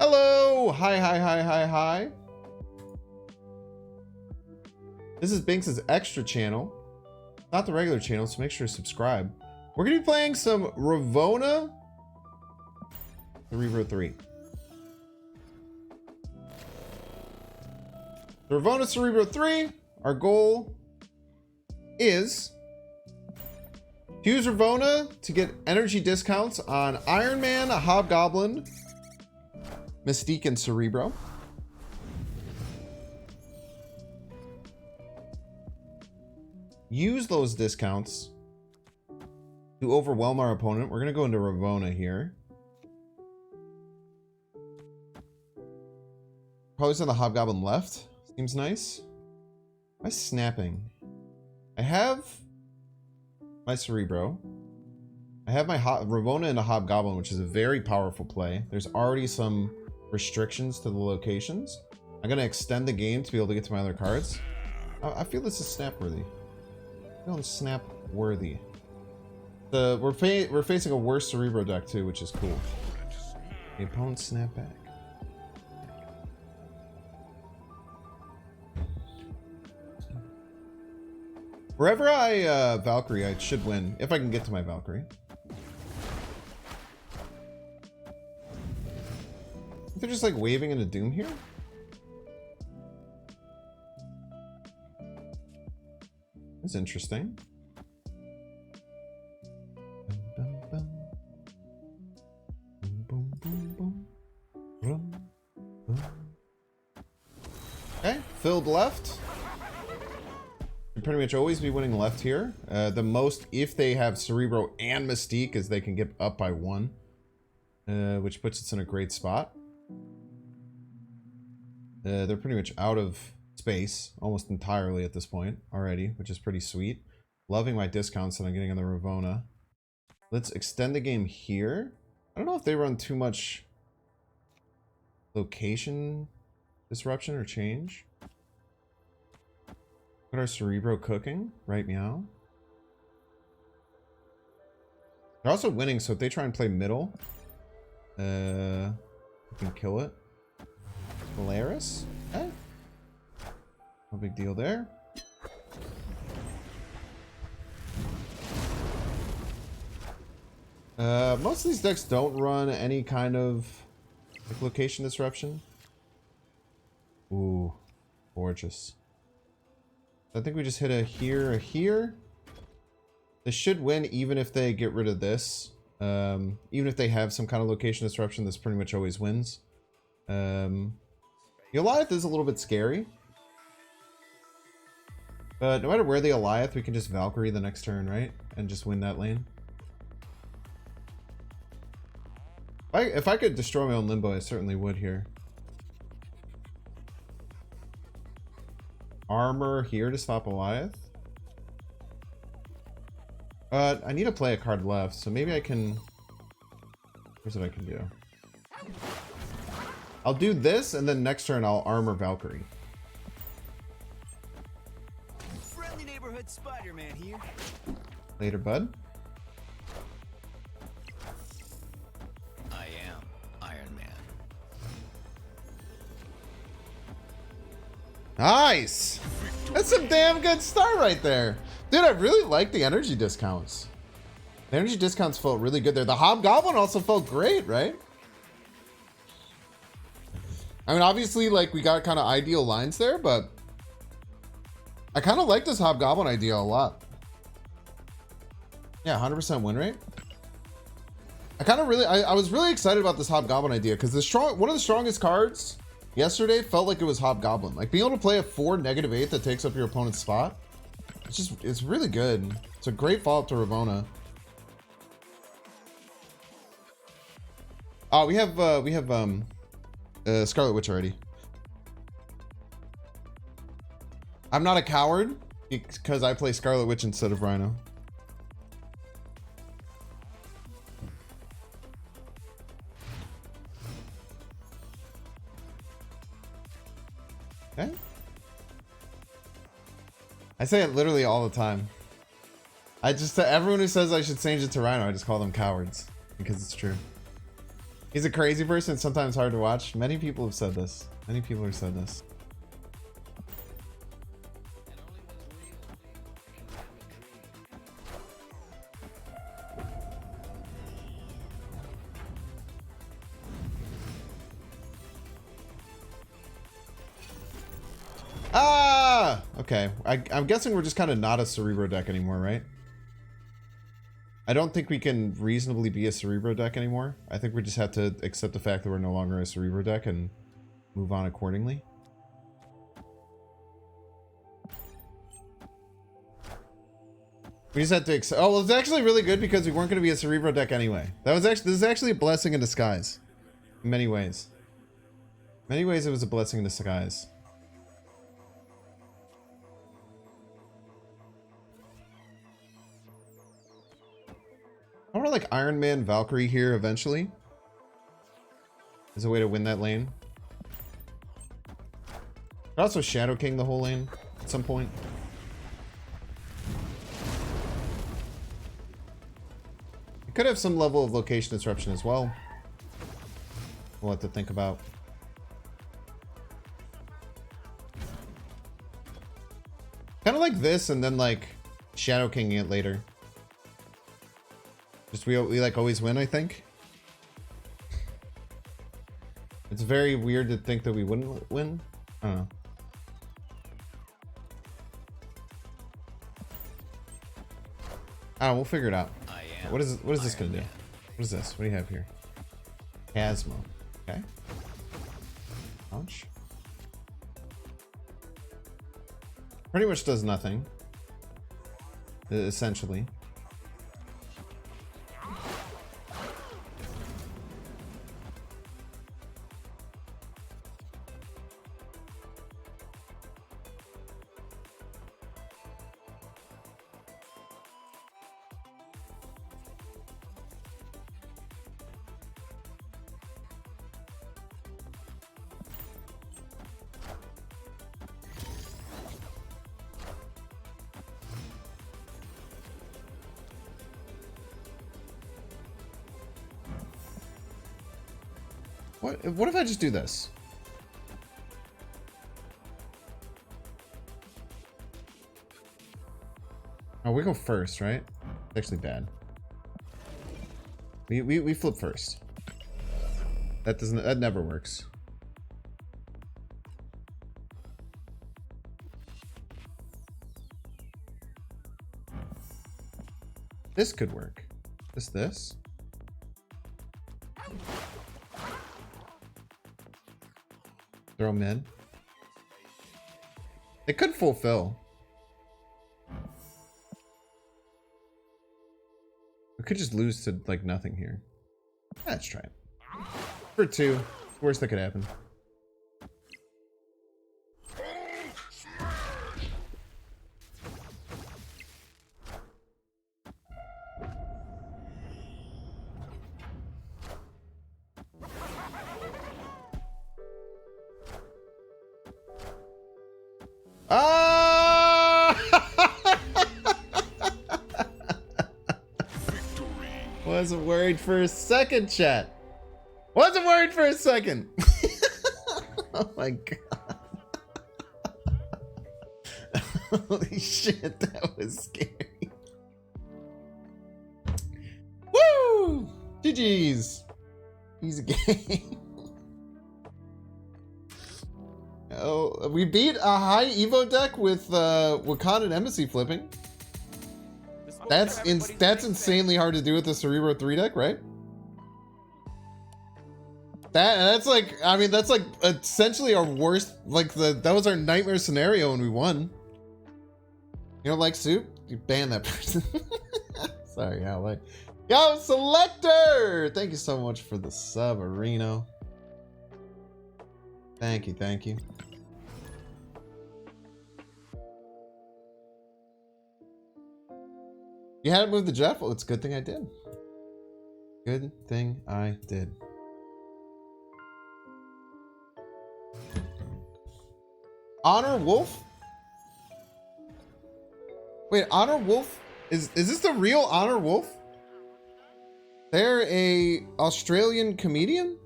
Hello! Hi, hi, hi, hi, hi. This is Binks' extra channel, not the regular channel, so make sure to subscribe. We're going to be playing some Ravonna Cerebro 3. The Ravonna Cerebro 3, our goal is to use Ravonna to get energy discounts on Iron Man, Hobgoblin, Mystique, and Cerebro. Use those discounts to overwhelm our opponent. We're going to go into Ravonna here. Probably send the Hobgoblin left. Seems nice. Am I snapping? I have my Cerebro. I have my Ravonna and a Hobgoblin, which is a very powerful play. There's already some restrictions to the locations. I'm going to extend the game to be able to get to my other cards. I feel this is snap-worthy. I feel snap-worthy. We're facing a worse Cerebro deck too, which is cool. The opponent snap back. Wherever I Valkyrie, I should win if I can get to my Valkyrie. They're just like waving in a doom here. That's interesting. Okay, filled left. You pretty much always be winning left here. The most, if they have Cerebro and Mystique, is they can get up by 1, which puts us in a great spot. They're pretty much out of space almost entirely at this point already, which is pretty sweet. Loving my discounts that I'm getting on the Ravonna. Let's extend the game here. I don't know if they run too much location disruption or change. Got our Cerebro cooking, right meow. They're also winning, so if they try and play middle, we can kill it. Polaris? Okay. No big deal there. Most of these decks don't run any kind of like location disruption. Ooh, gorgeous. I think we just hit a here, a here. This should win even if they get rid of this. Even if they have some kind of location disruption, this pretty much always wins. Goliath is a little bit scary. But no matter where the Goliath, we can just Valkyrie the next turn, right? And just win that lane. If I could destroy my own Limbo, I certainly would here. Armor here to stop Goliath. I need to play a card left, so maybe I can... Here's what I can do. I'll do this, and then next turn I'll armor Valkyrie. Friendly neighborhood Spider-Man here. Later, bud. I am Iron Man. Nice! That's a damn good start right there. Dude, I really like the energy discounts. The energy discounts felt really good there. The Hobgoblin also felt great, right? I mean, obviously, like, we got kind of ideal lines there, but I kind of like this Hobgoblin idea a lot. Yeah, 100% win rate. I was really excited about this Hobgoblin idea because one of the strongest cards yesterday felt like it was Hobgoblin. Like, being able to play a 4 -8 that takes up your opponent's spot. It's really good. It's a great follow-up to Ravonna. Oh, we have Scarlet Witch already. I'm not a coward because I play Scarlet Witch instead of Rhino. Okay. I say it literally all the time. To everyone who says I should change it to Rhino, I just call them cowards because it's true. He's a crazy person, sometimes hard to watch. Many people have said this. Many people have said this. Ah! Okay. I'm guessing we're just kind of not a Cerebro deck anymore, right? I don't think we can reasonably be a Cerebro deck anymore. I think we just have to accept the fact that we're no longer a Cerebro deck and move on accordingly. We just had to accept. Oh, well, it's actually really good because we weren't going to be a Cerebro deck anyway. This is actually a blessing in disguise. In many ways. In many ways, it was a blessing in disguise. I want to like Iron Man Valkyrie here eventually. As a way to win that lane. But also Shadow King the whole lane at some point. It could have some level of location disruption as well. We'll have to think about. Kind of like this and then like Shadow Kinging it later. Just we like always win, I think. It's very weird to think that we wouldn't win. I don't know. We'll figure it out. What is this gonna do? What is this? What do you have here? Chasmo. Okay. Launch. Pretty much does nothing. Essentially. What if I just do this? Oh, we go first, right? It's actually bad. We flip first. That never works. This could work. This. Throw them in. It could fulfill. We could just lose to like nothing here. Let's try it. For 2. Worst that could happen. Wasn't worried for a second, chat. Wasn't worried for a second. Oh my god. Holy shit, that was scary. Woo! GG's. Easy game. Oh, we beat a high Evo deck with Wakandan Embassy flipping. That's insanely hard to do with the Cerebro 3 deck, right? That's like, I mean, that's like essentially our worst, like that was our nightmare scenario when we won. You don't like soup? You ban that person. Sorry, yeah, like, yo, Selector! Thank you so much for the sub, Areno. Thank you. You hadn't moved the Jeff? Well, it's a good thing I did. Good thing I did. Honor Wolf? Wait, Honor Wolf? Is this the real Honor Wolf? They're a Australian comedian?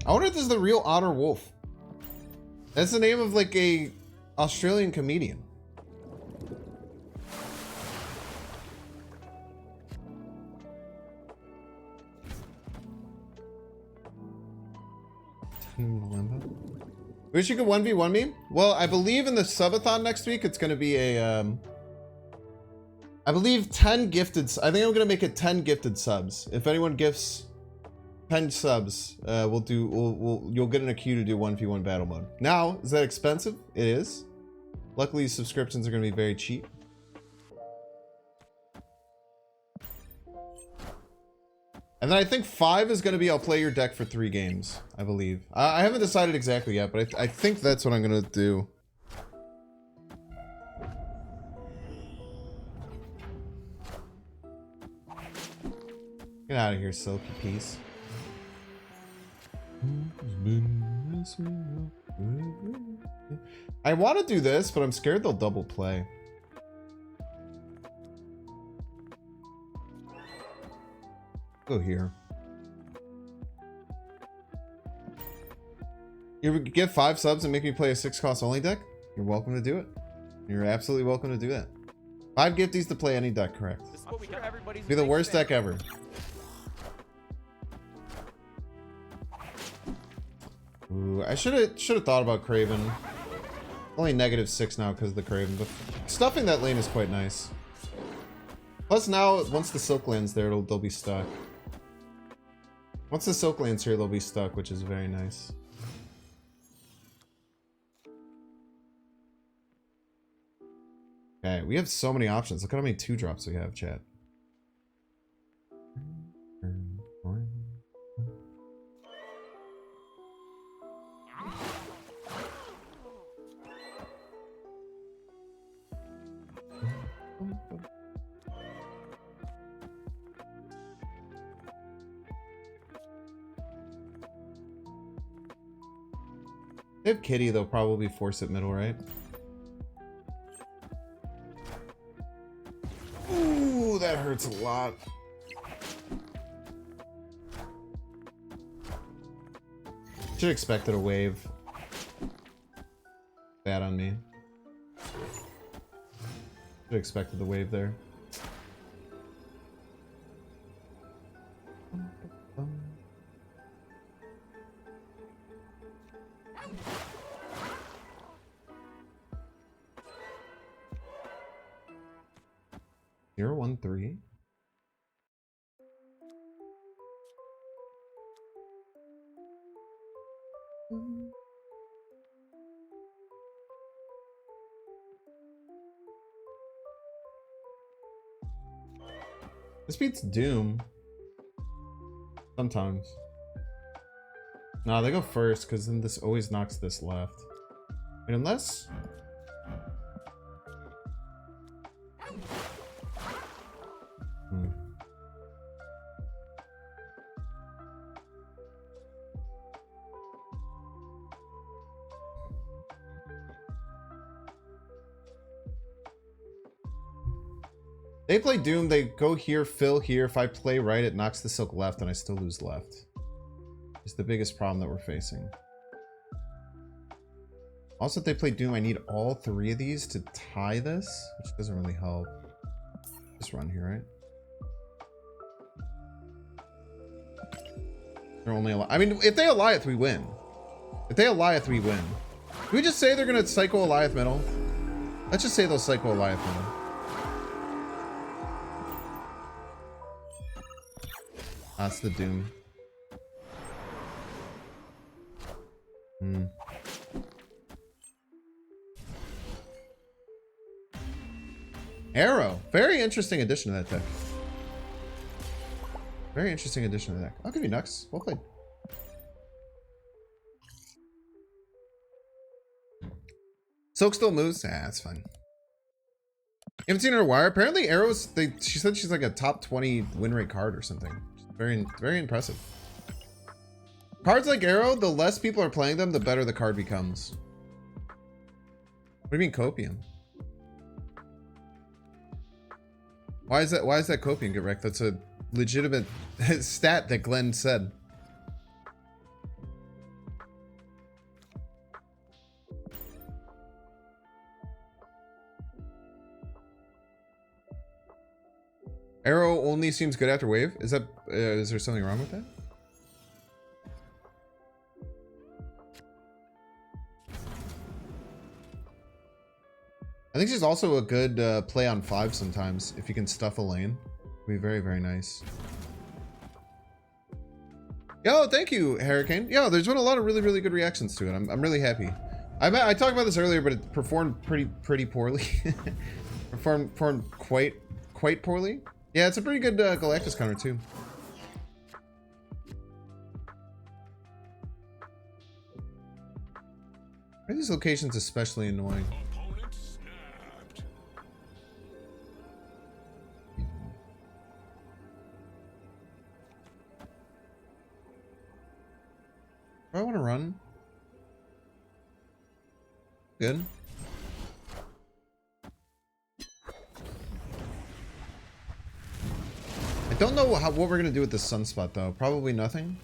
I wonder if this is the real Otter Wolf. That's the name of like a Australian comedian. Wish you could 1v1 me? Well, I believe in the subathon next week, it's going to be a, I believe 10 gifted, I think I'm going to make it 10 gifted subs. If anyone gifts 10 subs, you'll get in a queue to do 1v1 battle mode. Now, is that expensive? It is. Luckily, subscriptions are going to be very cheap. And then I think 5 is going to be I'll play your deck for 3 games, I believe. I haven't decided exactly yet, but I think that's what I'm going to do. Get out of here, silky piece. I want to do this, but I'm scared they'll double play. Go here. You get 5 subs and make me play a 6 cost only deck? You're welcome to do it. You're absolutely welcome to do that. 5 gifties to play any deck, correct. Be the worst deck ever. Ooh, I should have thought about Craven. Only -6 now because of the Craven, but stuffing that lane is quite nice. Plus now, once the Silk land's there, they'll be stuck. Once the Silk land's here, they'll be stuck, which is very nice. Okay, we have so many options. Look at how many 2-drops we have, chat. They have Kitty, they'll probably force it middle, right? Ooh, that hurts a lot. Should have expected a wave. Bad on me. Should have expected the wave there. 0-1-3. This beats Doom. Sometimes. Nah, they go first because then this always knocks this left. And unless... They play Doom, they go here, fill here. If I play right, it knocks the Silk left and I still lose left. It's the biggest problem that we're facing. Also, if they play Doom, I need all 3 of these to tie this, which doesn't really help. Just run here, right? They're only I mean, if they Alioth, we win. If they Alioth, we win. Can we just say they're gonna Psycho Alioth middle? Let's just say they'll Psycho Alioth middle. That's the Doom. Arrow. Very interesting addition to that deck. Very interesting addition to the deck. I'll give you Nux. Well played. Silk still moves? Ah, that's fine. You haven't seen her wire? Apparently Arrow's, she said she's like a top 20 win rate card or something. Very, very impressive. Cards like Arrow, the less people are playing them, the better the card becomes. What do you mean Copium? Why is that? Why is that Copium get wrecked? That's a legitimate stat that Glenn said. Arrow only seems good after wave. Is that? Is there something wrong with that? I think she's also a good play on 5 sometimes. If you can stuff a lane, it'd be very, very nice. Yo, thank you, Hurricane. Yo, there's been a lot of really, really good reactions to it. I'm really happy. I talked about this earlier, but it performed pretty poorly. performed quite poorly. Yeah, it's a pretty good Galactus counter too. Are these locations especially annoying? Do I want to run? Good. I don't know what we're gonna do with this sunspot though. Probably nothing.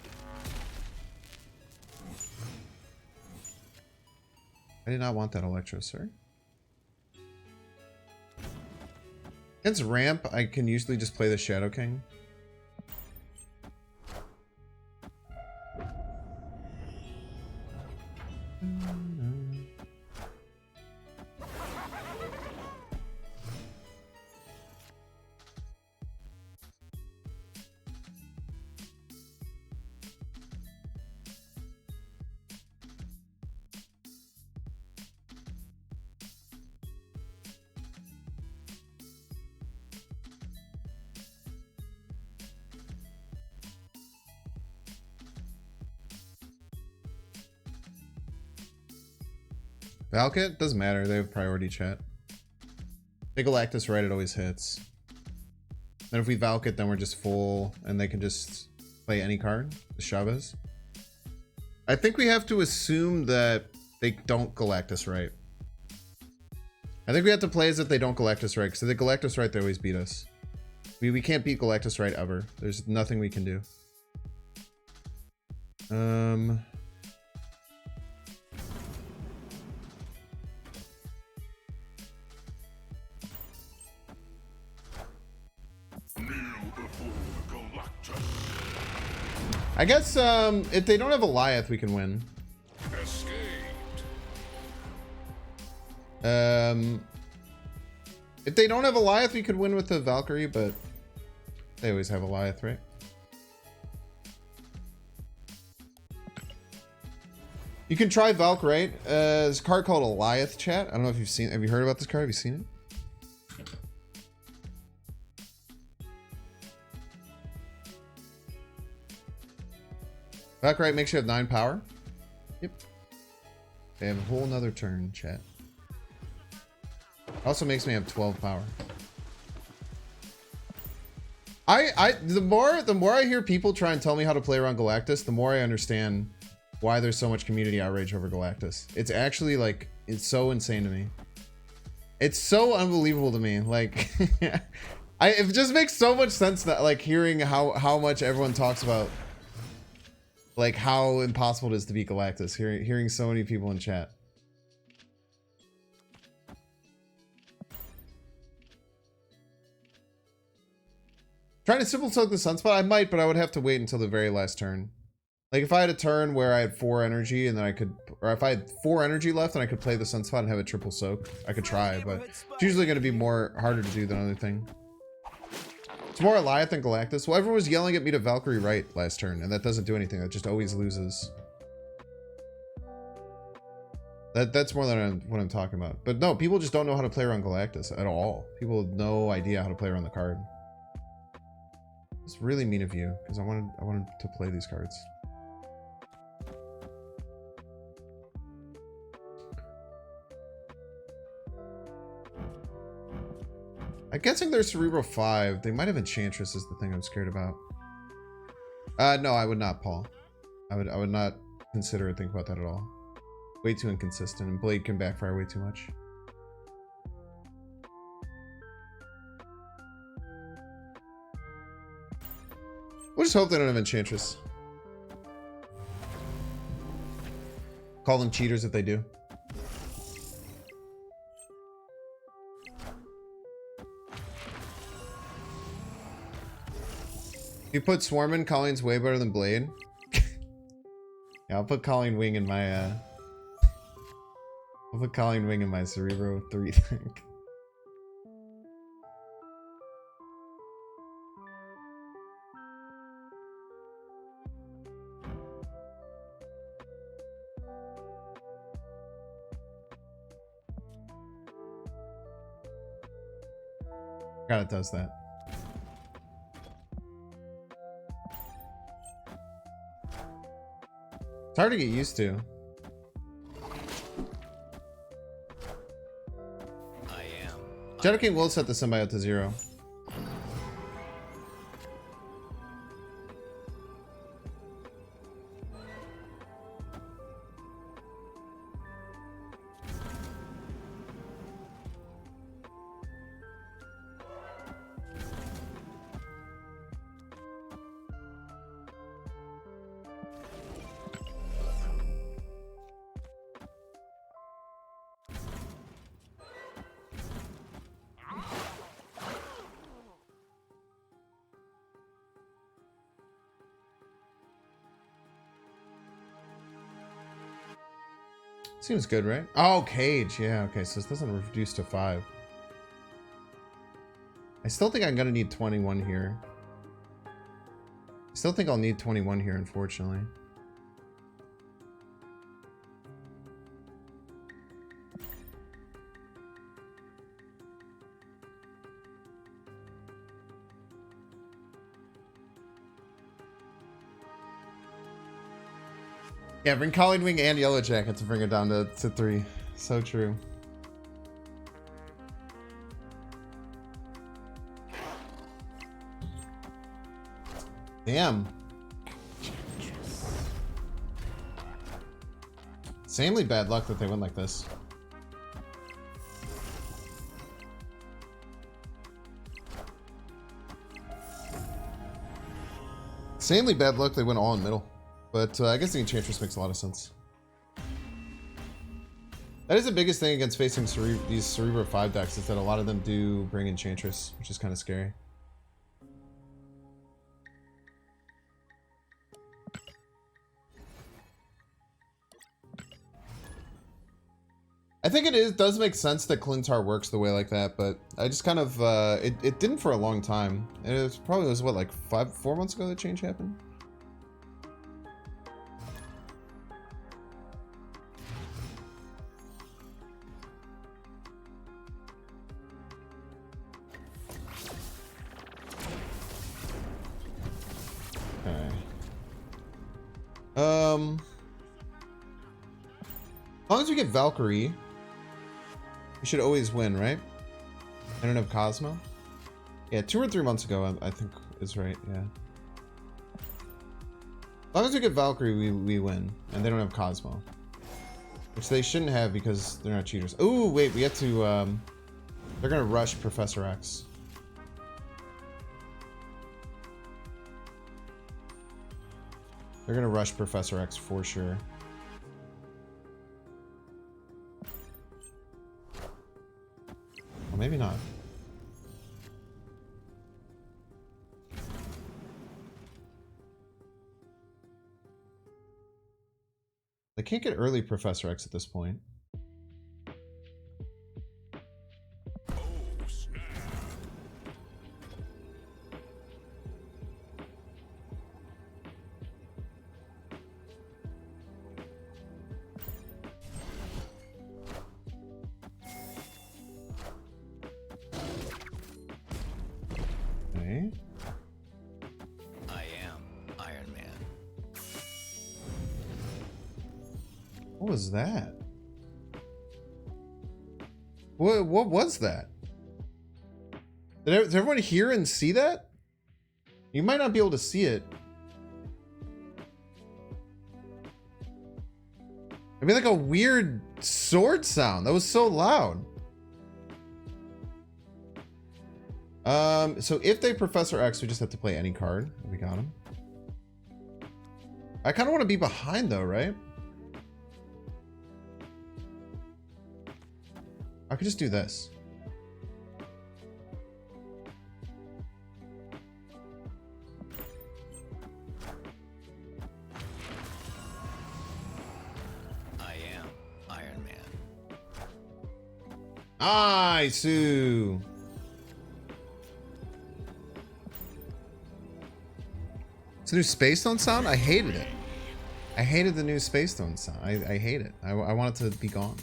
I did not want that Electro, sir. Against ramp, I can usually just play the Shadow King. Valkit? Doesn't matter, they have priority chat. They Galactus right, it always hits. And if we Valkit, then we're just full, and they can just play any card, the Chavez. I think we have to assume that they don't Galactus right. I think we have to play as if they don't Galactus right, because if they Galactus right, they always beat us. We can't beat Galactus right ever. There's nothing we can do. I guess if they don't have Goliath, we can win. If they don't have Goliath, we could win with the Valkyrie, but they always have Goliath, right? You can try Valk, right? There's a card called Goliath, chat. I don't know if you've seen. Have you heard about this card? Have you seen it? Valk, right, makes you have 9 power. Yep. They have a whole nother turn, chat. Also makes me have 12 power. The more I hear people try and tell me how to play around Galactus, the more I understand why there's so much community outrage over Galactus. It's actually like, it's so insane to me. It's so unbelievable to me. Like, it just makes so much sense that, like, hearing how much everyone talks about, like, how impossible it is to beat Galactus. Hearing so many people in chat. Trying to simple soak the Sunspot? I might, but I would have to wait until the very last turn. Like, if I had a turn where I had 4 energy and then I could, or if I had 4 energy left and I could play the Sunspot and have a triple soak, I could try, but it's usually going to be harder to do than other thing. It's more Goliath than Galactus. Well, everyone was yelling at me to Valkyrie right last turn, and that doesn't do anything. That just always loses. That's more than what I'm talking about. But no, people just don't know how to play around Galactus at all. People have no idea how to play around the card. It's really mean of you, because I wanted to play these cards. I'm guessing they're Cerebro 5. They might have Enchantress is the thing I'm scared about. No, I would not, Paul. I would not consider or think about that at all. Way too inconsistent, and Blade can backfire way too much. We'll just hope they don't have Enchantress. Call them cheaters if they do. If you put Swarm in, Colleen's way better than Blade. Yeah, I'll put Colleen Wing in my I'll put Colleen Wing in my Cerebro 3 tank. God, it does that. It's hard to get used to. Shadow King will set the symbiote to 0. Seems good, right? Oh, Cage. Yeah, okay, so this doesn't reduce to 5. I still think I'm gonna need 21 here. I still think I'll need 21 here, unfortunately. Yeah, bring Colleen Wing and Yellow Jacket to bring it down to 3. So true. Damn. Insanely bad luck that they went like this. Insanely bad luck they went all in middle. But I guess the Enchantress makes a lot of sense. That is the biggest thing against facing these Cerebro 5 decks, is that a lot of them do bring Enchantress, which is kind of scary. I think does make sense that Clintar works the way like that, but I just kind of, it didn't for a long time. It was what, like 4 months ago that change happened? As long as we get Valkyrie, we should always win, right? I don't have Cosmo. Yeah, 2 or 3 months ago, I think is right. Yeah. As long as we get Valkyrie, we win, and they don't have Cosmo, which they shouldn't have because they're not cheaters. Oh wait, we have to. They're gonna rush Professor X. They're gonna rush Professor X for sure. Well, maybe not. They can't get early Professor X at this point. What was that? What was that? Did everyone hear and see that? You might not be able to see it. I mean, like a weird sword sound. That was so loud. So if they Professor X, we just have to play any card. We got him. I kind of want to be behind though, right? I could just do this. I am Iron Man. I Sue. It's a new Space Stone sound? I hated it. I hated the new Space Stone sound. I hate it. I want it to be gone.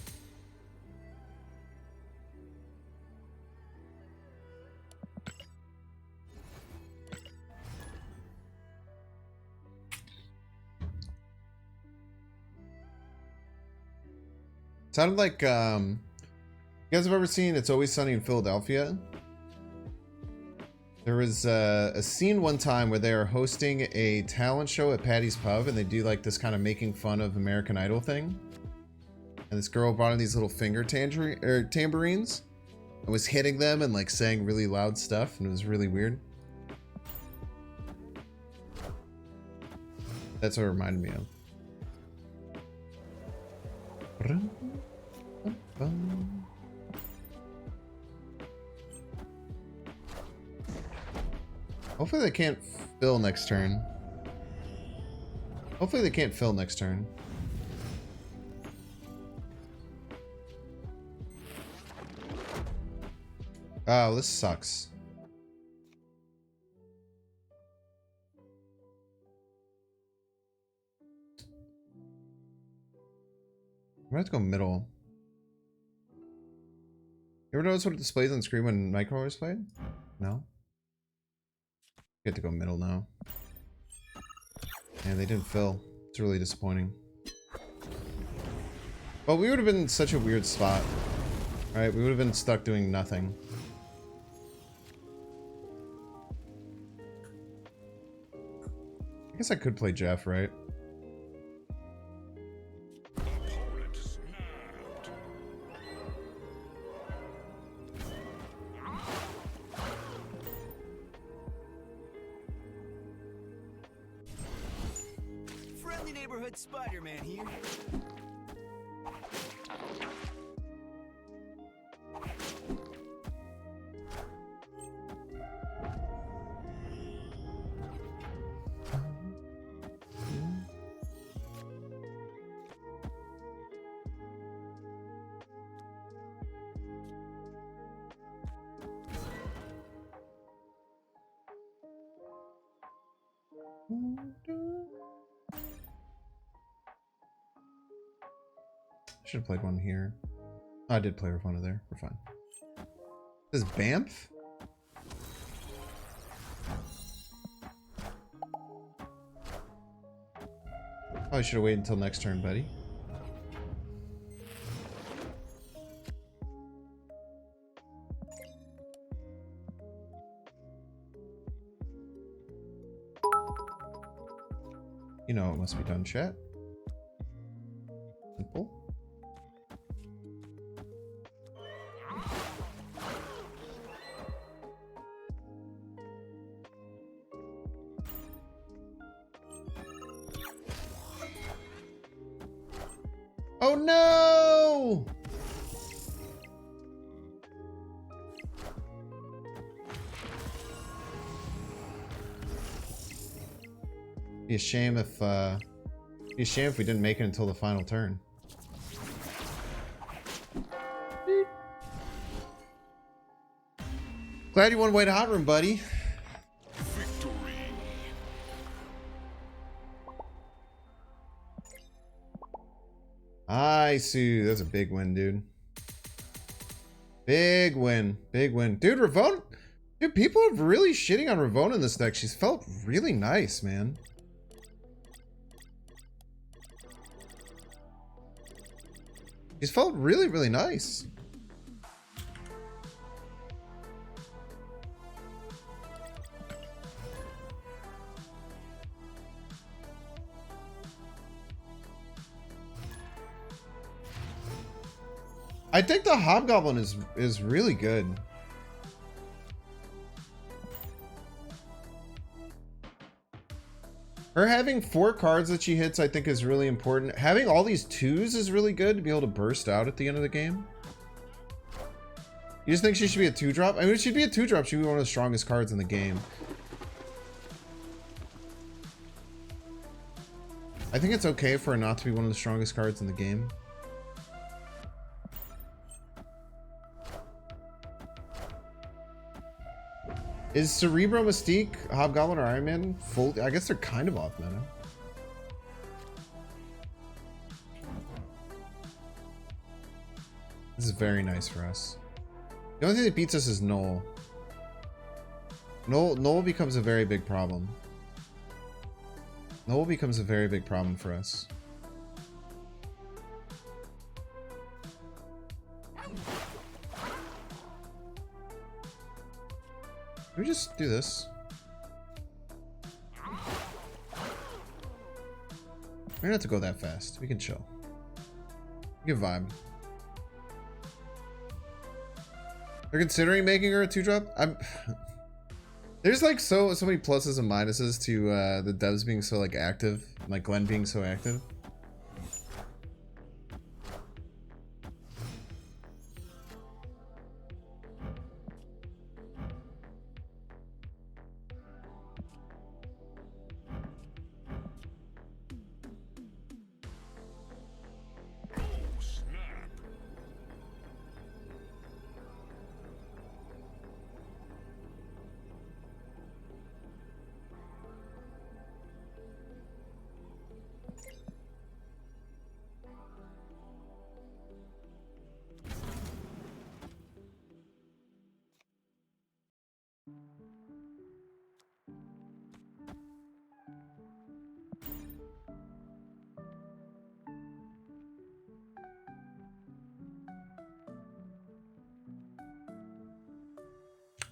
Sounded like, you guys have ever seen It's Always Sunny in Philadelphia? There was a scene one time where they are hosting a talent show at Patty's Pub, and they do like this kind of making fun of American Idol thing. And this girl brought in these little finger tambourines and was hitting them and like saying really loud stuff, and it was really weird. That's what it reminded me of. Hopefully they can't fill next turn. Hopefully they can't fill next turn. Oh, this sucks. I'm gonna have to go middle. You ever notice what it displays on the screen when Nightcrawler is played? No? Get to go middle now. Yeah, they didn't fill. It's really disappointing. But we would have been in such a weird spot. Right? We would have been stuck doing nothing. I guess I could play Jeff, right? Friendly neighborhood Spider-Man here. Should have played one here. Oh, I did play Ravonna there. We're fine. This is Banff? Probably should have waited until next turn, buddy. You know it must be done, chat. Simple. Oh no! Be a shame if we didn't make it until the final turn. Glad you won White Hot Room, buddy. Victory. I see. That's a big win, dude. Big win. Big win. Dude, Ravonna. Dude, people are really shitting on Ravonna in this deck. She's felt really nice, man. She's felt really, really nice. I think the Hobgoblin is really good. Her having 4 cards that she hits, I think, is really important. Having all these 2s is really good to be able to burst out at the end of the game. You just think she should be a 2-drop? I mean, she'd be a 2-drop. She'd be one of the strongest cards in the game. I think it's okay for her not to be one of the strongest cards in the game. Is Cerebro, Mystique, Hobgoblin, or Iron Man full? I guess they're kind of off meta. This is very nice for us. The only thing that beats us is Null. Null becomes a very big problem. Null becomes a very big problem for us. Can we just do this? We don't have to go that fast. We can chill. We can vibe. They're considering making her a 2-drop? There's like so many pluses and minuses to the devs being so like active, like Glenn being so active.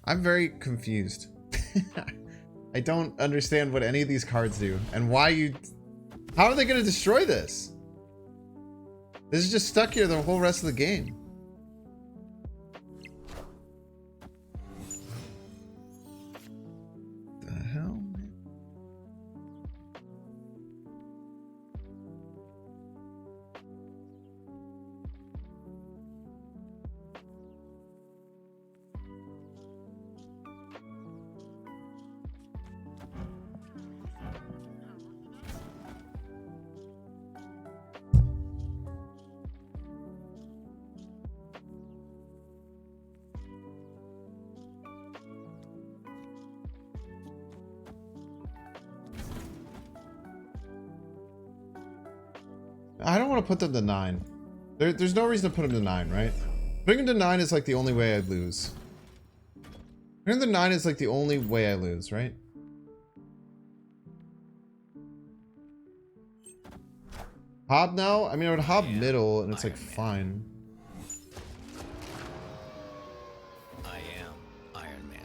I'm very confused. I don't understand what any of these cards do and why you... How are they going to destroy this? This is just stuck here the whole rest of the game. The hell? I don't want to put them to 9. There's no reason to put them to 9, right? Putting them to 9 is like the only way I'd lose. Putting them to 9 is like the only way I lose, right? Hob now? I mean, I would hob middle and it's like fine. I am Iron Man.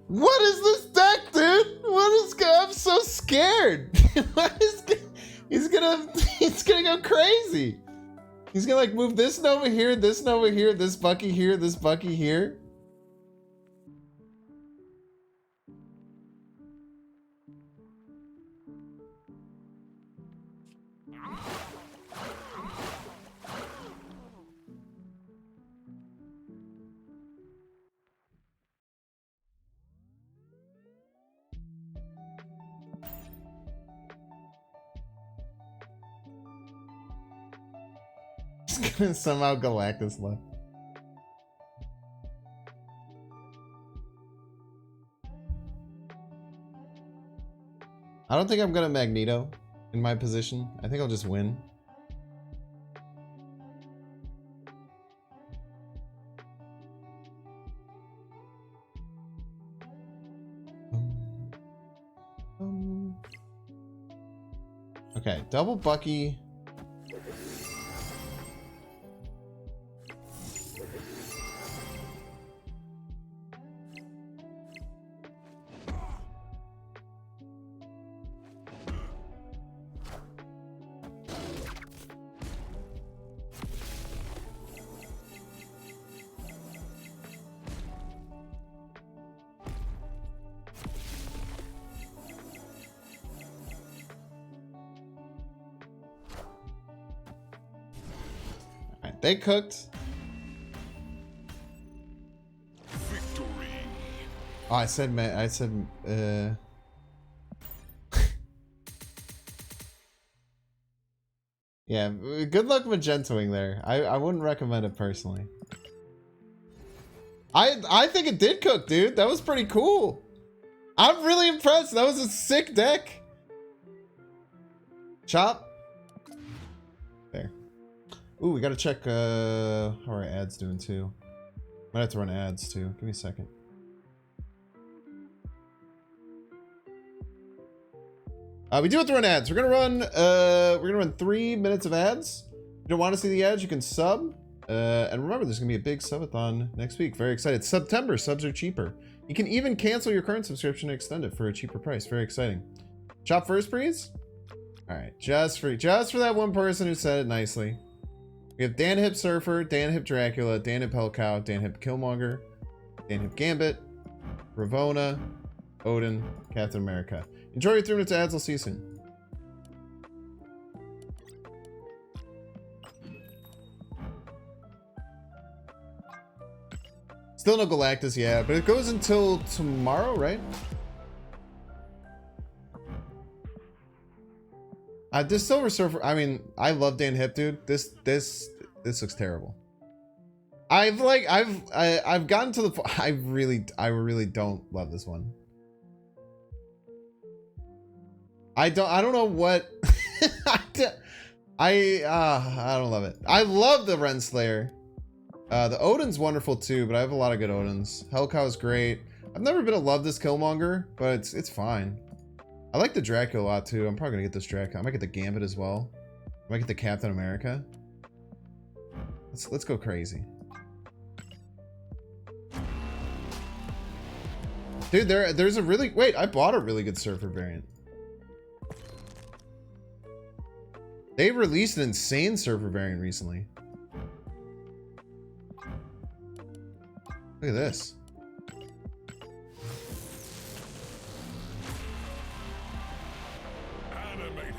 What is this deck, dude? What is? I'm so scared. What is? He's gonna go crazy. He's gonna like move this Nova here, this Nova here, this Bucky here, this Bucky here. Somehow Galactus left. I don't think I'm gonna Magneto in my position. I think I'll just win. Okay, double Bucky. They cooked. Victory. Oh, I said, yeah, good luck magentoing there. I wouldn't recommend it personally. I think it did cook, dude. That was pretty cool. I'm really impressed. That was a sick deck. Chop. There. Ooh, we gotta check how our ads doing too. Might have to run ads too. Give me a second. We do have to run ads. We're gonna run 3 minutes of ads. If you don't want to see the ads, you can sub. And remember, there's gonna be a big subathon next week. Very excited. September subs are cheaper. You can even cancel your current subscription and extend it for a cheaper price. Very exciting. Chop first, please. All right, just for that one person who said it nicely. We have Dan Hip Surfer, Dan Hip Dracula, Dan Hip Hellcow, Dan Hip Killmonger, Dan Hip Gambit, Ravonna, Odin, Captain America. Enjoy your 3 minutes of ads. I'll see you soon. Still no Galactus, yeah, but it goes until tomorrow, right? This Silver Surfer, I mean, I love Dan Hip, dude. This looks terrible. I've gotten to the I really don't love this one. I don't know what I don't love it. I love the Renslayer. The Odin's wonderful too, but I have a lot of good Odins. Hellcow's great. I've never been to love this Killmonger, but it's fine. I like the Dracula a lot too. I'm probably gonna get this Dracula. I might get the Gambit as well. I might get the Captain America. Let's go crazy. Dude, there's a really wait, I bought a really good Surfer variant. They released an insane Surfer variant recently. Look at this. Animated.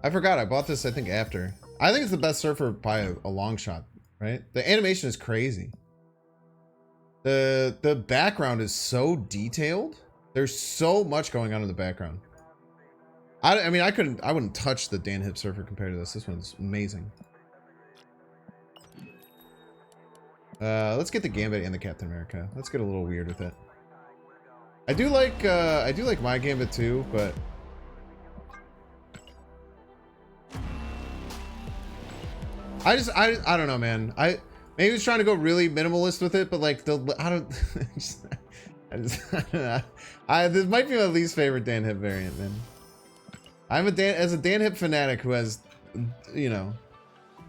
I forgot I bought this I think after. I think it's the best Surfer by a long shot, right? The animation is crazy. The background is so detailed. There's so much going on in the background. I mean, I wouldn't touch the Dan Hip Surfer compared to this. This one's amazing. Let's get the Gambit and the Captain America. Let's get a little weird with it. I do like my Gambit too, but I don't know, man. Maybe I was trying to go really minimalist with it, but like I don't know. This might be my least favorite Dan Hip variant, man. I'm a Dan Hip fanatic who has, you know.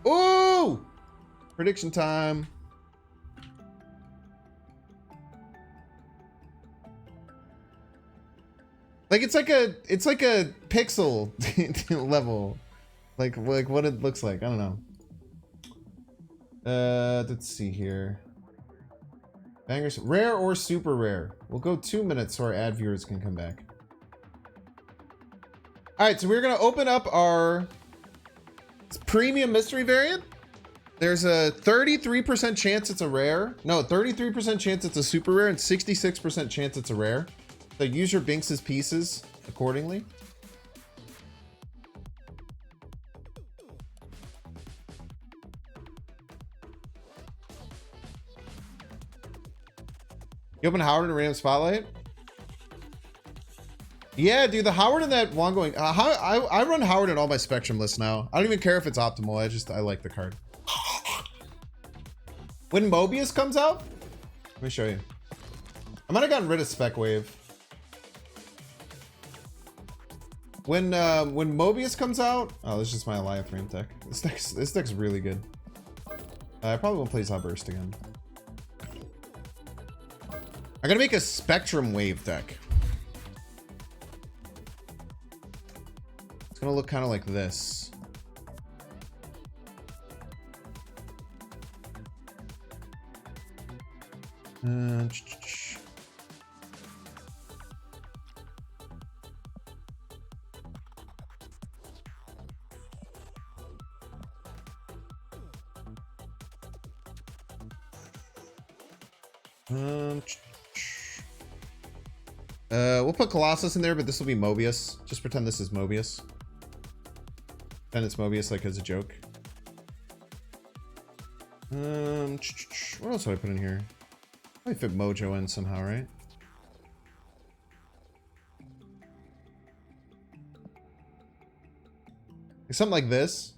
Ooh! Prediction time. Like it's like a pixel level, like what it looks like. I don't know. Let's see here. Bangers, rare or super rare. We'll go 2 minutes so our ad viewers can come back. All right, so we're gonna open up our premium mystery variant. There's a 33% chance it's a rare. No, 33% chance it's a super rare and 66% chance it's a rare. So use your Binks's pieces accordingly. You open Howard in a random spotlight? Yeah, dude, the Howard in that one going. I run Howard in all my Spectrum lists now. I don't even care if it's optimal. I like the card. When Mobius comes out, let me show you. I might have gotten rid of Spec Wave. When Mobius comes out, oh, this is just my Alliance deck. This deck's really good. I probably won't play Zobburst again. I'm gonna make a Spectrum Wave deck. It's gonna look kind of like this. We'll put Colossus in there, but this will be Mobius. Just pretend this is Mobius. Pretend it's Mobius, like, as a joke. What else would I put in here? Probably fit Mojo in somehow, right? Like something like this.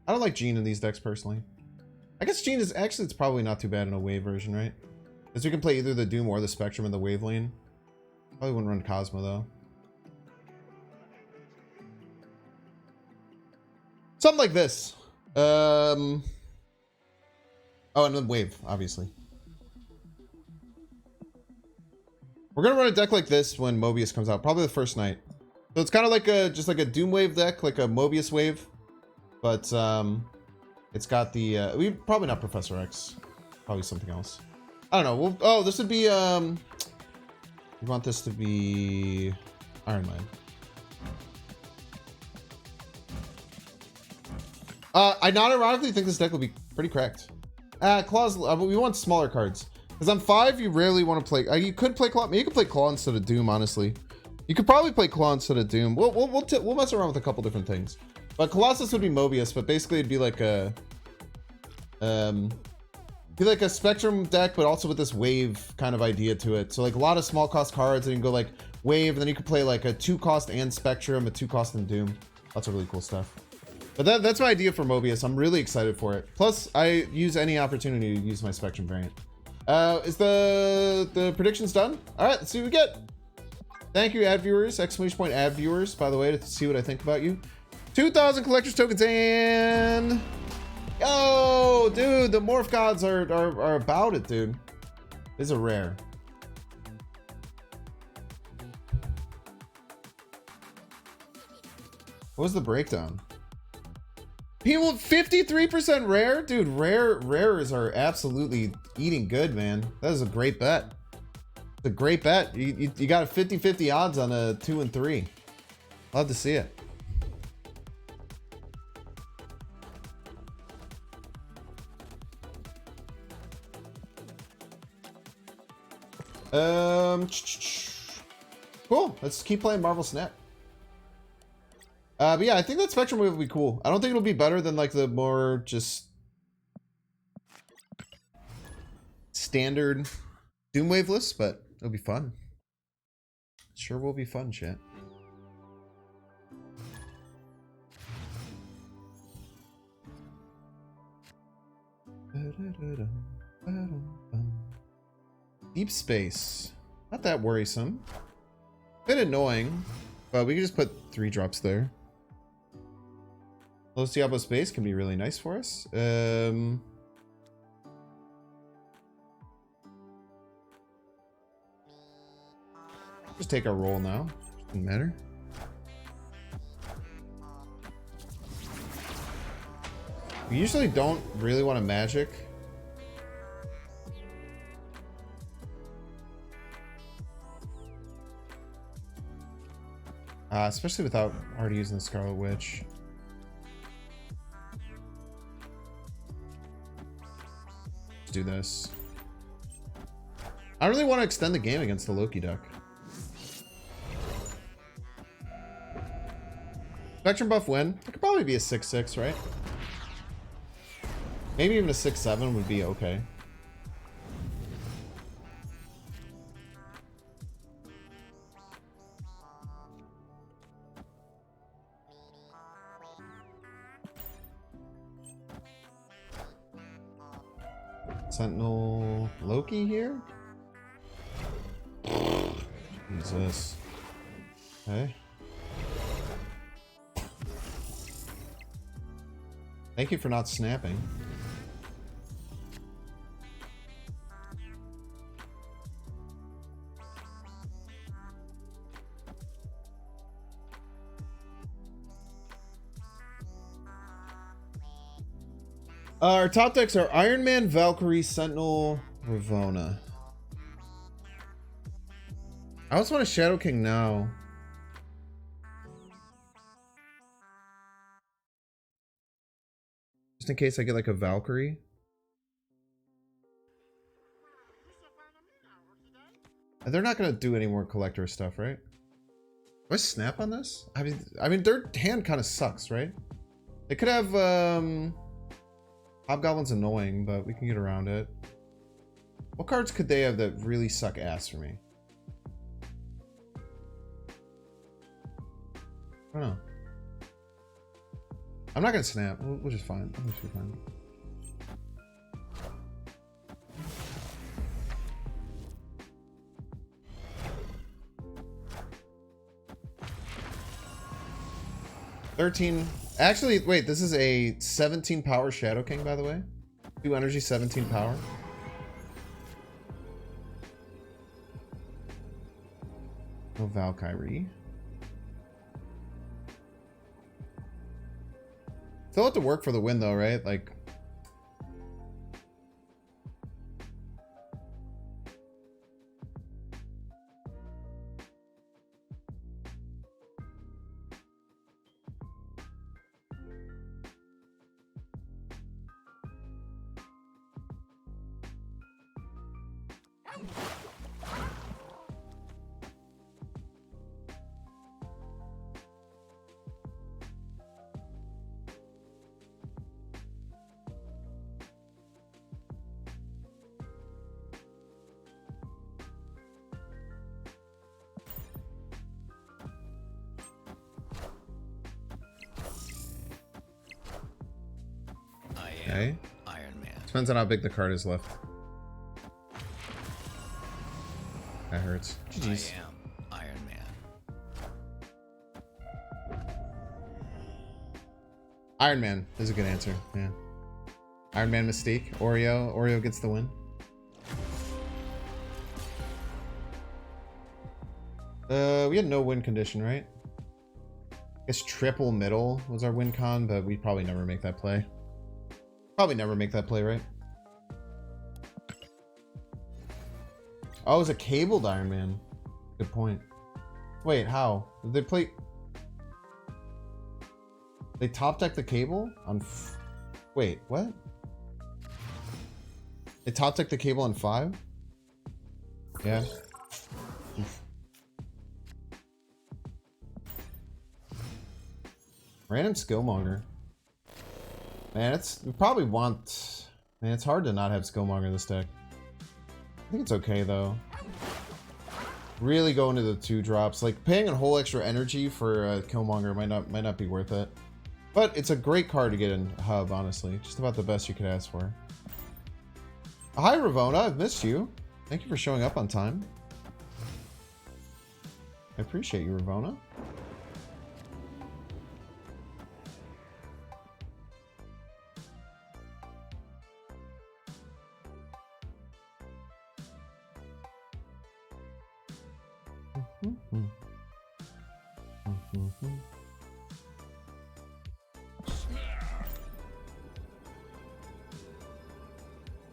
I don't like Gene in these decks personally. I guess Gene is actually, it's probably not too bad in a wave version, right? Because we can play either the Doom or the Spectrum in the wave lane. Probably wouldn't run Cosmo though. Something like this. Oh, and then wave, obviously. We're gonna run a deck like this when Mobius comes out, probably the first night. So it's kind of like a just like a Doom wave deck, like a Mobius wave, but it's got the we probably not Professor X, probably something else. I don't know. We'll, oh, this would be we want this to be Iron Man. I not ironically think this deck will be pretty cracked. Claws, we want smaller cards. Because on 5, you rarely want to play. You could play Claw. Maybe you could play Claw instead of Doom, honestly. You could probably play Claw instead of Doom. We'll mess around with a couple different things. But Colossus would be Mobius, but basically it'd be like a Spectrum deck, but also with this wave kind of idea to it. So like a lot of small cost cards, and you can go like wave, and then you could play like a 2 cost and Spectrum, a 2 cost and Doom. Lots of really cool stuff. But that's my idea for Mobius. I'm really excited for it. Plus, I use any opportunity to use my Spectrum variant. Is the predictions done? All right, let's see what we get. Thank you, ad viewers! Exclamation point ad viewers, by the way, to see what I think about you. 2,000 collector's tokens and yo, dude, the morph gods are about it, dude. This is a rare. What was the breakdown? People 53% rare? Dude, rares are absolutely eating good, man. That is a great bet. It's a great bet. You got a 50-50 odds on a 2 and 3. Love to see it. Cool. Let's keep playing Marvel Snap. But yeah, I think that Spectrum wave will be cool. I don't think it'll be better than like the more just standard Doom wave list, but it'll be fun. Sure will be fun, chat. Deep space. Not that worrisome. Bit annoying, but we can just put 3 drops there. Los Diablo space can be really nice for us. Just take our roll now. Doesn't matter. We usually don't really want to magic. Especially without already using the Scarlet Witch. Let's do this. I really want to extend the game against the Loki deck. Spectrum buff win. It could probably be a 6-6, right? Maybe even a 6-7 would be okay. Sentinel Loki here? What's this? Okay. Thank you for not snapping. Our top decks are Iron Man, Valkyrie, Sentinel, Ravonna. I also want a Shadow King now. Just in case I get like a Valkyrie. They're not gonna do any more collector stuff, right? Do I snap on this? I mean, their hand kind of sucks, right? They could have, Hobgoblin's annoying, but we can get around it. What cards could they have that really suck ass for me? I don't know. I'm not gonna snap. We'll just fine. We'll just be fine. Actually, wait, this is a 17 power Shadow King, by the way. 2 energy, 17 power. No Valkyrie. Still have to work for the win, though, right? Like... Okay. Iron Man. Depends on how big the card is left. That hurts. GG's. I am Iron Man. Iron Man is a good answer. Yeah. Iron Man Mystique. Oreo. Oreo gets the win. We had no win condition, right? I guess triple middle was our win con, but we'd probably never make that play. Probably never make that play, right? Oh, it was a cabled Iron Man. Good point. Wait, how? Did they play... They top deck the cable? On... Wait, what? They top deck the cable on 5? Yeah. Oof. Random Skillmonger. Man, we probably want... Man, it's hard to not have Skillmonger in this deck. I think it's okay, though. Really go into the 2 drops. Like, paying a whole extra energy for Killmonger might not be worth it. But it's a great card to get in Hub, honestly. Just about the best you could ask for. Hi, Ravonna. I've missed you. Thank you for showing up on time. I appreciate you, Ravonna.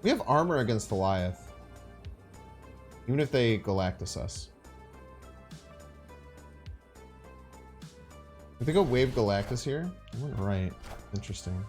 We have armor against Goliath. Even if they Galactus us. If they go wave Galactus here, I went right. Interesting.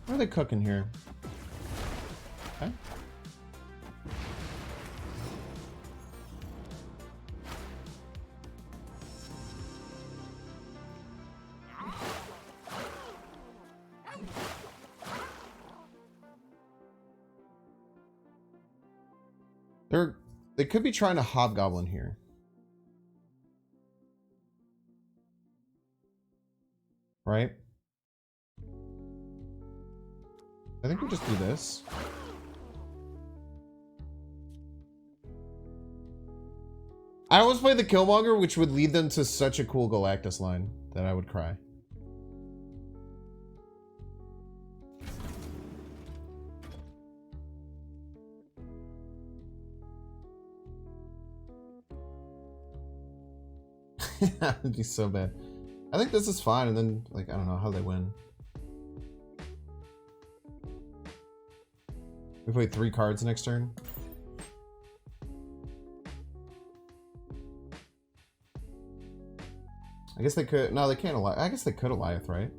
What are they cooking here? Okay. They could be trying to Hobgoblin here. Right? I think we just do this. I always play the Killmonger, which would lead them to such a cool Galactus line that I would cry. That would be so bad. I think this is fine, and then, like, I don't know how they win. We play 3 cards next turn. I guess they could. No, they can't. I guess they could Eliath, right?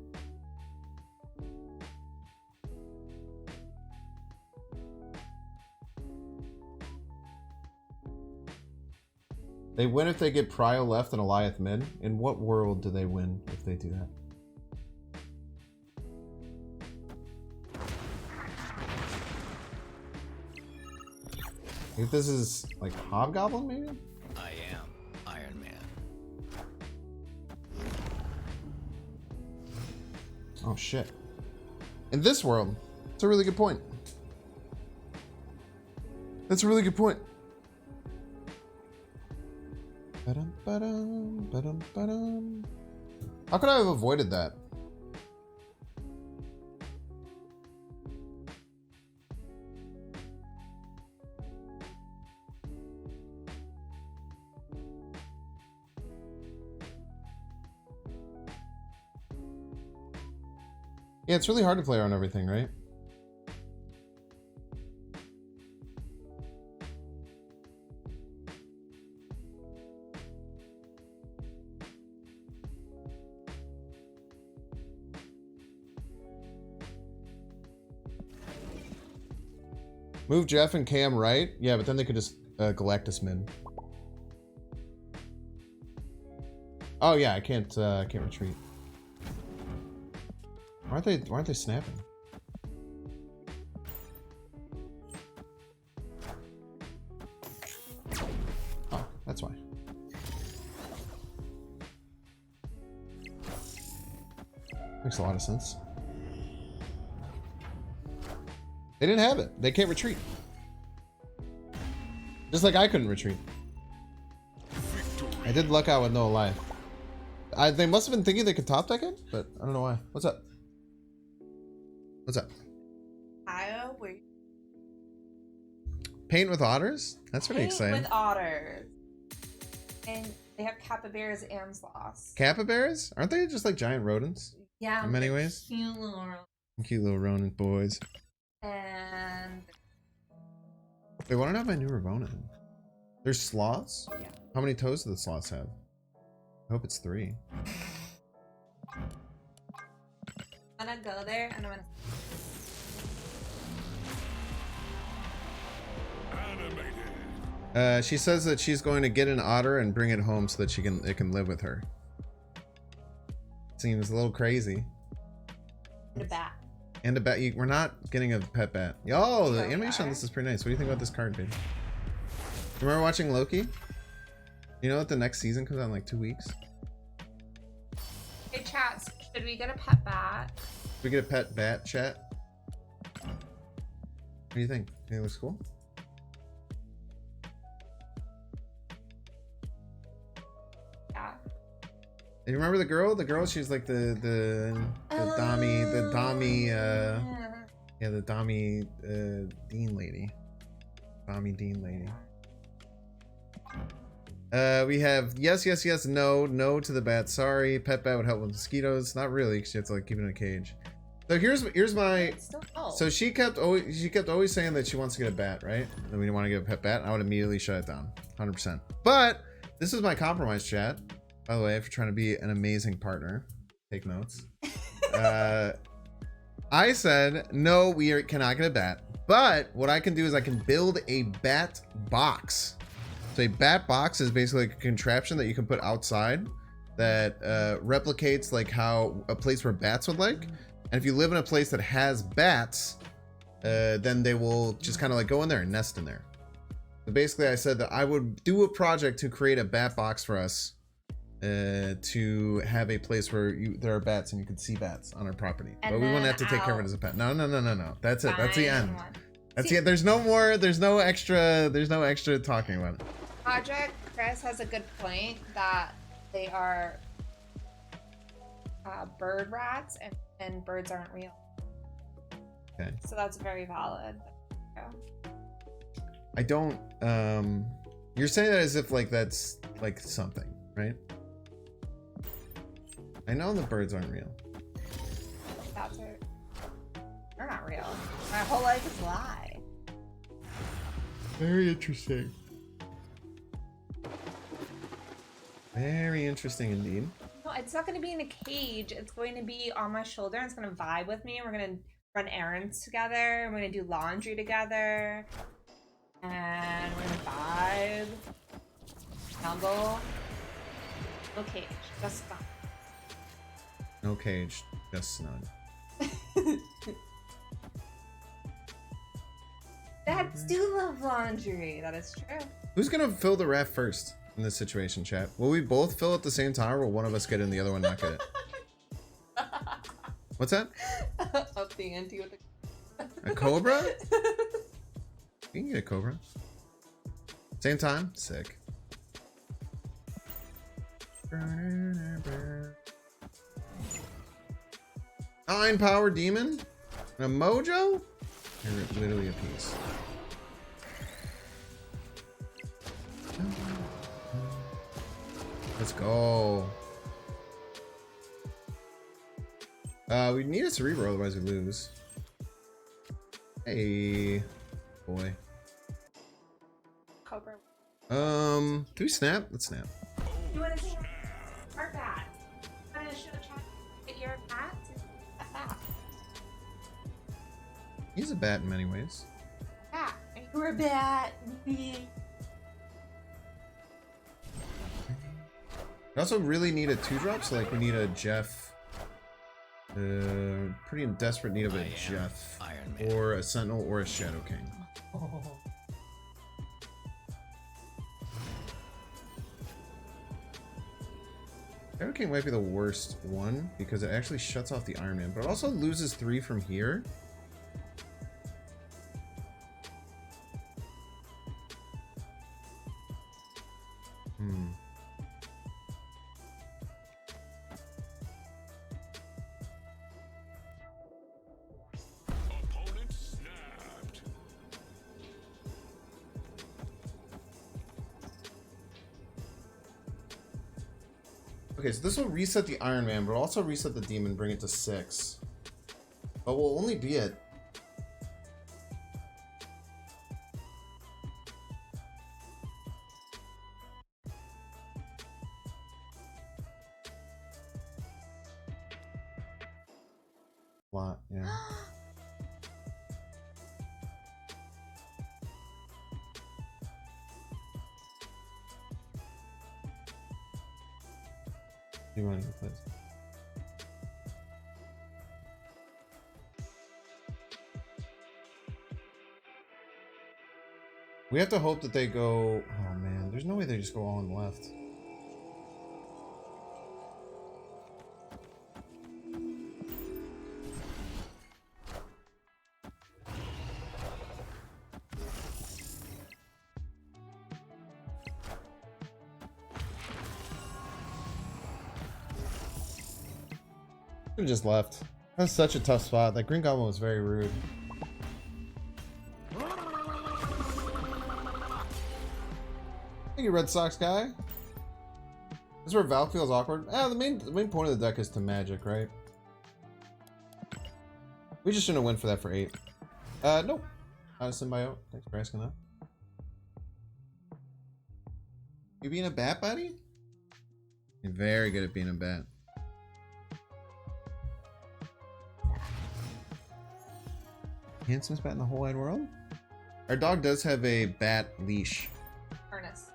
They win if they get Prio left and Eliath mid. In what world do they win if they do that? If this is like Hobgoblin, maybe? I am Iron Man. Oh shit. In this world, that's a really good point. That's a really good point. Ba-dum, ba-dum, ba-dum, ba-dum. How could I have avoided that? Yeah, it's really hard to play around everything, right? Move Jeff and Cam right? Yeah, but then they could just Galactus mid. Oh yeah, I can't retreat. Why aren't they snapping? Oh, that's why. Makes a lot of sense. They didn't have it. They can't retreat. Just like I couldn't retreat. I did luck out with no life. They must have been thinking they could top deck it, but I don't know why. What's up? What's up? Kyle, wait. Paint with otters? That's pretty exciting. With otters. And they have capybaras and sloths. Capybaras? Aren't they just like giant rodents? Yeah. In many ways? Cute little rodent boys. And Wait, why don't I have my new Ravonna? There's sloths? yeah. How many toes do the sloths have? I hope it's 3. I'm gonna go there and I'm gonna Animated. She says that she's going to get an otter and bring it home so that it can live with her. Seems a little crazy. get a bat. And a bat. We're not getting a pet bat. Yo, the Oh, animation on yeah. this is pretty nice. What do you think about this card, dude? Remember watching Loki? You know that the next season comes out in like 2 weeks? Hey chats, should we get a pet bat? We get a pet bat, chat. What do you think? Think it looks cool? Yeah. And you remember the girl? The girl, she's like the Dami Dean lady. Dami Dean lady. We have yes, yes, yes, no, no to the bat. Sorry, pet bat would help with mosquitoes. Not really, because you have to like keep it in a cage. So here's my. It's still cold. So she kept always saying that she wants to get a bat, right? And we want to get a pet bat. I would immediately shut it down, 100%. But this is my compromise, chat. By the way, if you're trying to be an amazing partner, take notes. I said no, cannot get a bat. But what I can do is I can build a bat box. So a bat box is basically like a contraption that you can put outside that replicates like how a place where bats would like. And if you live in a place that has bats, then they will just kind of like go in there and nest in there. So basically I said that I would do a project to create a bat box for us to have a place where there are bats and you can see bats on our property. And but we wouldn't then have to take care of it as a pet. No. That's it. That's the end. That's See- it. There's no more. There's no extra talking about it. Project Chris has a good point that they are bird rats and birds aren't real. Okay. So that's very valid. Yeah. I don't, you're saying that as if like that's like something, right? I know the birds aren't real. That's it. They're not real. My whole life is a lie. Very interesting. Very interesting indeed. No, it's not going to be in a cage. It's going to be on my shoulder. And it's going to vibe with me. We're going to run errands together. We're going to do laundry together. And we're going to vibe. Snuggle. No cage. Just fun. No cage, just snug. Dads do love laundry. That is true. Who's gonna fill the raft first in this situation, chat? Will we both fill at the same time, or will one of us get it and the other one not get it? What's that? Up the ante with A cobra? You can get a cobra. Same time? Sick. Nine power demon? And a mojo? You're literally a piece. Let's go. We need a Cerebro, otherwise we lose. Hey, boy. Cobra. Do we snap? Let's snap. You want to say our bat? I'm going to show chat that you're a bat? A bat. He's a bat in many ways. Bat. You're a bat. We also really need a 2-drop, so like we need a Jeff. Pretty in desperate need of a Jeff. Iron Man. Or a Sentinel or a Shadow King. Shadow King might be the worst one because it actually shuts off the Iron Man, but it also loses 3 from here. Opponent snapped. Okay, so this will reset the Iron Man, but also reset the Demon, bring it to 6. But we'll only be at... lot, yeah. You want to go, please? We have to hope that they go... Oh man, there's no way they just go all on the left. Could've just left. That's such a tough spot. That Green Goblin was very rude. Thank you, Red Sox guy. This is where Valk feels awkward. The main point of the deck is to magic, right? We just shouldn't have went for that for 8. Nope. Not a symbiote. Thanks for asking that. You being a bat, buddy? You're very good at being a bat. Handsomest bat in the whole wide world? Our dog does have a bat leash. Harness.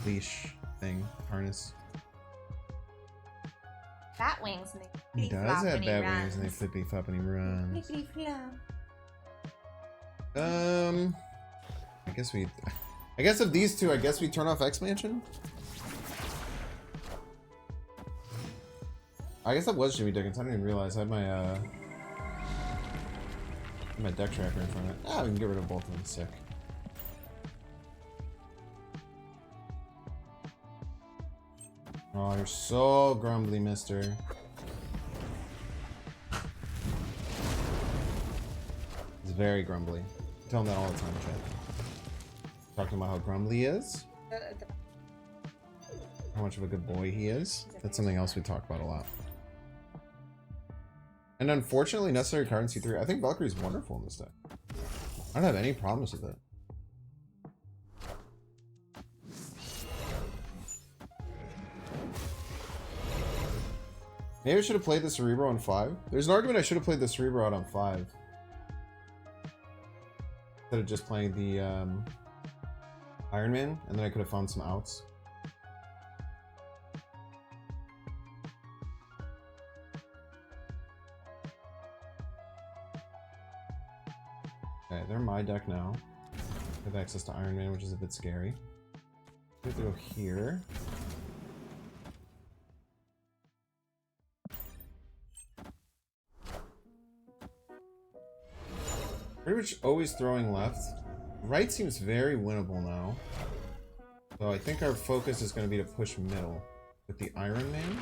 Leash thing. Harness. Bat wings. And He does have bat wings and they flippy flop and he runs. Flippity flop. I guess of these two, I guess we turn off X-Mansion? I guess that was Jimmy Dickens. I didn't even realize I had my deck tracker in front of it. We can get rid of both of them. Sick. Oh, you're so grumbly, mister. He's very grumbly. I tell him that all the time, chat. Talking about how grumbly he is. How much of a good boy he is. That's something else we talk about a lot. And unfortunately, necessary card in C3. I think Valkyrie's wonderful in this deck. I don't have any problems with it. Maybe I should have played the Cerebro on 5. There's an argument I should have played the Cerebro out on 5. Instead of just playing the Iron Man, and then I could have found some outs. Okay, they're my deck now. I have access to Iron Man, which is a bit scary. We have to go here. Pretty much always throwing left. Right seems very winnable now. So I think our focus is going to be to push middle with the Iron Man.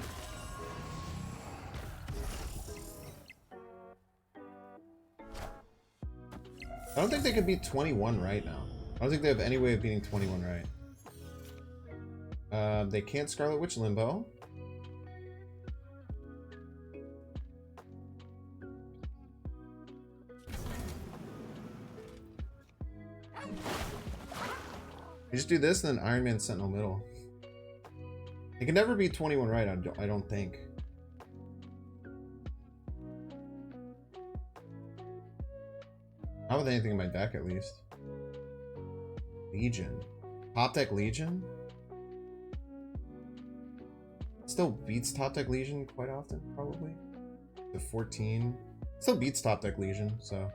I don't think they could beat 21 right now. I don't think they have any way of beating 21 right. They can't Scarlet Witch Limbo. You just do this and then Iron Man Sentinel middle. They can never beat 21 right, I don't think. Not with anything in my deck, at least. Legion. Top deck Legion? Still beats top deck Legion quite often, probably. The 14. Still beats top deck Legion, so.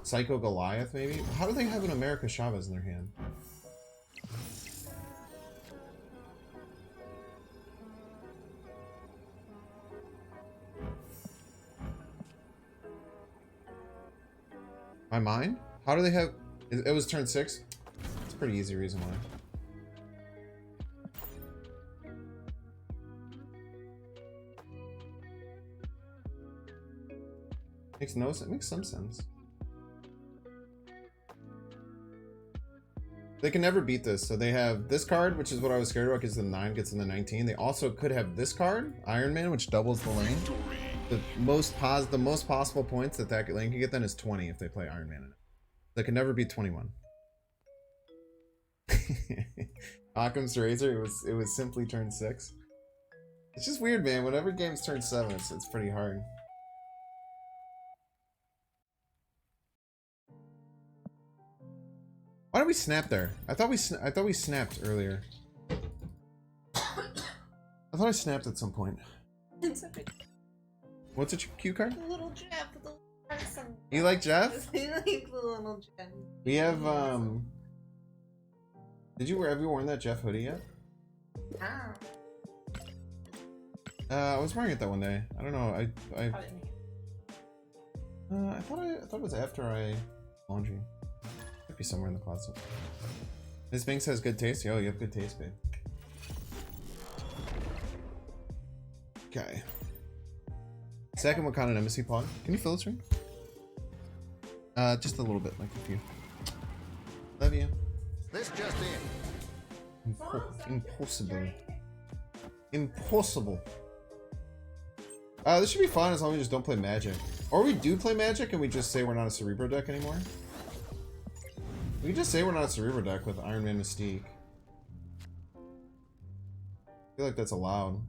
Psycho Goliath, maybe? How do they have an America Chavez in their hand? My mind? How do they have... It was turn 6? It's a pretty easy reason why. Makes no sense. Makes some sense. They can never beat this. So they have this card, which is what I was scared about because the 9 gets in the 19. They also could have this card, Iron Man, which doubles the lane. The most possible points that lane can get then is 20 if they play Iron Man in it. They can never beat 21. Occam's Razor, it was simply turn 6. It's just weird, man. Whenever games turn 7, it's pretty hard. Why did we snap there? I thought we snapped earlier. I thought I snapped at some point. It's okay. What's a cue card? The little Jeff. The little person. You like Jeff? I like the little Jeff. We have Have you worn that Jeff hoodie yet? Ah. I was wearing it that one day. I don't know. I thought it was after I laundry. Could be somewhere in the closet. Miss Binks has good taste. Yo, you have good taste, babe. Okay. Second Wakanda Embassy Pod. Can you fill this ring? Just a little bit, like a few. Love you. This just in. Impossible. Impossible. This should be fun as long as we just don't play Magic. Or we do play Magic and we just say we're not a Cerebro deck anymore. We can just say we're not a Cerebro deck with Iron Man Mystique. I feel like that's allowed.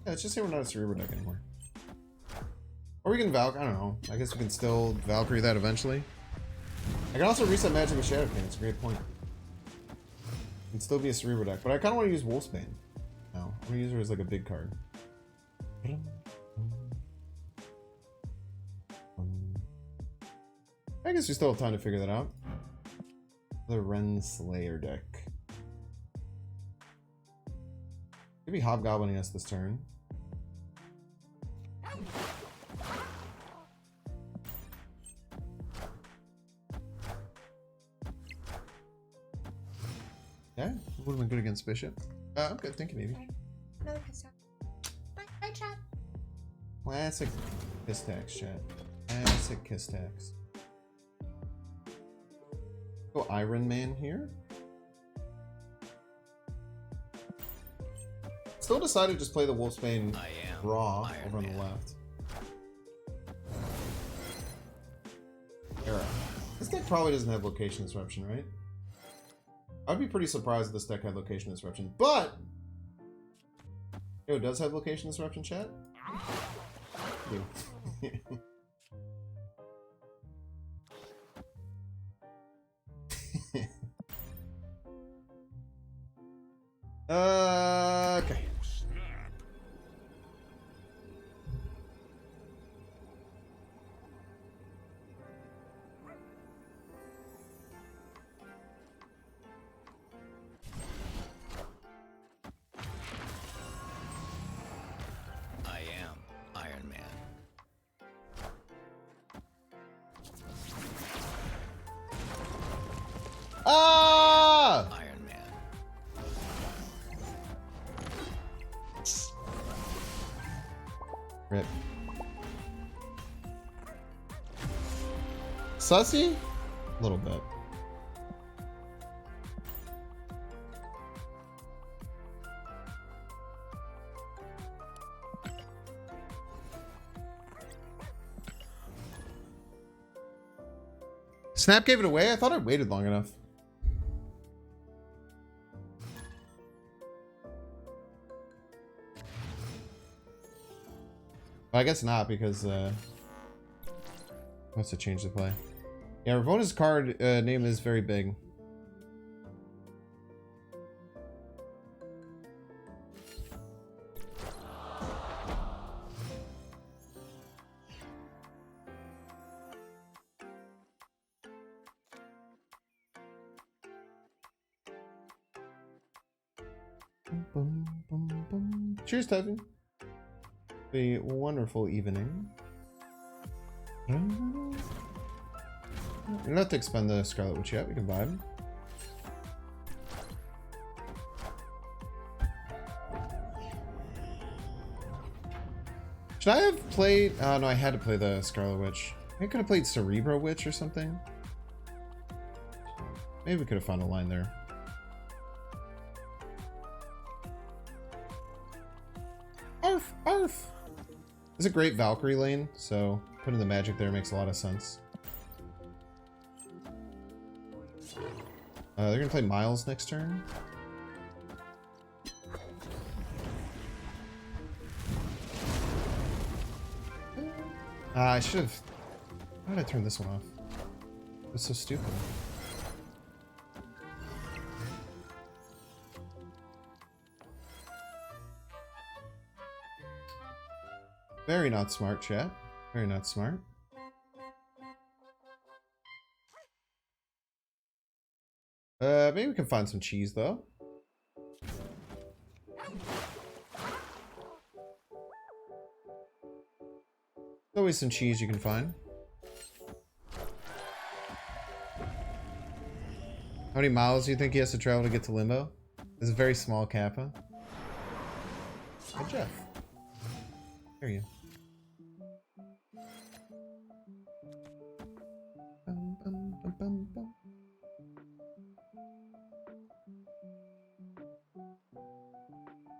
Yeah, let's just say we're not a Cerebro deck anymore. Or we can I don't know. I guess we can still Valkyrie that eventually. I can also reset Magic with Shadow King. It's a great point. It can still be a Cerebro deck, but I kind of want to use Wolfsbane. No, I'm going to use her as like a big card. I guess we still have time to figure that out. The Ren Slayer deck. Maybe Hobgoblining us this turn. Yeah, would have been good against Bishop. I'm good, thank you, maybe. Okay. Another piss tax. Bye, chat. Classic kiss tax, chat. Classic kiss tax. Go Iron Man here. Still decided to just play the Wolfsbane I am raw Iron over on the Man. left. Era. This deck probably doesn't have location disruption, right? I'd be pretty surprised if this deck had location disruption, but it does have location disruption, chat? Yeah. Okay. I am Iron Man. Ah! Iron Man. Rip. Sussy? A little bit. Snap gave it away? I thought I waited long enough. Well, I guess not, because what's to change the play? Yeah, Ravonna's card name is very big. Cheers, Tevin. A wonderful evening. We don't have to expend the Scarlet Witch yet. We can vibe. Should I have played? Oh no, I had to play the Scarlet Witch. I could have played Cerebro Witch or something. Maybe we could have found a line there. Arf! Arf! It's a great Valkyrie lane, so putting the magic there makes a lot of sense. They're gonna play Miles next turn. I should have. Why did I turn this one off? It was so stupid. Very not smart, chat. Very not smart. Maybe we can find some cheese, though. There's always some cheese you can find. How many miles do you think he has to travel to get to Limbo? This is a very small Kappa. Hey, Jeff. There you.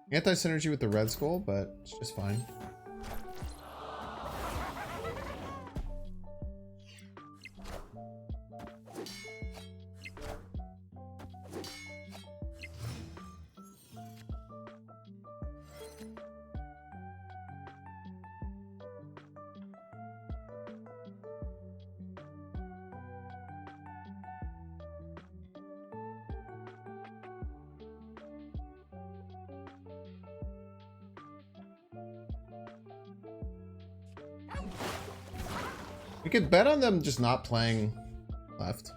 Anti-synergy with the Red Skull, but it's just fine. We could bet on them just not playing left.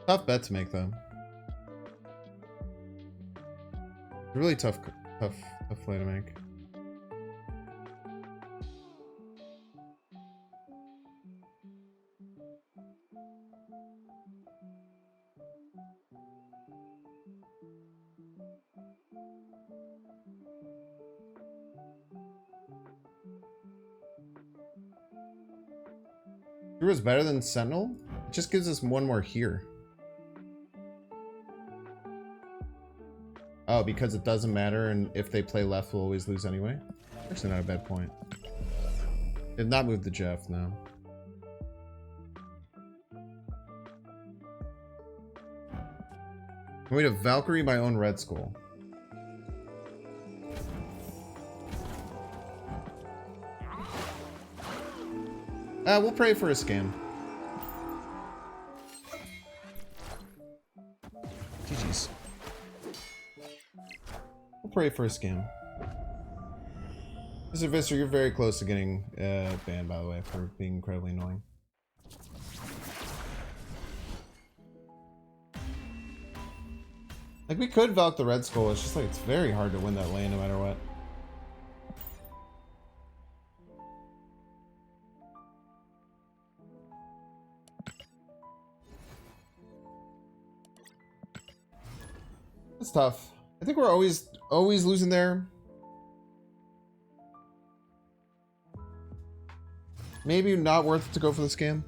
Tough bet to make though. Really tough play to make. Cerebro's better than Sentinel? It just gives us one more here. Oh, because it doesn't matter, and if they play left, we'll always lose anyway? Actually, not a bad point. Did not move the Jeff, no. I'm going to Valkyrie my own Red Skull. We'll pray for a scam. GG's. We'll pray for a scam. Mr. Visser, you're very close to getting banned, by the way, for being incredibly annoying. Like, we could Valk the Red Skull, it's just like, it's very hard to win that lane no matter what. It's tough. I think we're always losing there. Maybe not worth it to go for the scam.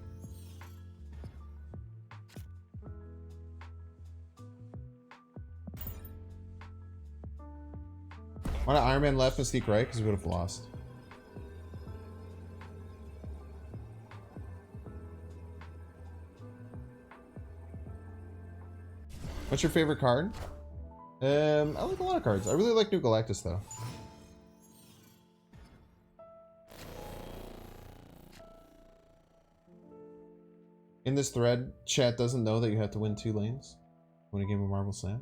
Why not Iron Man left and sneak right? Because we would have lost. What's your favorite card? I like a lot of cards. I really like New Galactus though. In this thread, chat doesn't know that you have to win 2 lanes when a game of Marvel Snap.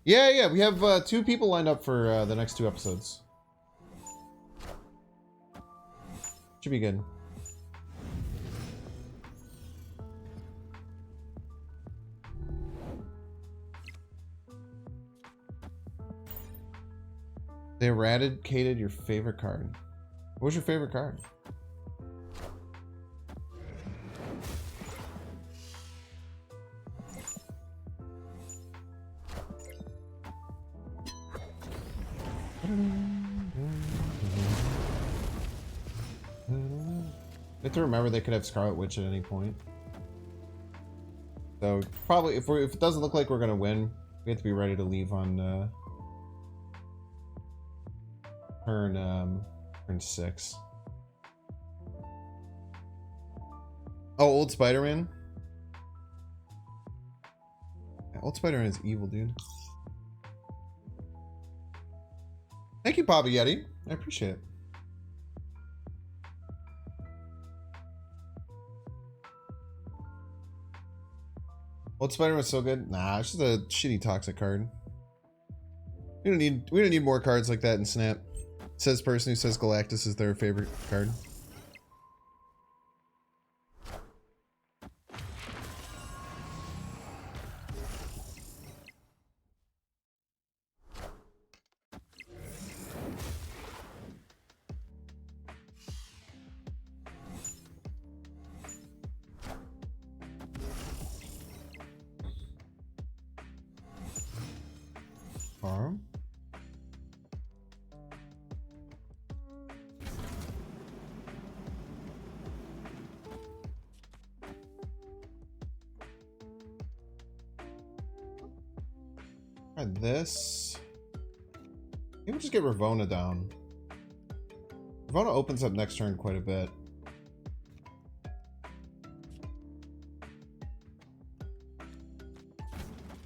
Yeah, we have 2 people lined up for the next 2 episodes. Should be good. They eradicated your favorite card. What was your favorite card? You have to remember they could have Scarlet Witch at any point. So probably if it doesn't look like we're gonna win, we have to be ready to leave on turn 6. Oh, old Spider-Man. Yeah, old Spider-Man is evil, dude. Thank you, Papa Yeti. I appreciate it. Old Spider-Man is so good. Nah, it's just a shitty toxic card. We don't need more cards like that in Snap. Says person who says Galactus is their favorite card. Farm. This. Maybe we'll just get Ravonna down. Ravonna opens up next turn quite a bit.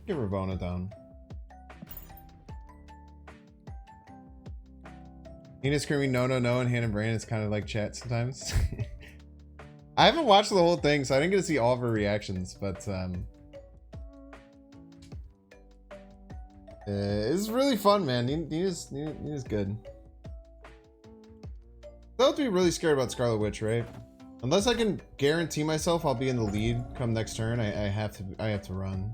Get Ravonna down. Nina screaming no and Hannah Brain is kind of like chat sometimes. I haven't watched the whole thing, so I didn't get to see all of her reactions, but it's really fun, man. Nina's good. They'll have to be really scared about Scarlet Witch, right? Unless I can guarantee myself I'll be in the lead come next turn, I have to run.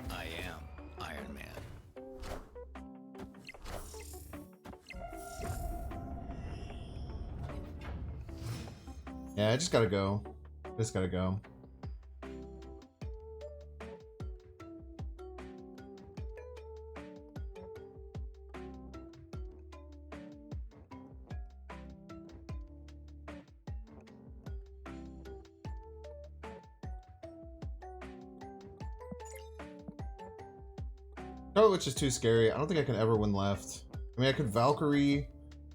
I am Iron Man. Yeah, I just gotta go. Just gotta go. Oh, which is too scary. I don't think I can ever win left. I mean, I could Valkyrie.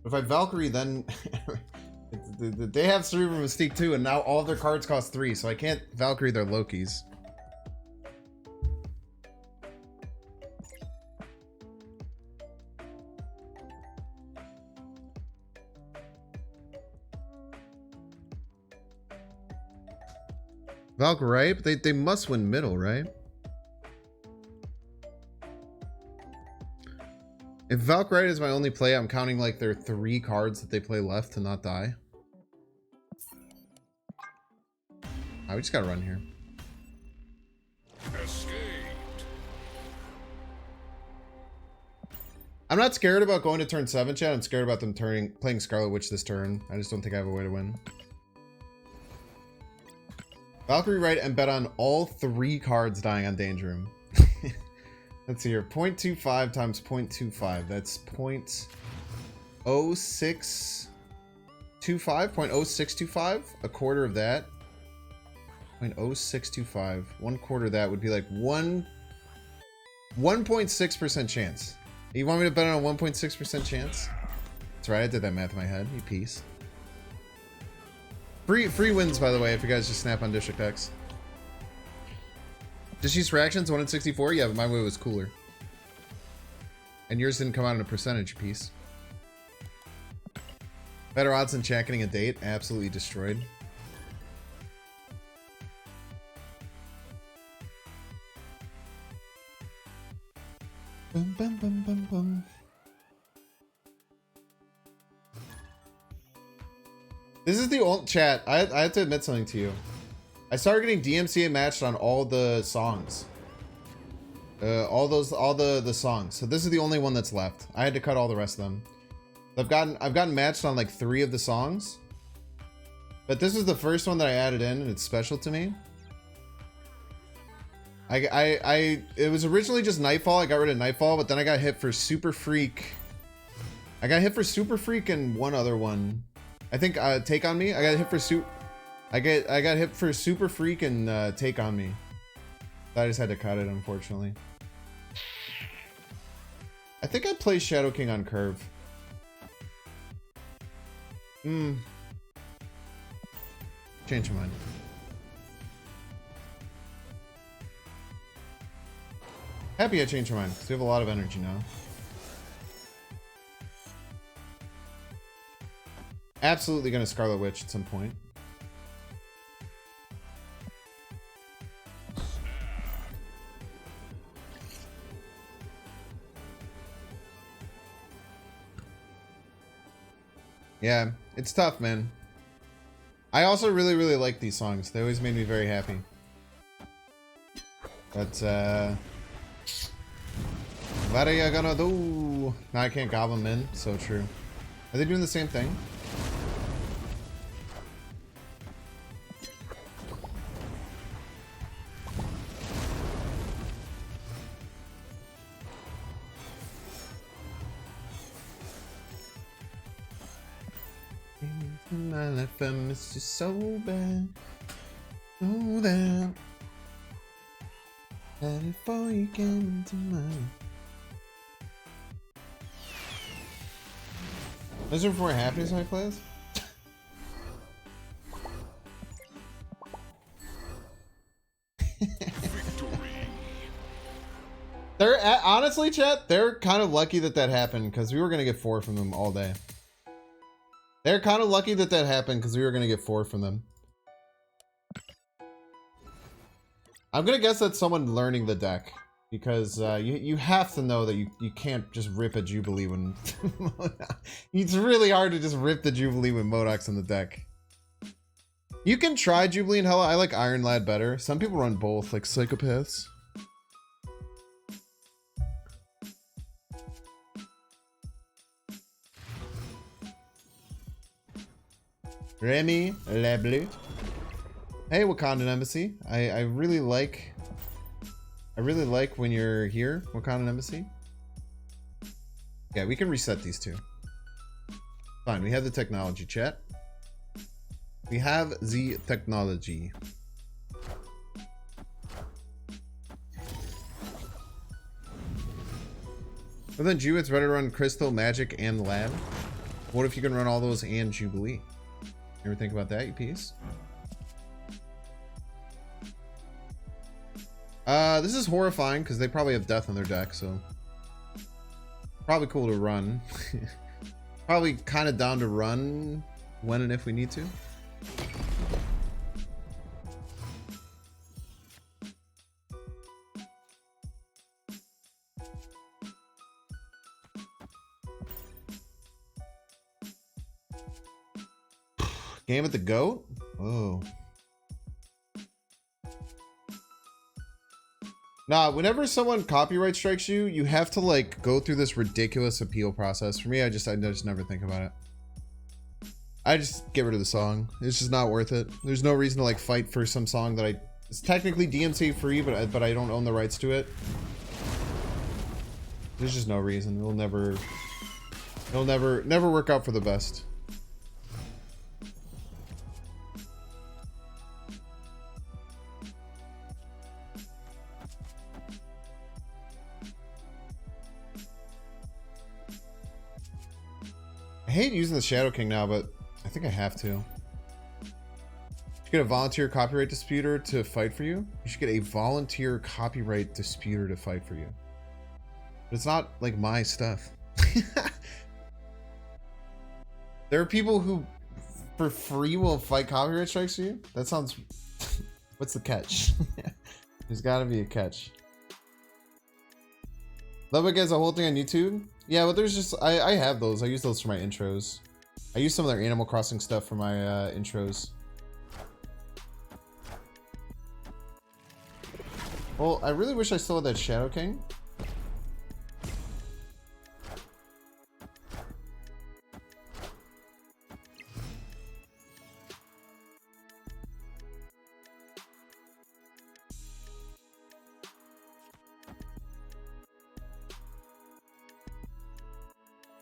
If I Valkyrie, then they have Cerebro Mystique too, and now all of their cards cost 3, so I can't Valkyrie their Lokis. Valkyrie, right? But they must win middle, right? If Valkyrie is my only play, I'm counting like their 3 cards that they play left to not die. We just gotta run here. Escaped. I'm not scared about going to turn 7, chat. I'm scared about them playing Scarlet Witch this turn. I just don't think I have a way to win. Valkyrie right and bet on all 3 cards dying on Danger Room. Let's see here. 0.25 times 0.25. That's 0.0625. 0.0625. A quarter of that. 0.0625. 1/4 of that would be like 1.6% chance. You want me to bet on a 1.6% chance? That's right. I did that math in my head. You piece. Free wins, by the way, if you guys just snap on District X. Just use fractions, 1 in 64? Yeah, but my way was cooler. And yours didn't come out in a percentage piece. Better odds than checking a date? Absolutely destroyed. Bum, bum, bum, bum, bum. This is the old chat. I have to admit something to you. I started getting DMCA matched on all the songs. All the songs. So this is the only one that's left. I had to cut all the rest of them. I've gotten matched on like 3 of the songs. But this is the first one that I added in, and it's special to me. It was originally just Nightfall. I got rid of Nightfall, but then I got hit for Super Freak. I got hit for Super Freak and one other one. I think Take On Me. I got hit for I got hit for Super Freak and Take On Me. So I just had to cut it, unfortunately. I think I play Shadow King on curve. Change my mind. Happy I changed my mind, because we have a lot of energy now. Absolutely gonna Scarlet Witch at some point. Yeah, it's tough, man. I also really like these songs. They always made me very happy. But, what are you gonna do? Now I can't gob them in. So true. Are they doing the same thing? My life, I miss you so bad. Know that. And before you came into mine. Is there before happiness when I play this? They're honestly, chat, they're kind of lucky that that happened because we were gonna get 4 from them all day. They're kind of lucky that that happened because we were gonna get 4 from them. I'm gonna guess that's someone learning the deck because you have to know that you can't just rip a Jubilee when it's really hard to just rip the Jubilee with Modoc's in the deck. You can try Jubilee and Hella. I like Iron Lad better. Some people run both, like psychopaths. Remy Lebleu. Hey, Wakandan Embassy. I really like when you're here, Wakandan Embassy. Yeah, we can reset these two. Fine, we have the technology, chat. We have the technology. But then Jew, it's better to run Crystal, Magic, and Lab. What if you can run all those and Jubilee? You ever think about that, you piece? This is horrifying because they probably have Death on their deck, so probably cool to run. Probably kind of down to run when and if we need to. Game at the GOAT? Oh. Nah, whenever someone copyright strikes you, you have to like go through this ridiculous appeal process. For me, I just never think about it. I just get rid of the song. It's just not worth it. There's no reason to like fight for some song that it's technically DMC free, but I don't own the rights to it. There's just no reason. It'll never work out for the best. I hate using the Shadow King now, but I think I have to. You should get a volunteer copyright disputer to fight for you. You should get a volunteer copyright disputer to fight for you. But it's not like my stuff. There are people who for free will fight copyright strikes for you? That sounds... What's the catch? There's gotta be a catch. Lubbock has a whole thing on YouTube? Yeah, but there's just... I have those. I use those for my intros. I use some of their Animal Crossing stuff for my intros. Well, I really wish I still had that Shadow King.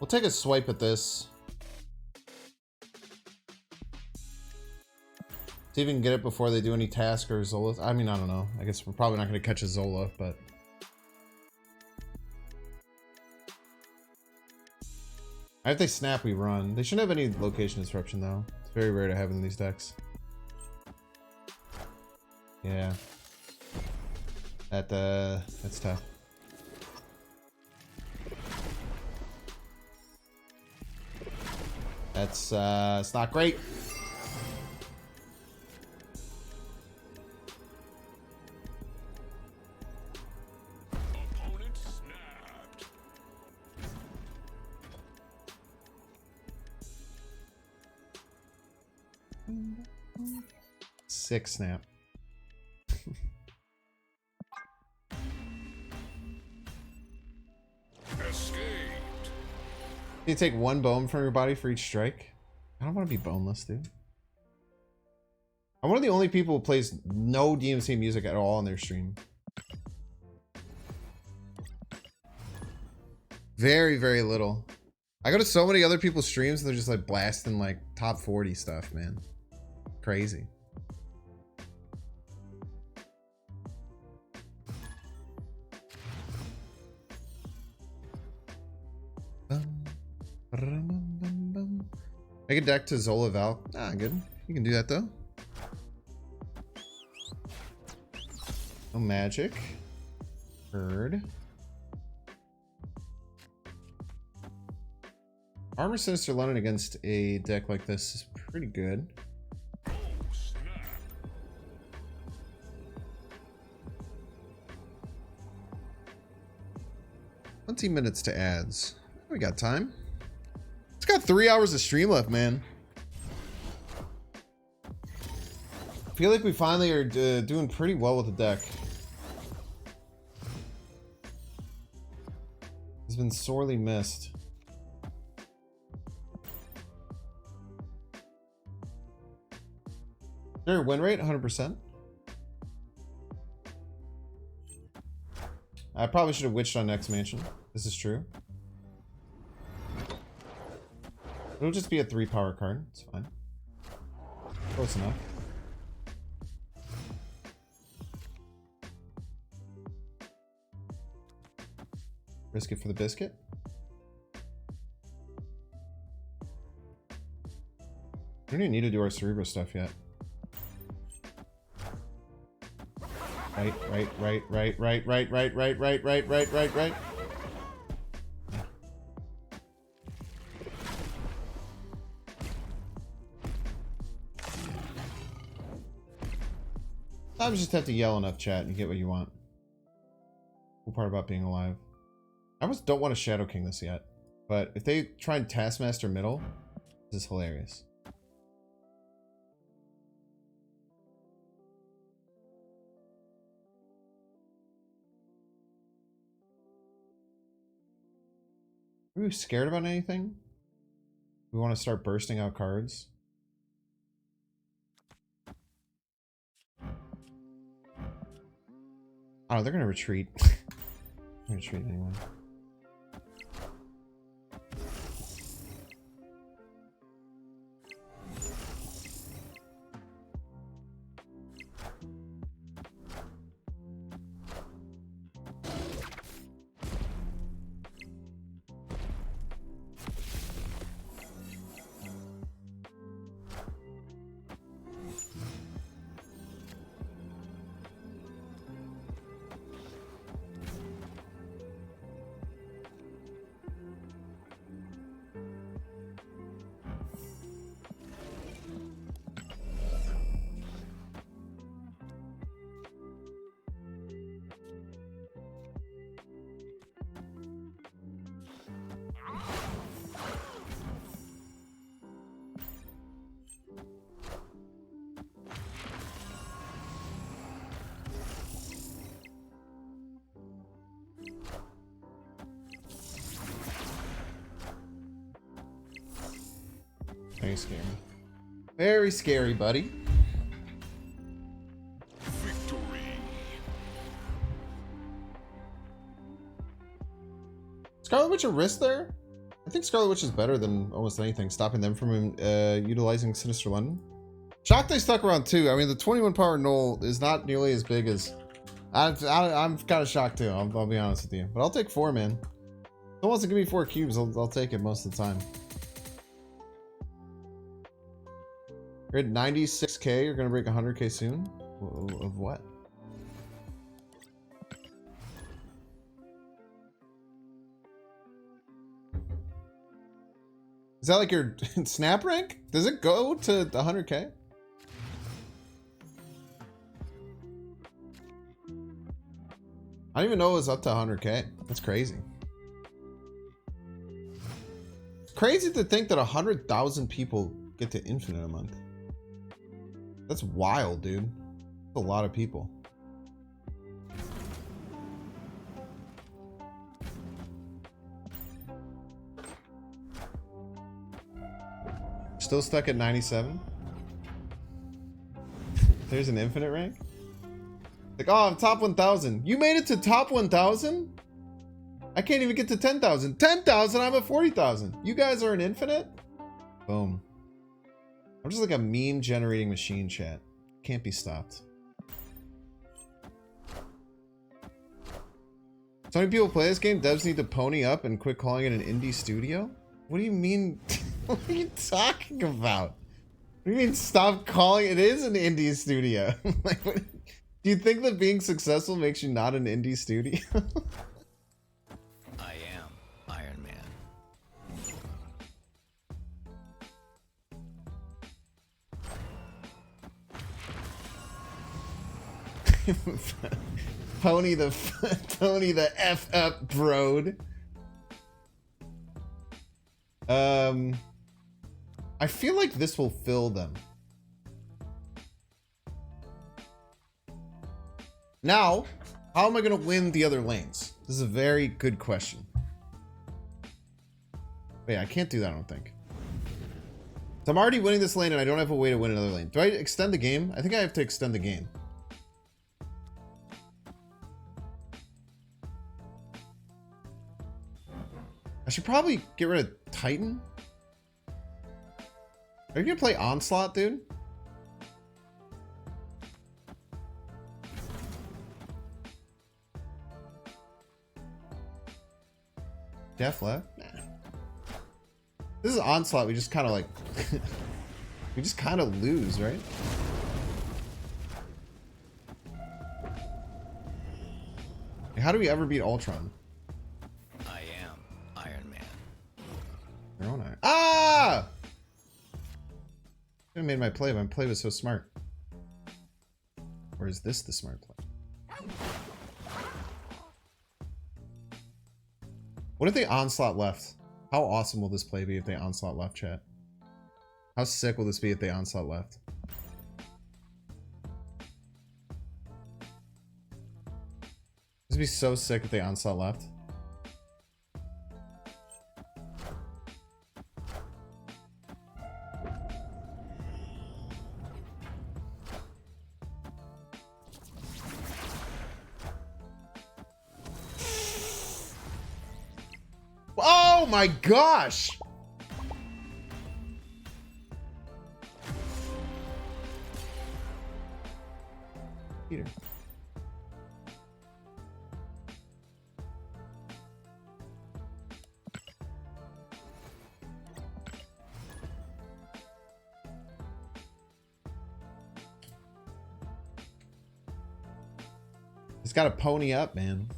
We'll take a swipe at this. See if we can get it before they do any task or Zola. I mean, I don't know. I guess we're probably not going to catch a Zola, but... If they snap, we run. They shouldn't have any location disruption, though. It's very rare to have in these decks. Yeah. That's tough. That's, it's not great. Opponent snapped. 6 snap. Escaped. You take 1 bone from your body for each strike. I don't want to be boneless, dude. I'm one of the only people who plays no DMC music at all on their stream. Very, very little. I go to so many other people's streams and they're just like blasting like top 40 stuff, man. Crazy. Make a deck to Zola Val. Ah, good. You can do that though. No magic. Heard. Armor Sinister London against a deck like this is pretty good. Oh, snap. 20 minutes to ads. We got time. It's got 3 hours of stream left, man. I feel like we finally are doing pretty well with the deck. It's been sorely missed. Is there a win rate? 100%. I probably should have witched on next mansion. This is true. It'll just be a 3 power card. It's fine. Close enough. Risk it for the biscuit. We don't even need to do our Cerebro stuff yet. Right. Sometimes you just have to yell enough, chat, and you get what you want. Cool part about being alive. I almost don't want to Shadow King this yet, but if they try and Taskmaster middle, this is hilarious. Are we scared about anything? We want to start bursting out cards. Oh, they're gonna retreat. They're gonna retreat anyway. Very scary. Very scary, buddy. Victory. Scarlet Witch a risk there? I think Scarlet Witch is better than almost anything, stopping them from utilizing Sinister London. Shocked they stuck around too. I mean, the 21 power null is not nearly as big as... I'm kind of shocked too, I'll be honest with you. But I'll take 4, man. If someone wants to give me 4 cubes, I'll take it most of the time. You're at 96k, you're gonna break 100k soon? Of what? Is that like your snap rank? Does it go to 100k? I didn't even know it was up to 100k. That's crazy. It's crazy to think that 100,000 people get to infinite a month. That's wild, dude. That's a lot of people. Still stuck at 97? There's an infinite rank? Like, oh, I'm top 1,000. You made it to top 1,000? I can't even get to 10,000. 10,000, I'm at 40,000. You guys are an infinite? Boom. I'm just like a meme generating machine, chat. Can't be stopped. So many people play this game, devs need to pony up and quit calling it an indie studio? What do you mean? What are you talking about? What do you mean stop calling it? It is an indie studio. Like, what, do you think that being successful makes you not an indie studio? I am Iron Man. Pony the F up, broad. I feel like this will fill them. Now, how am I going to win the other lanes? This is a very good question. Wait, I can't do that, I don't think. So I'm already winning this lane and I don't have a way to win another lane. Do I extend the game? I think I have to extend the game. I should probably get rid of Titan. Are you gonna play Onslaught, dude? Def left? Nah. This is Onslaught, we just kind of like... we just kind of lose, right? How do we ever beat Ultron? I am Iron Man. Their own Iron. Ah! I made my play, but my play was so smart. Or is this the smart play? What if they Onslaught left? How awesome will this play be if they Onslaught left, chat? How sick will this be if they Onslaught left? This would be so sick if they Onslaught left. Oh my gosh! Peter. He's got to pony up, man.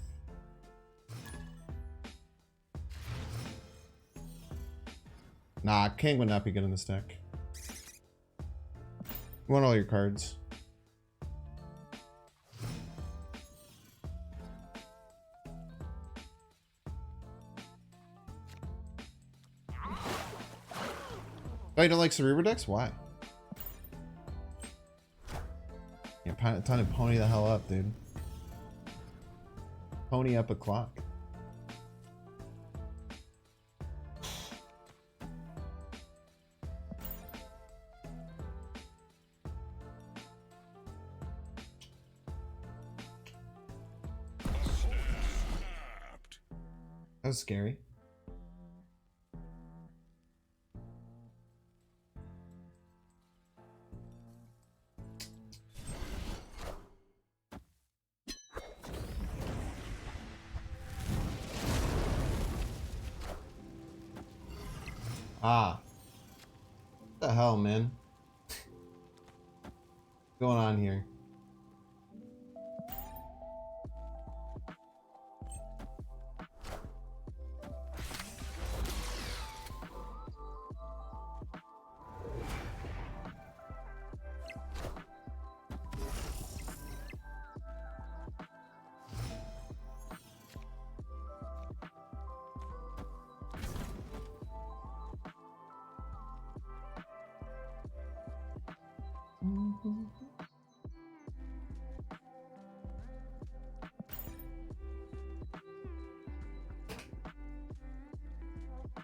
Nah, King would not be good in this deck. You want all your cards. Oh, you don't like Cerebro decks? Why? Yeah, time to pony the hell up, dude. Pony up a clock. That was scary. Ah. What the hell, man? What's going on here?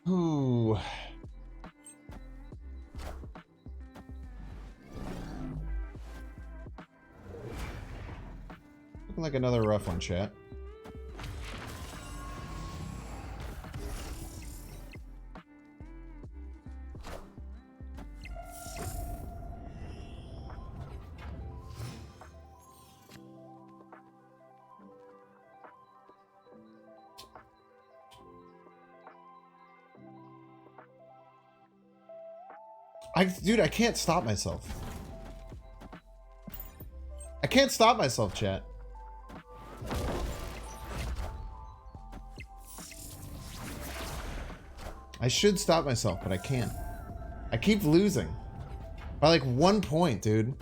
Ooh. Looking like another rough one, chat. Dude, I can't stop myself. I can't stop myself, chat. I should stop myself, but I can't. I keep losing. By like 1 point, dude.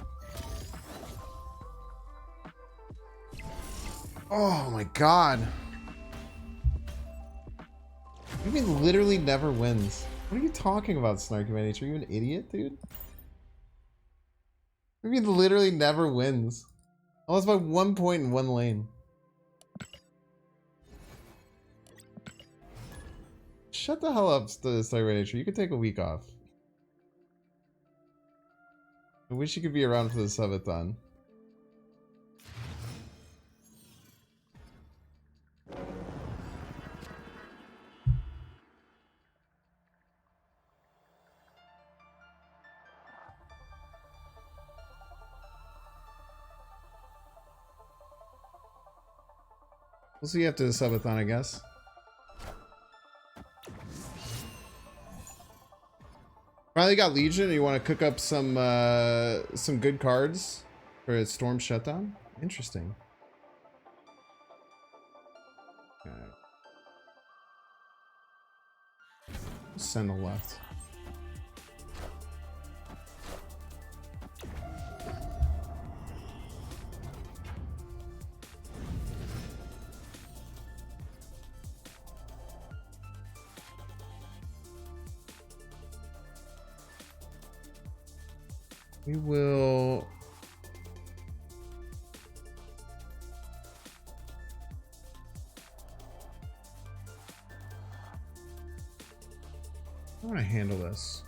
Oh my god. You mean literally never wins? What are you talking about, Snarky by Nature? Are you an idiot, dude? I mean, literally never wins. Unless by 1 point in one lane. Shut the hell up, Snarky by Nature. You could take a week off. I wish you could be around for the subathon. We'll see after the subathon, I guess. Finally got Legion, and you want to cook up some good cards for a Storm Shutdown? Interesting. Okay. Send a left. We will... I want to handle this.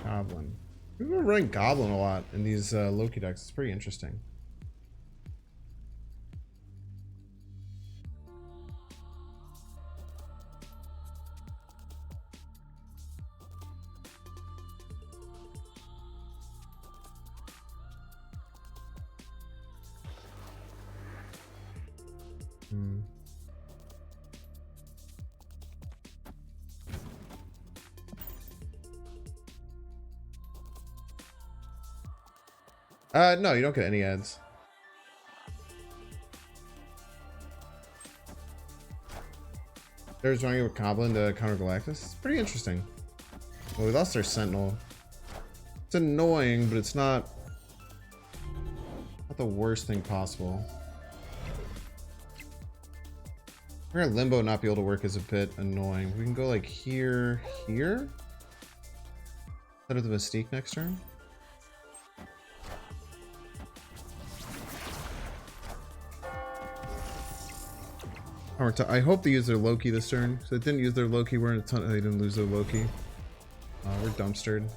Goblin. We've been running Goblin a lot in these Loki decks. It's pretty interesting. No, you don't get any ads. There's running with Goblin to counter Galactus. It's pretty interesting. Well, we lost our Sentinel. It's annoying, but it's not the worst thing possible. We're gonna Limbo not be able to work is a bit annoying. We can go like here. Set up the Mystique next turn. I hope they use their Loki this turn. So they didn't use their Loki. We're in a ton. They didn't lose their Loki. We're dumpstered.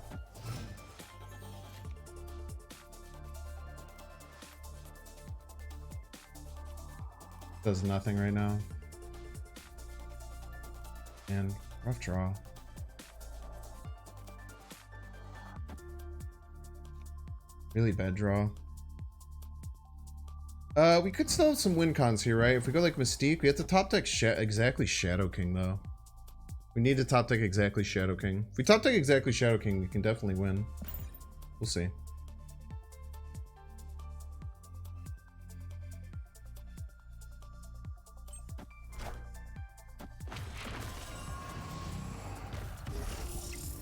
Does nothing right now. And rough draw. Really bad draw. We could still have some win cons here, right? If we go like Mystique, we have to top deck exactly Shadow King, though. We need to top deck exactly Shadow King. If we top deck exactly Shadow King, we can definitely win. We'll see.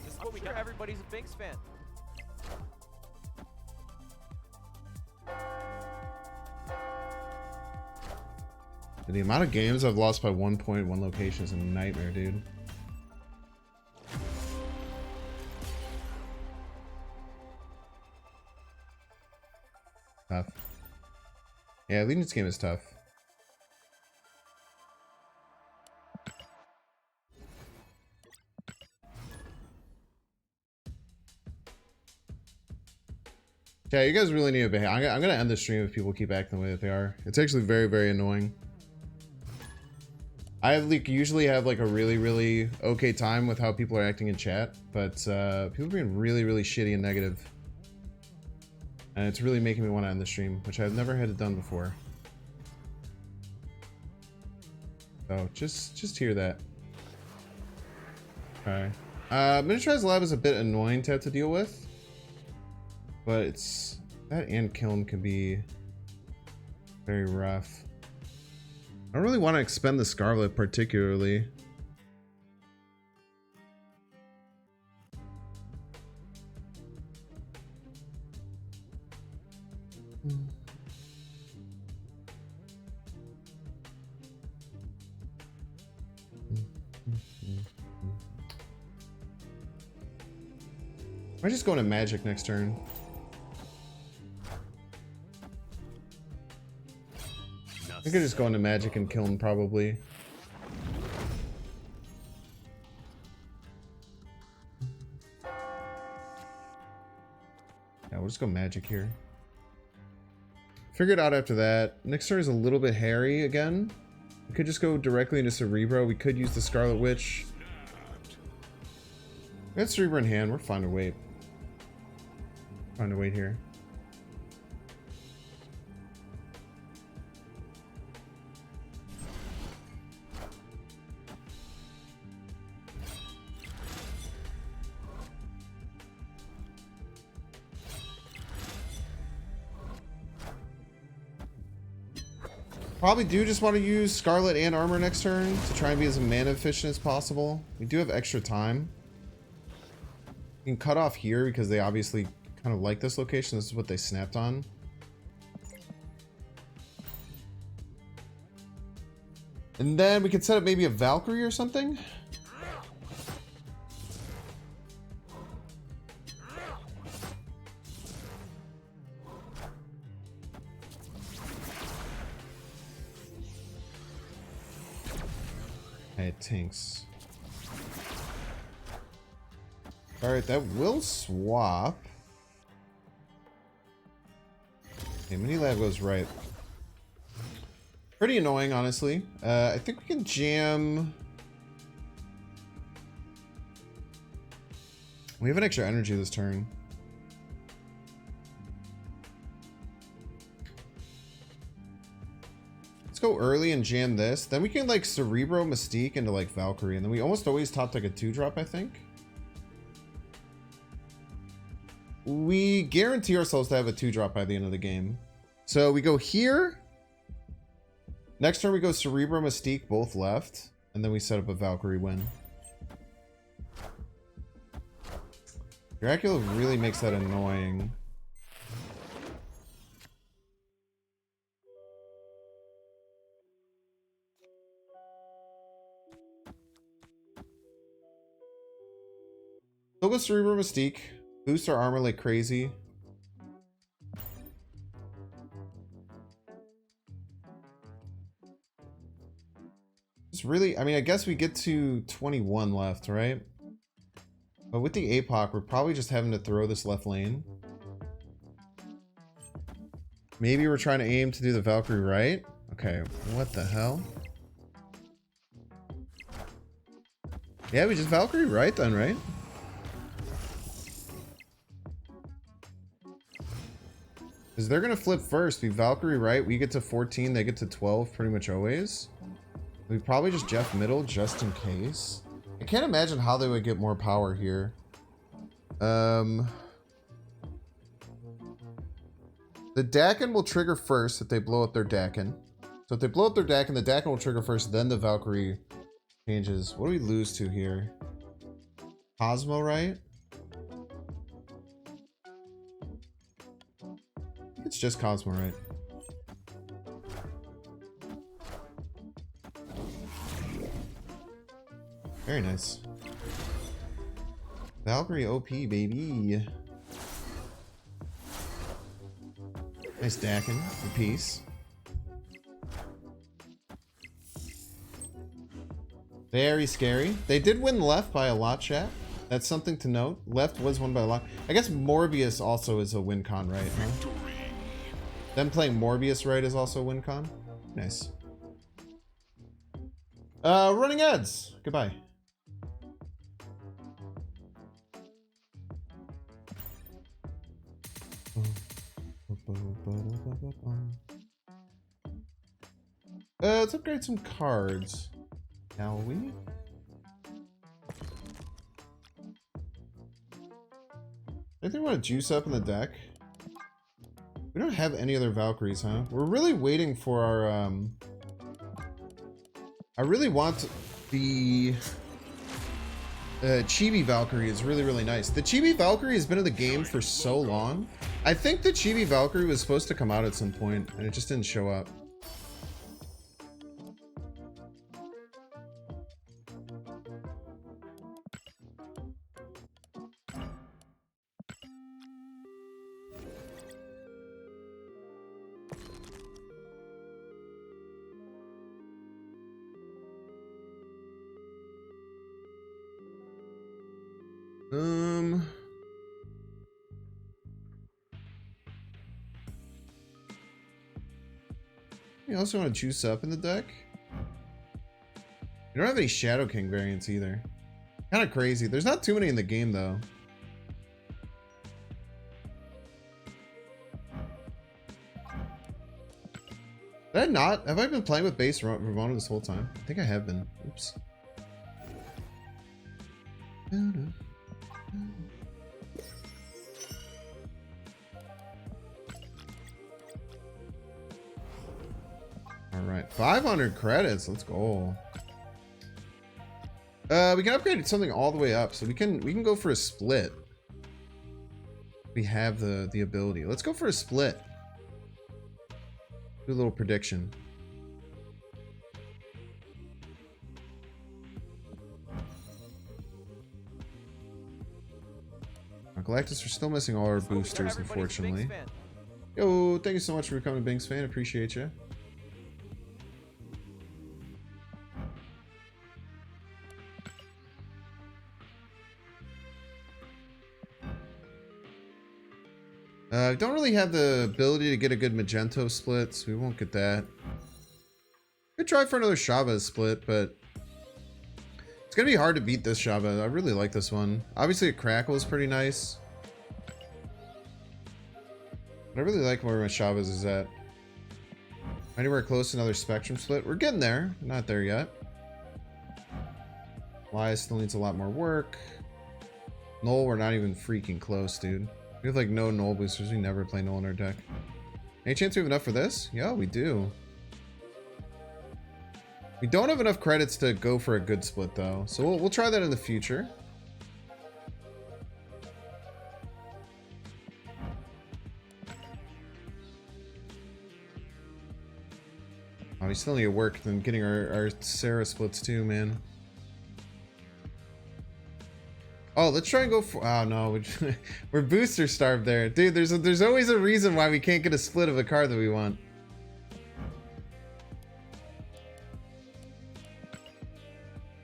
This is what we got. Everybody's a Binks fan. The amount of games I've lost by 1 point, one location is a nightmare, dude. Tough. Yeah, leading this game is tough. Yeah, you guys really need to behave. I'm gonna end the stream if people keep acting the way that they are. It's actually very, very annoying. I like usually have like a really okay time with how people are acting in chat, but people are being really shitty and negative. And it's really making me want to end the stream, which I've never had it done before. So just hear that. Okay. Miniaturized Lab is a bit annoying to have to deal with. But it's... that and Kiln can be very rough. I don't really want to expend the Scarlet particularly. I just go into Magic next turn. I could just go into Magic and kill him probably. Yeah, we'll just go Magic here. Figure it out after that. Next turn is a little bit hairy again. We could just go directly into Cerebro. We could use the Scarlet Witch. We got Cerebro in hand. We're fine to wait. Fine to wait here. Probably do just want to use Scarlet and Armor next turn to try and be as mana efficient as possible. We do have extra time. We can cut off here because they obviously kind of like this location. This is what they snapped on. And then we could set up maybe a Valkyrie or something. Hey, it tinks. Alright, that will swap. Okay, Mini Lab goes right. Pretty annoying, honestly. I think we can jam... We have an extra energy this turn. Let's go early and jam this. Then we can like Cerebro Mystique into like Valkyrie. And then we almost always top like a 2-drop, I think. We guarantee ourselves to have a 2-drop by the end of the game. So we go here. Next turn we go Cerebro Mystique, both left. And then we set up a Valkyrie win. Dracula really makes that annoying. Still go Cerebro Mystique. Boost our armor like crazy. It's really, I mean, I guess we get to 21 left, right? But with the APOC, we're probably just having to throw this left lane. Maybe we're trying to aim to do the Valkyrie right. Okay, what the hell? Yeah, we just Valkyrie right then, right? Because they're going to flip first. We Valkyrie right. We get to 14. They get to 12 pretty much always. We probably just Jeff middle just in case. I can't imagine how they would get more power here. The Dakin will trigger first if they blow up their Dakin. So if they blow up their Dakin, the Dakin will trigger first, then the Valkyrie changes. What do we lose to here? Cosmo, right? It's just Cosmo, right? Very nice. Valkyrie OP, baby. Nice Dakin for peace. Very scary. They did win left by a lot, chat. That's something to note. Left was won by a lot. I guess Morbius also is a win con, right? Huh? Them playing Morbius right is also a win con. Nice. Running ads. Goodbye. Let's upgrade some cards. Shall we? Anything we want to juice up in the deck? We don't have any other Valkyries, huh? We're really waiting for our, I really want the Chibi Valkyrie is really, really nice. The Chibi Valkyrie has been in the game for so long. I think the Chibi Valkyrie was supposed to come out at some point, and it just didn't show up. You also want to juice up in the deck? You don't have any Shadow King variants either. Kind of crazy. There's not too many in the game though. Did I not? Have I been playing with base Ravonna this whole time? I think I have been. Oops. Alright, 500 credits. Let's go. We can upgrade something all the way up, so we can go for a split. We have the ability. Let's go for a split. Do a little prediction. Galactus, we're still missing all our boosters, unfortunately. Yo, thank you so much for becoming a Binks fan. Appreciate you. Don't really have the ability to get a good Magento split, so we won't get that. Could try for another Shava split, but it's gonna be hard to beat this Shava. I really like this one. Obviously, a Crackle is pretty nice. But I really like where my Shavas is at. Anywhere close to another Spectrum split. We're getting there. Not there yet. Elias still needs a lot more work. Null, we're not even freaking close, dude. We have like no Null boosters. We never play Null in our deck. Any chance we have enough for this? Yeah, we do. We don't have enough credits to go for a good split though. So we'll try that in the future. Oh, we still need to work than getting our Sarah splits too, man. Oh, let's try and go for... Oh, no. We're booster starved there. Dude, there's always a reason why we can't get a split of a card that we want.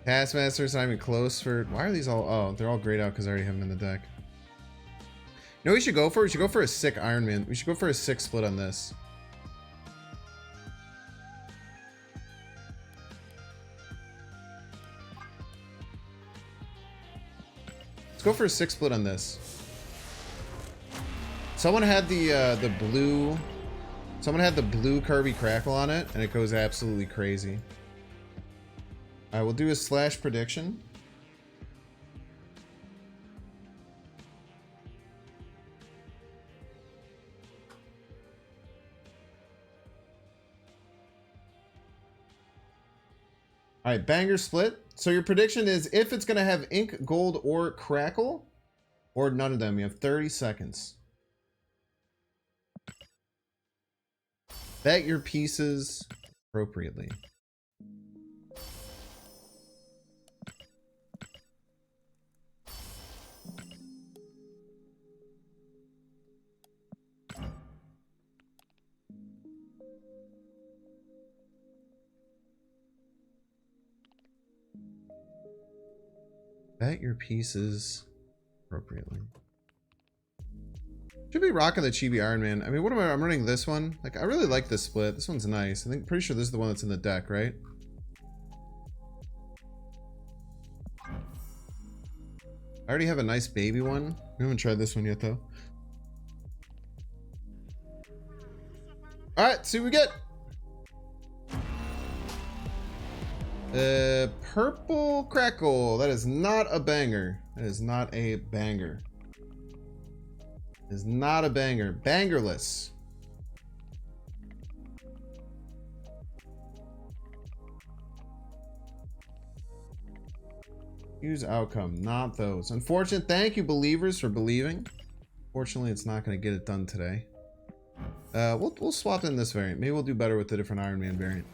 Taskmaster's not even close for... Why are these all... Oh, they're all grayed out because I already have them in the deck. You know what we should go for? We should go for a sick Iron Man. We should go for a 6 split on this. Let's go for a 6 split on this. Someone had the blue... Someone had the blue Kirby Crackle on it, and it goes absolutely crazy. Alright, we'll do a slash prediction. Alright, banger split. So your prediction is if it's going to have ink, gold, or crackle, or none of them. You have 30 seconds. Bet your pieces appropriately. Bet your pieces appropriately. Should be rocking the Chibi Iron Man. I mean, what am I? I'm running this one. Like, I really like this split. This one's nice. I think pretty sure this is the one that's in the deck, right? already have a nice baby one. We haven't tried this one yet though. Alright, see what we get. Purple Crackle. That is not a banger. That is not a banger. It is not a banger. Bangerless. Use outcome, not those. Unfortunate. Thank you, believers, for believing. Fortunately, it's not going to get it done today. We'll swap in this variant. Maybe we'll do better with the different Iron Man variant.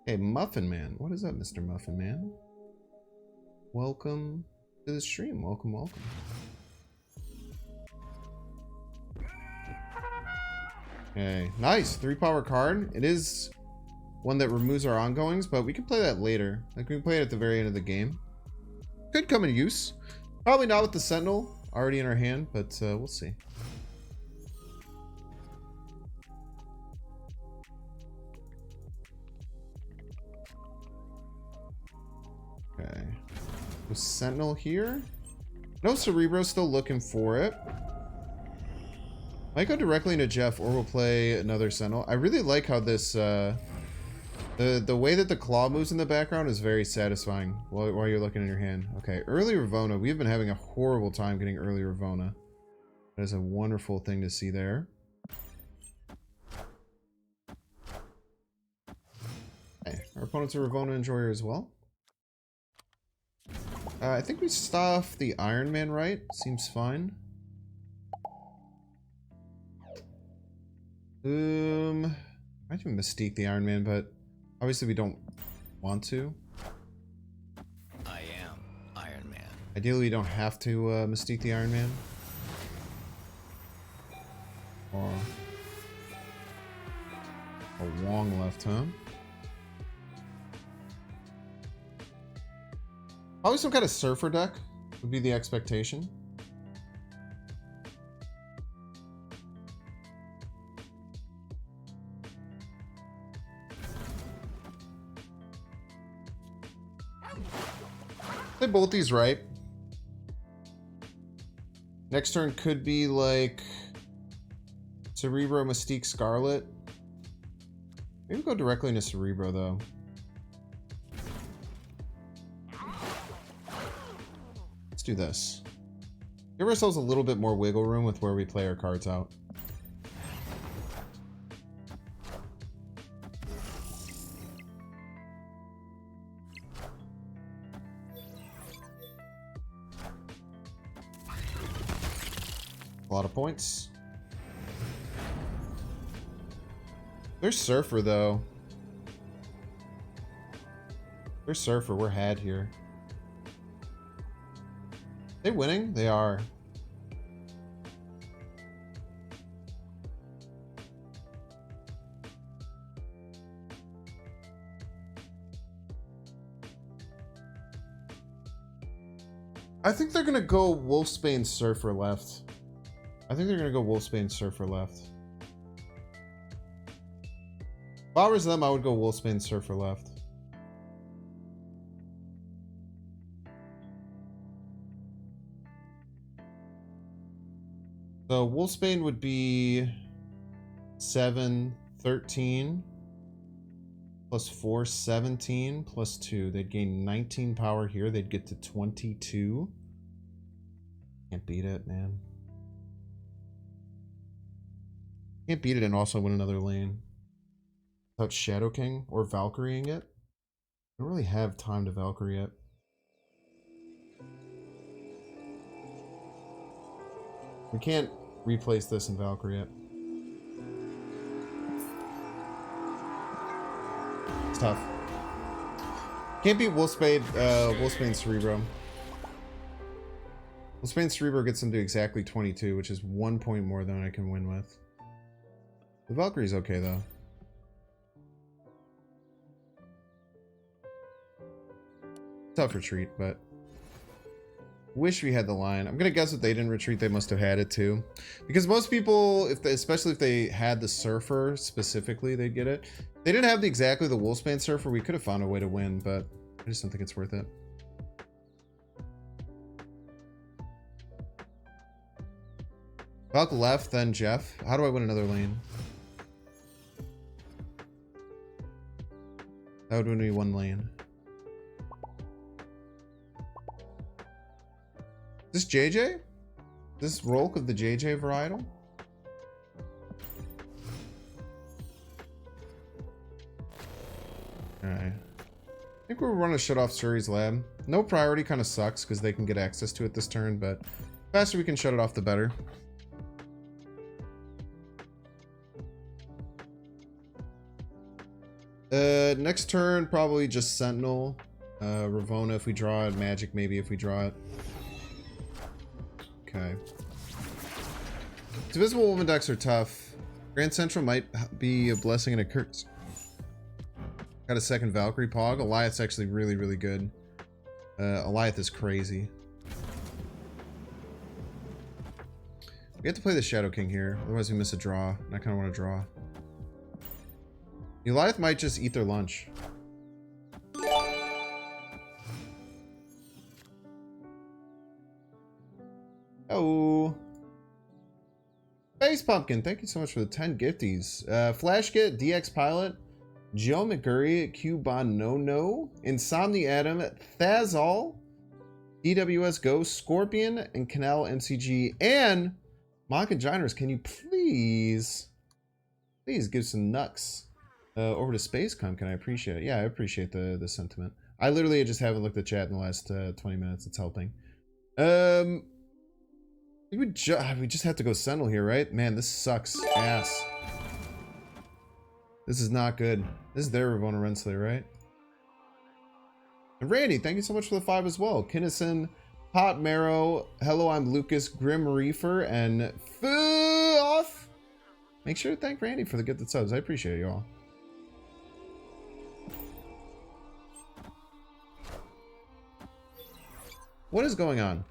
Hey, Muffin Man. What is up, Mr. Muffin Man? Welcome to the stream. Welcome, welcome. Okay, nice. 3-power card. It is one that removes our ongoings, but we can play that later. Like, we can play it at the very end of the game. Could come in use. Probably not with the Sentinel already in our hand, but we'll see. Okay. With Sentinel here. No Cerebro, still looking for it. Might go directly into Jeff, or we'll play another Sentinel. I really like how this, the way that the claw moves in the background is very satisfying while you're looking in your hand. Okay, early Ravonna. We've been having a horrible time getting early Ravonna. That is a wonderful thing to see there. Okay, our opponent's a Ravonna enjoyer as well. I think we stuff the Iron Man right. Seems fine. I can Mystique the Iron Man, but obviously we don't want to. I am Iron Man. Ideally, we don't have to Mystique the Iron Man. Or a Wong left, huh? Probably some kind of Surfer deck would be the expectation. Play both these right. Next turn could be like Cerebro, Mystique, Scarlet. Maybe go directly into Cerebro though. Let's do this. Give ourselves a little bit more wiggle room with where we play our cards out. A lot of points. There's Surfer though. There's Surfer. We're had here. They winning? They are. I think they're gonna go Wolfsbane Surfer left. I think they're gonna go Wolfsbane Surfer left. If I was them, I would go Wolfsbane Surfer left. So Wolfsbane would be 7, 13 plus 4, 17 plus 2. They'd gain 19 power here. They'd get to 22. Can't beat it, man. Can't beat it and also win another lane without Shadow King or Valkyrieing it. I don't really have time to Valkyrie it. We can't replace this and Valkyrie it. It's tough. Can't beat Wolfsbane Cerebro. Wolfsbane Cerebro gets him to exactly 22, which is 1 point more than I can win with. The Valkyrie's okay though. Tough retreat, but Wish we had the line. I'm gonna guess if they didn't retreat, they must have had it too. Because most people, especially if they had the Surfer specifically, they'd get it. They didn't have exactly the Wolfsbane Surfer. We could have found a way to win, but I just don't think it's worth it. Buck left, then Jeff. How do I win another lane? That would win me one lane. This JJ? This Rolk of the JJ varietal? Alright. I think we're running to shut off Suri's lab. No priority kind of sucks because they can get access to it this turn, but the faster we can shut it off, the better. Next turn, probably just Sentinel. Ravonna if we draw it. Magic maybe if we draw it. Okay. Divisible Woven decks are tough. Grand Central might be a blessing and a curse. Got a second Valkyrie Pog. Eliath's actually really, really good. Eliath is crazy. We have to play the Shadow King here, otherwise we miss a draw, and I kind of want to draw. Eliath might just eat their lunch. Oh. Face Pumpkin, thank you so much for the 10 gifties. Flashkit, DX Pilot, Joe McGurry, Cubon No, Insomni Adam, Thazal, DWS Ghost, Scorpion, and Canal MCG, and Monka Giners, can you please give some nucks over to Spacecom? Can I appreciate it? Yeah, I appreciate the sentiment. I literally just haven't looked at chat in the last 20 minutes. It's helping. We just have to go Sentinel here, right? Man, this sucks ass. This is not good. This is their Ravonna Renslayer, right? And Randy, thank you so much for the 5 as well. Kinnison, Hot Marrow, Hello, I'm Lucas, Grim Reefer, and Off. Make sure to thank Randy for the gifted subs. I appreciate you all. What is going on?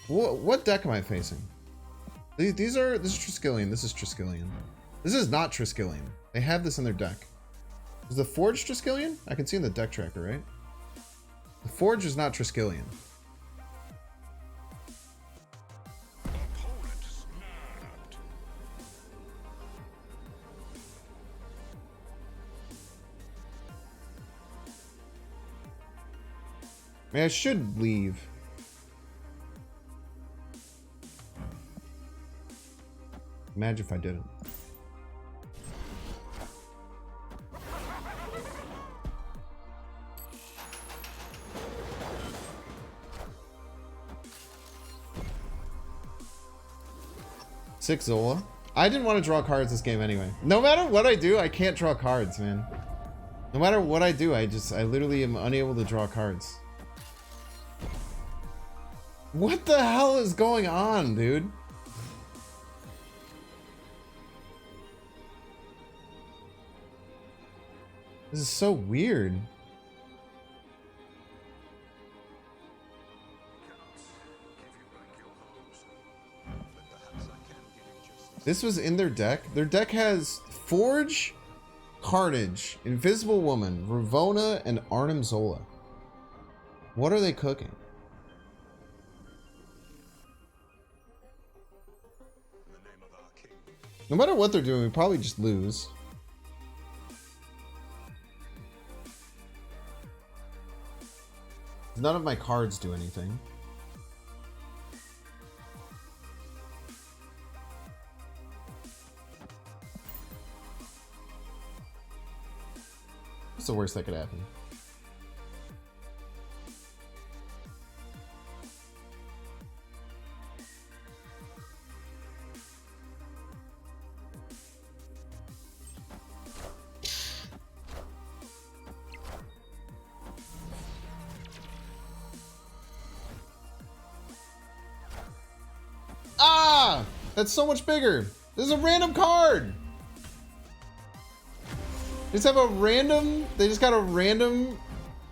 What deck am I facing? This is Triskelion. This is Triskelion. This is not Triskelion. They have this in their deck. Is the Forge Triskelion? I can see in the deck tracker, right? The Forge is not Triskelion. I mean, I should leave. Imagine if I didn't. Six Zola. I didn't want to draw cards this game anyway. No matter what I do, I can't draw cards, man. No matter what I do, I literally am unable to draw cards. What the hell is going on, dude? This is so weird. This was in their deck. Their deck has Forge, Carnage, Invisible Woman, Ravonna, and Arnim Zola. What are they cooking? No matter what they're doing, we probably just lose. None of my cards do anything. What's the worst that could happen? Ah! That's so much bigger! This is a random card! Just have a random. They just got a random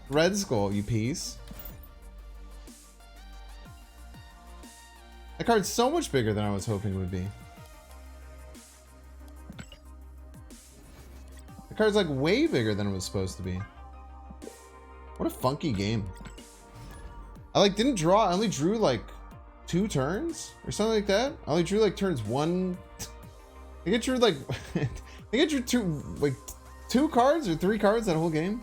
red skull, you piece. That card's so much bigger than I was hoping it would be. The card's like way bigger than it was supposed to be. What a funky game. I like didn't draw. I only drew like 2 turns or something like that. I only drew like turns 1. I think I drew like I think I drew 2 cards or 3 cards that whole game.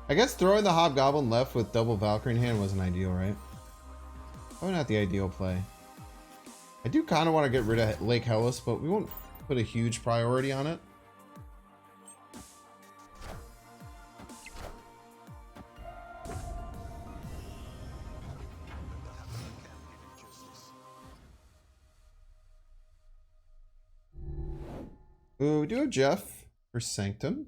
I guess throwing the Hobgoblin left with double Valkyrie in hand wasn't ideal, right? Probably not the ideal play. I do kind of want to get rid of Lake Hellas, but we won't put a huge priority on it. Ooh, we do have Jeff for Sanctum.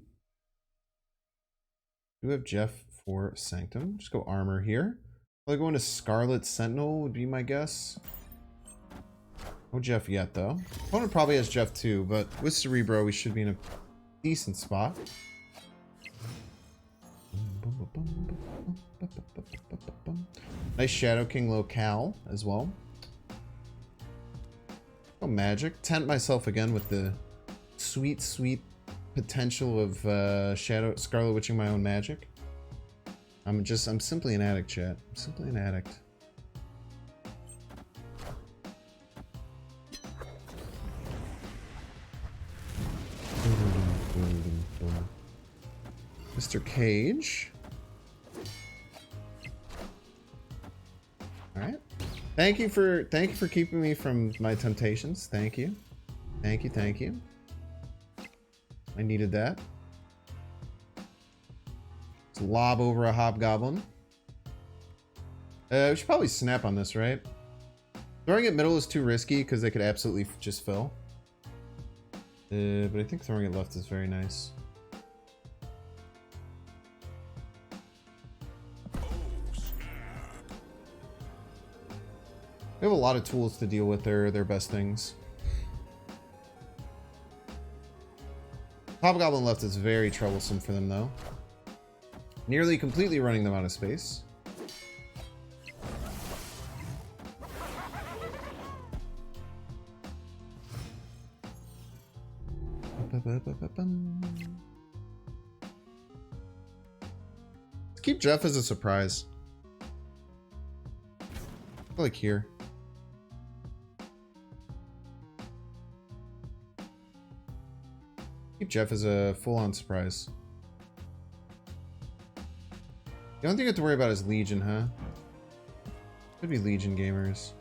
We do have Jeff for Sanctum. Just go armor here. Probably going to Scarlet Sentinel would be my guess. No Jeff yet, though. Opponent probably has Jeff too, but with Cerebro, we should be in a decent spot. Nice Shadow King locale as well. Oh, magic. Tempt myself again with the sweet, sweet potential of Scarlet Witching my own magic. I'm simply an addict, chat. I'm simply an addict. Mr. Cage. All right. Thank you for keeping me from my temptations. Thank you. Thank you. Thank you. I needed that. Let's lob over a Hobgoblin. We should probably snap on this, right? Throwing it middle is too risky because they could absolutely just fill. But I think throwing it left is very nice. We have a lot of tools to deal with their best things. Hobgoblin left is very troublesome for them, though. Nearly completely running them out of space. Let's keep Jeff as a surprise. Like here. Keep Jeff as a full-on surprise. The only thing you have to worry about is Legion, huh? Could be Legion gamers.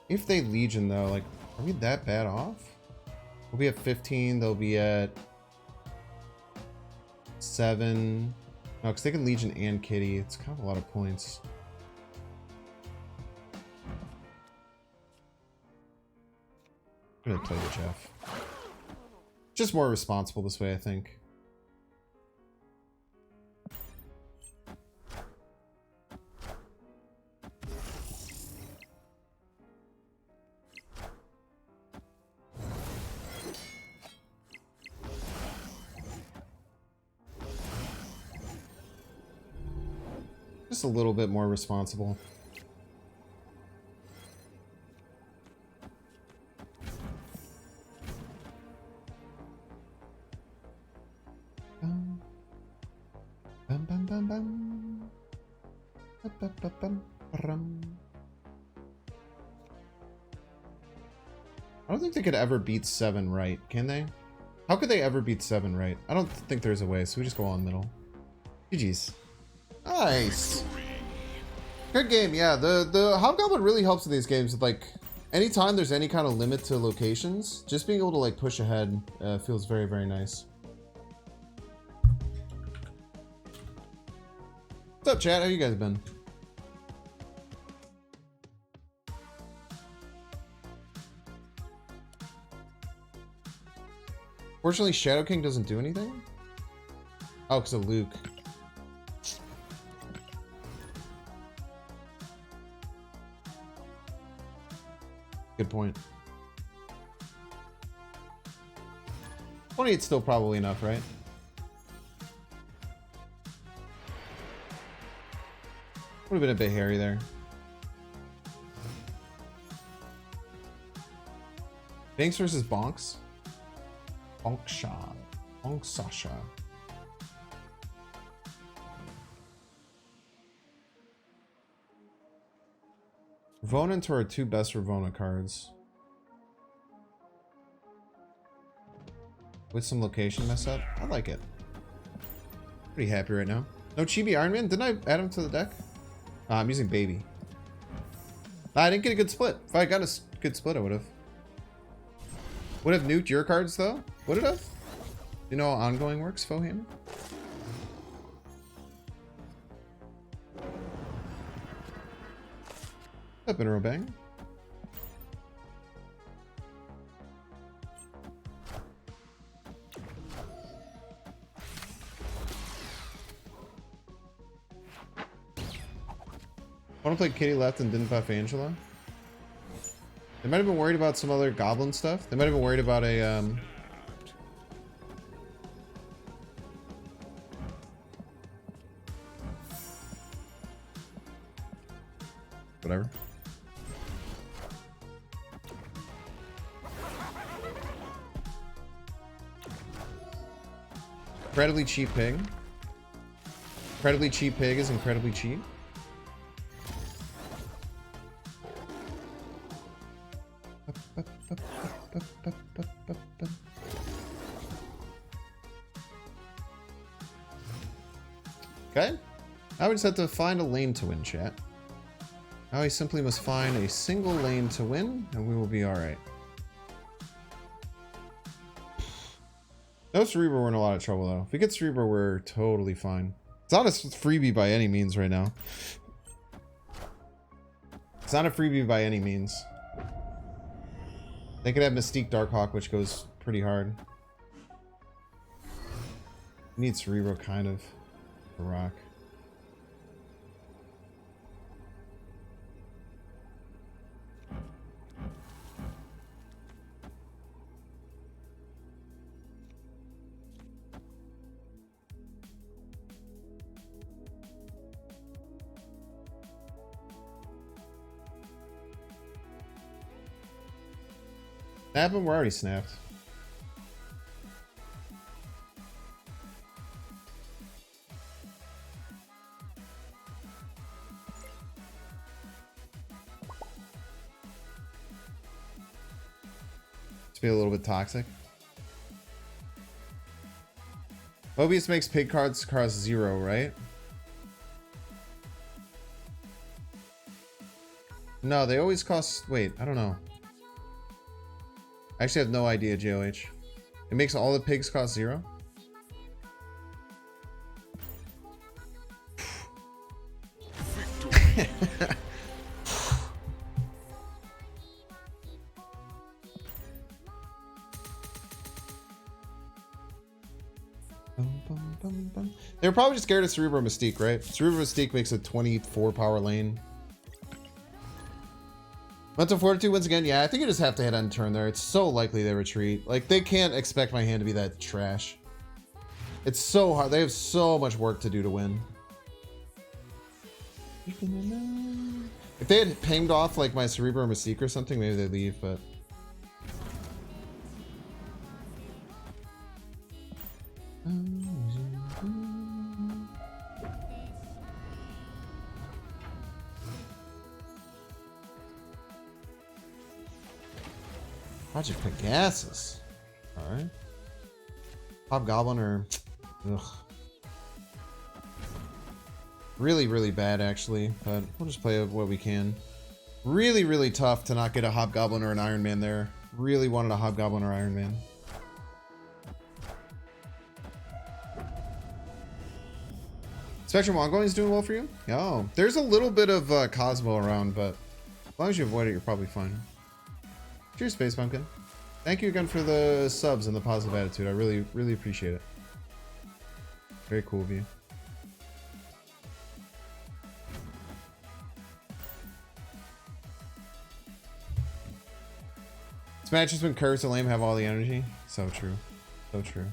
If they Legion, though, like, are we that bad off? We'll be at 15, they'll be at 7. No, because they can Legion and Kitty. It's kind of a lot of points. I'm gonna play the Jeff. Just more responsible this way, I think. Just a little bit more responsible. I don't think they could ever beat 7 right, can they? How could they ever beat 7 right? I don't think there's a way, so we just go all in middle. GG's. Nice. Good game, yeah. The Hobgoblin really helps in these games. Like, anytime there's any kind of limit to locations, just being able to like push ahead feels very, very nice. What's up, chat? How you guys been? Fortunately, Shadow King doesn't do anything? Oh, because of Luke. Good point. 28's still probably enough, right? Would have been a bit hairy there. Banks versus Bonks. Bonksha. Bonksasha. Ravonna into our two best Ravonna cards. With some location mess up. I like it. Pretty happy right now. No Chibi Iron Man? Didn't I add him to the deck? I'm using Baby. I didn't get a good split. If I got a good split, I would have. Would have nuked your cards, though? Would it have? You know how ongoing works, Foham? Up in a row bang. Want to play Kitty left and didn't buff Angela? They might have been worried about some other goblin stuff. They might have been worried about a whatever. Incredibly cheap pig. Incredibly cheap pig is incredibly cheap. Okay. Now we just have to find a lane to win, chat. Now we simply must find a single lane to win, and we will be alright. No Cerebro, we're in a lot of trouble, though. If we get Cerebro, we're totally fine. It's not a freebie by any means right now. It's not a freebie by any means. They could have Mystique Darkhawk, which goes pretty hard. We need Cerebro, kind of. To rock. Snap him? We're already snapped. Let's be a little bit toxic. Mobius makes pig cards cost 0, right? No, they always cost... Wait, I don't know. I actually have no idea, JOH. It makes all the pigs cost 0? They were probably just scared of Cerebro Mystique, right? Cerebro Mystique makes a 24 power lane. Mental Fortitude wins again. Yeah, I think you just have to hit end turn there. It's so likely they retreat. Like, they can't expect my hand to be that trash. It's so hard. They have so much work to do to win. If they had pinged off, like, my Cerebro or Mystique or something, maybe they'd leave, but... Project Pegasus. Alright. Hobgoblin or... Ugh. Really, really bad, actually. But we'll just play what we can. Really, really tough to not get a Hobgoblin or an Iron Man there. Really wanted a Hobgoblin or Iron Man. Spectrum Ongoing is doing well for you? Oh, there's a little bit of Cosmo around, but as long as you avoid it, you're probably fine. Cheers, Space Pumpkin. Thank you again for the subs and the positive attitude. I really, really appreciate it. Very cool of you. This match has been cursed and lame have all the energy. So true. So true.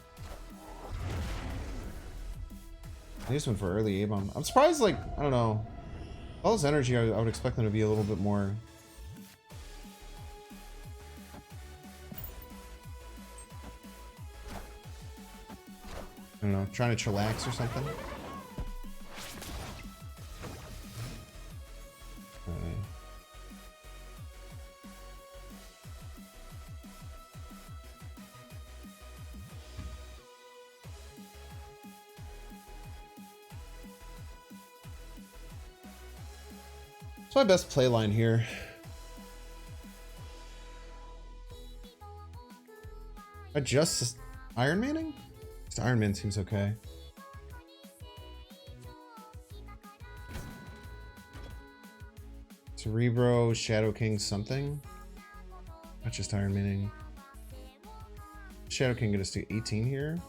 I just went for early A-bomb. I'm surprised, like, I don't know. All this energy, I would expect them to be a little bit more. I don't know, trying to chillax or something. Okay. It's my best play line here. Adjust Iron Manning? Just Iron Man seems okay. Cerebro, Shadow King, something. Not just Iron Manning. Shadow King get us to 18 here.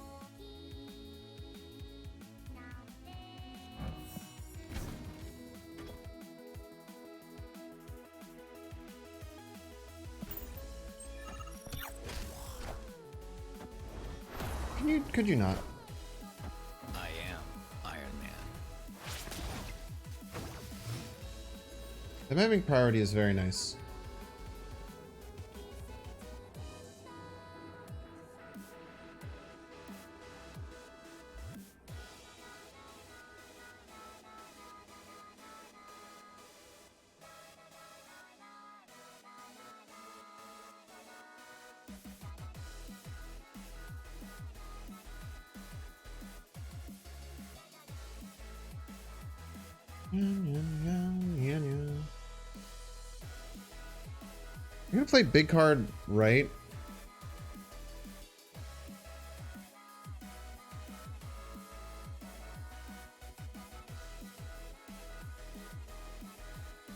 Could you not? I am Iron Man. Them having priority is very nice. You're gonna play big card, right?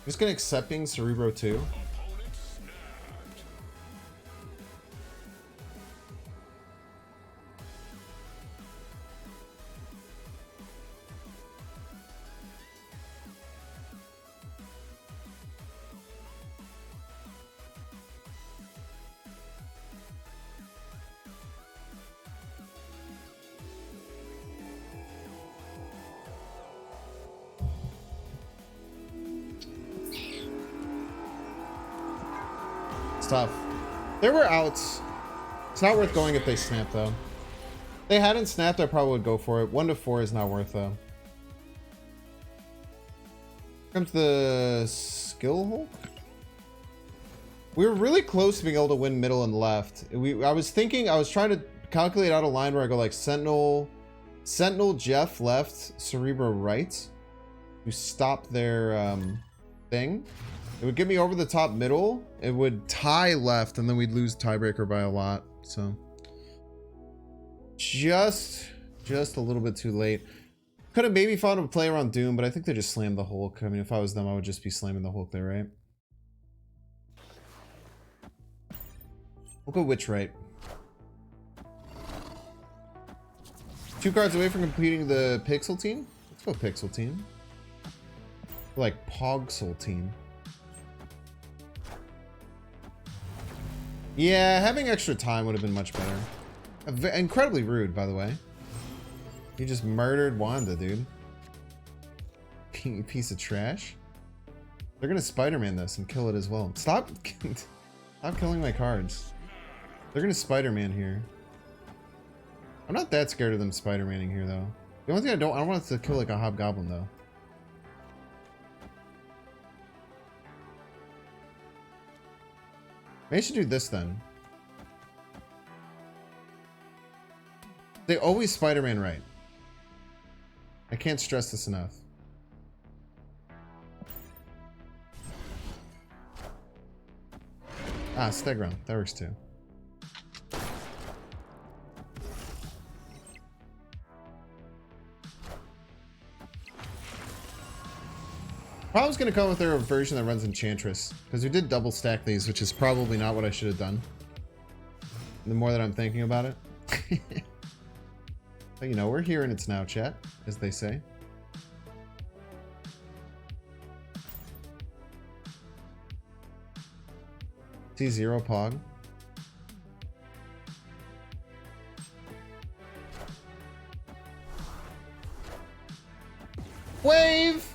Just gonna accepting Cerebro too. Opponent snapped. Tough. There were outs. It's not worth going if they snap though. If they hadn't snapped, I probably would go for it. 1 to 4 is not worth though. Here comes the skill hole. We were really close to being able to win middle and left. I was trying to calculate out a line where I go like Sentinel, Jeff left, Cerebro right, to stop their thing. It would get me over the top middle. It would tie left, and then we'd lose tiebreaker by a lot. So just a little bit too late. Could have maybe found a play around Doom, but I think they just slammed the Hulk. I mean, if I was them, I would just be slamming the Hulk there, right? We'll go Witch right. 2 cards away from completing the Pixel team. Let's go Pixel team. Like Pogsel team. Yeah, having extra time would have been much better. Incredibly rude, by the way. You just murdered Wanda, dude. Piece of trash. They're gonna Spider-Man this and kill it as well. Stop killing my cards. They're gonna Spider-Man here. I'm not that scared of them Spider-Maning here, though. The only thing I don't want it to kill like a Hobgoblin, though. Maybe I should do this then. They always Spider-Man right. I can't stress this enough. Ah, Stegron. That works too. Problem's gonna come with their version that runs Enchantress, because we did double stack these, which is probably not what I should have done. the more that I'm thinking about it. But you know, we're here and it's now, chat, as they say. C0 Pog. Wave!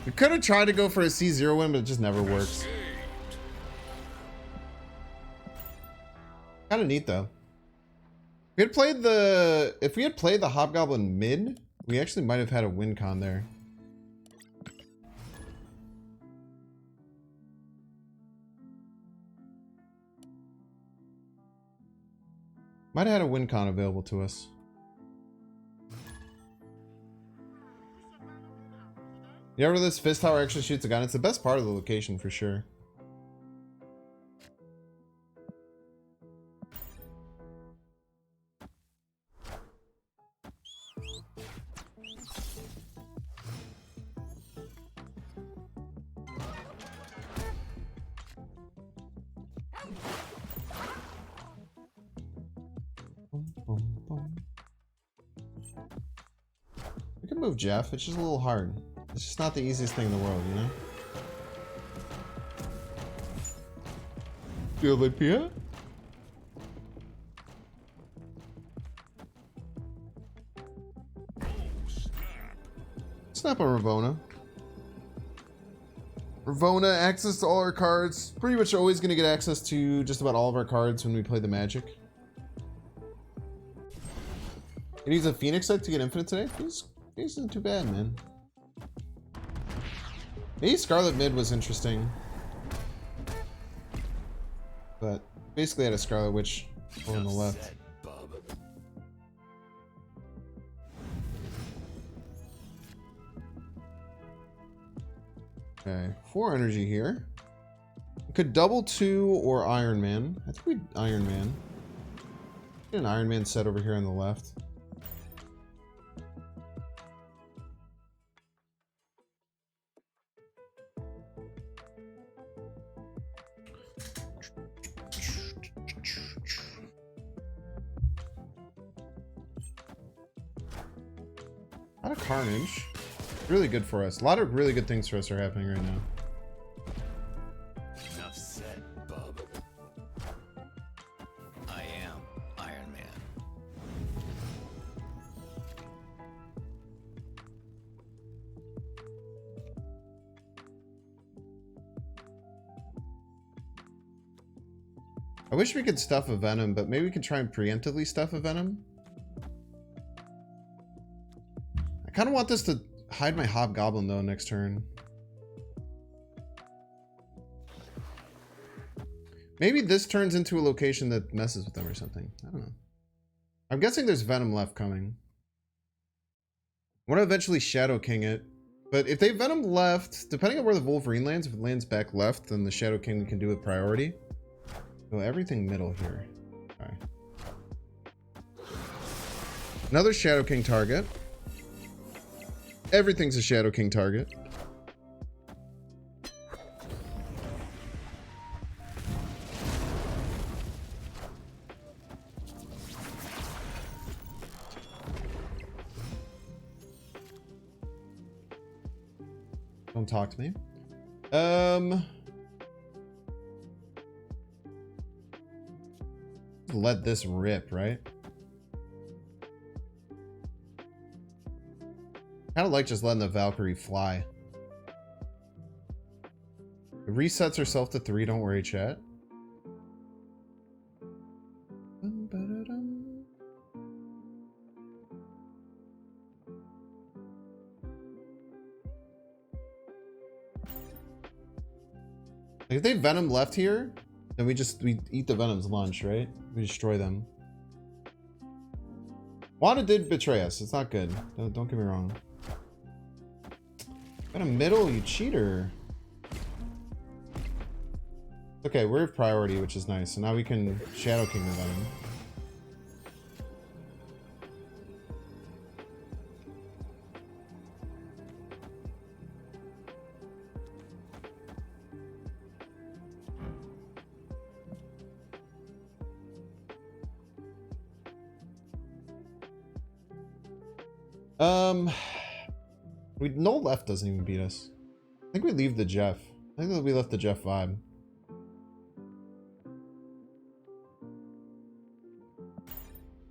We could have tried to go for a C0 win, but it just never works. Kind of neat though. We had played the... If we had played the Hobgoblin mid, we actually might have had a win con there. Might have had a win con available to us. You ever this fist tower actually shoots a gun? It's the best part of the location for sure. We can move Jeff, it's just a little hard. It's just not the easiest thing in the world, you know? Do you like Pia? Snap on Ravonna. Ravonna, access to all our cards. Pretty much always going to get access to just about all of our cards when we play the Magic. It needs a Phoenix deck to get infinite today? Phoenix isn't too bad, man. Maybe Scarlet mid was interesting. But basically had a Scarlet Witch on the left. Okay, 4 energy here. Could double 2 or Iron Man. I think we'd Iron Man. Get an Iron Man set over here on the left. A lot of Carnage. Really good for us. A lot of really good things for us are happening right now. Enough said, bub. I am Iron Man. I wish we could stuff a Venom, but maybe we can try and preemptively stuff a Venom. I kind of want this to hide my Hobgoblin though next turn. Maybe this turns into a location that messes with them or something. I don't know. I'm guessing there's Venom left coming. I want to eventually Shadow King it. But if they Venom left, depending on where the Wolverine lands, if it lands back left, then the Shadow King we can do with priority. So everything middle here. Alright. Another Shadow King target. Everything's a Shadow King target. Don't talk to me. Let this rip, right? Kind of like just letting the Valkyrie fly. It resets herself to 3, don't worry, chat. Like if they Venom left here, Then we eat the Venom's lunch, right? We destroy them. Wanda did betray us. It's not good. Don't get me wrong. In the middle, you cheater. Okay, we're of priority, which is nice. So now we can Shadow King the Venom. No left doesn't even beat us. I think we leave the Jeff. I think that we left the Jeff vibe.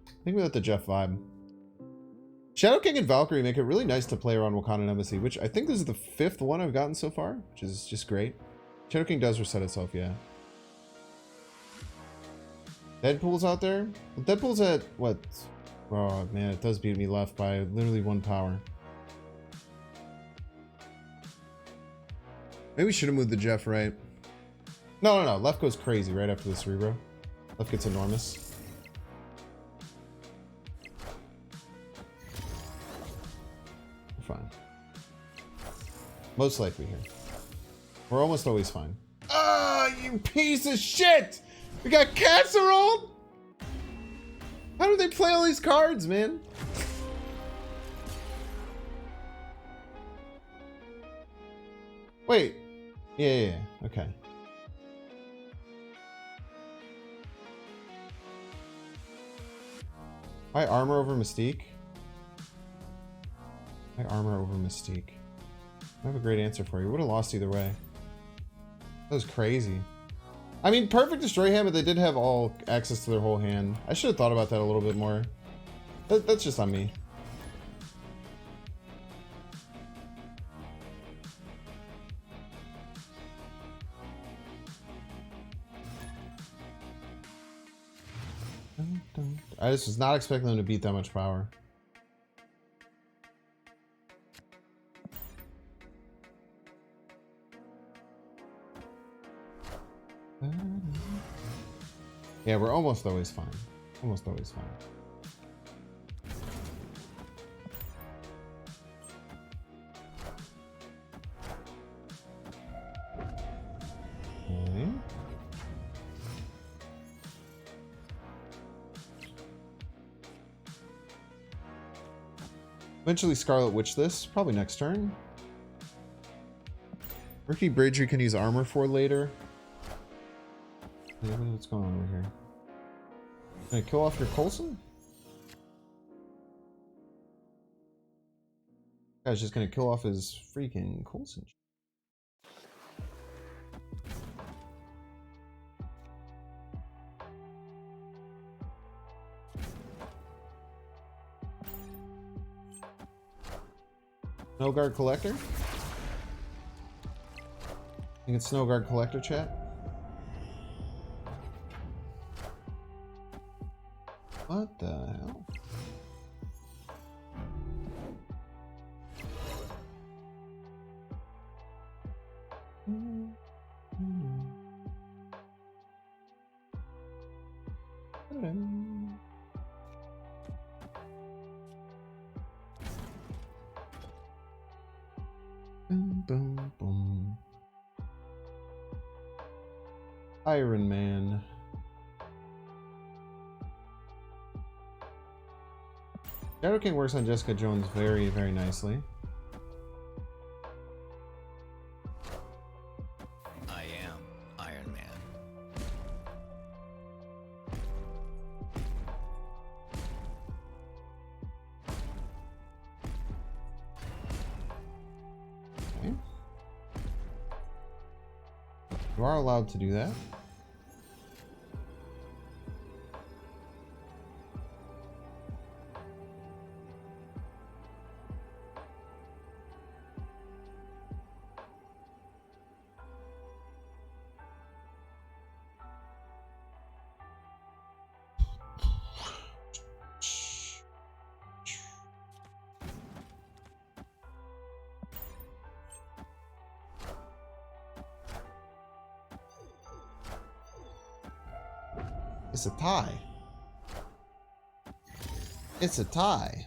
I think we left the Jeff vibe. Shadow King and Valkyrie make it really nice to play around Wakandan Embassy, which I think this is the 5th one I've gotten so far, which is just great. Shadow King does reset itself, yeah. Deadpool's out there? Well, Deadpool's at what? Oh man, it does beat me left by literally 1 power. Maybe we should have moved the Jeff right. No. Left goes crazy right after the Cerebro. Left gets enormous. We're fine. Most likely here. We're almost always fine. Ah, you piece of shit! We got casserole? How do they play all these cards, man? Wait. Yeah. Okay. Why armor over Mystique? Why armor over Mystique? I have a great answer for you. Would have lost either way. That was crazy. I mean, perfect destroy hand, but they did have all access to their whole hand. I should have thought about that a little bit more. That's just on me. I just was not expecting them to beat that much power. Yeah, we're almost always fine. Almost always fine. Okay. Eventually Scarlet Witch this, probably next turn. Ricky Bridge you can use armor for later. What's going on over here? Gonna kill off your Coulson? Guy's just gonna kill off his freaking Coulson. Snow Guard Collector? I think it's Snow Guard Collector, chat. What the hell? Boom, boom, boom. Iron Man. Shadow King works on Jessica Jones very, very nicely. I am Iron Man. Okay. You are allowed to do that. It's a tie. It's a tie.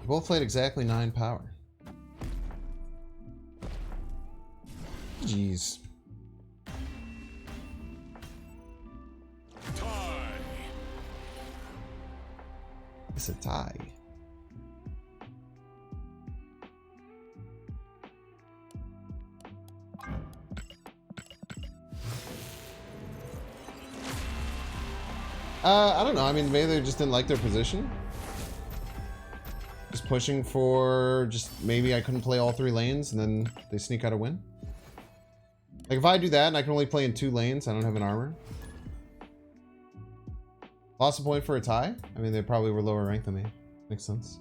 We both played exactly 9 power. Jeez. Tie. It's a tie. I don't know. I mean, maybe they just didn't like their position. Just pushing for just maybe I couldn't play all 3 lanes and then they sneak out a win. Like if I do that and I can only play in 2 lanes, I don't have an armor. Lost a point for a tie? I mean, they probably were lower ranked than me. Makes sense.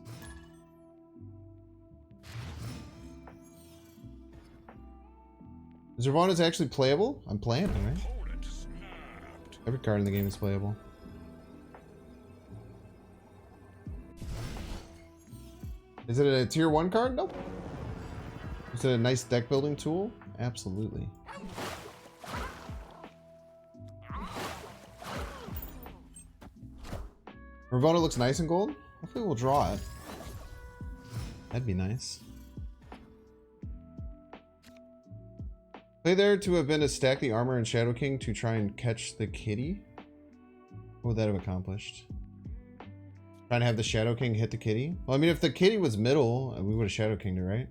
Is Ravonna's actually playable? I'm playing it, right? Opponent snapped. Every card in the game is playable. Is it a tier 1 card? Nope. Is it a nice deck building tool? Absolutely. Ravonna looks nice in gold. Hopefully we'll draw it. That'd be nice. Play there to have been to stack the armor and Shadow King to try and catch the kitty. What would that have accomplished? Trying to have the Shadow King hit the kitty? Well, I mean, if the kitty was middle, we would have Shadow Kinged it, right?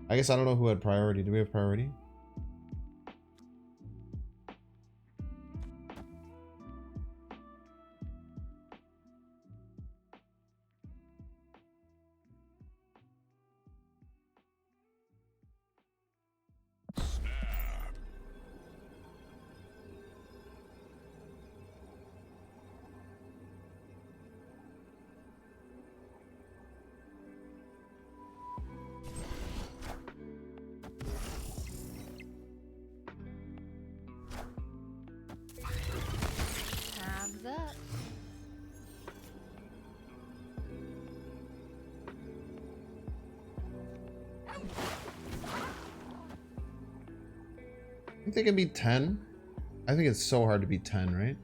I guess I don't know who had priority. Do we have priority? Time's up. I think they can beat 10. I think it's so hard to beat 10, right?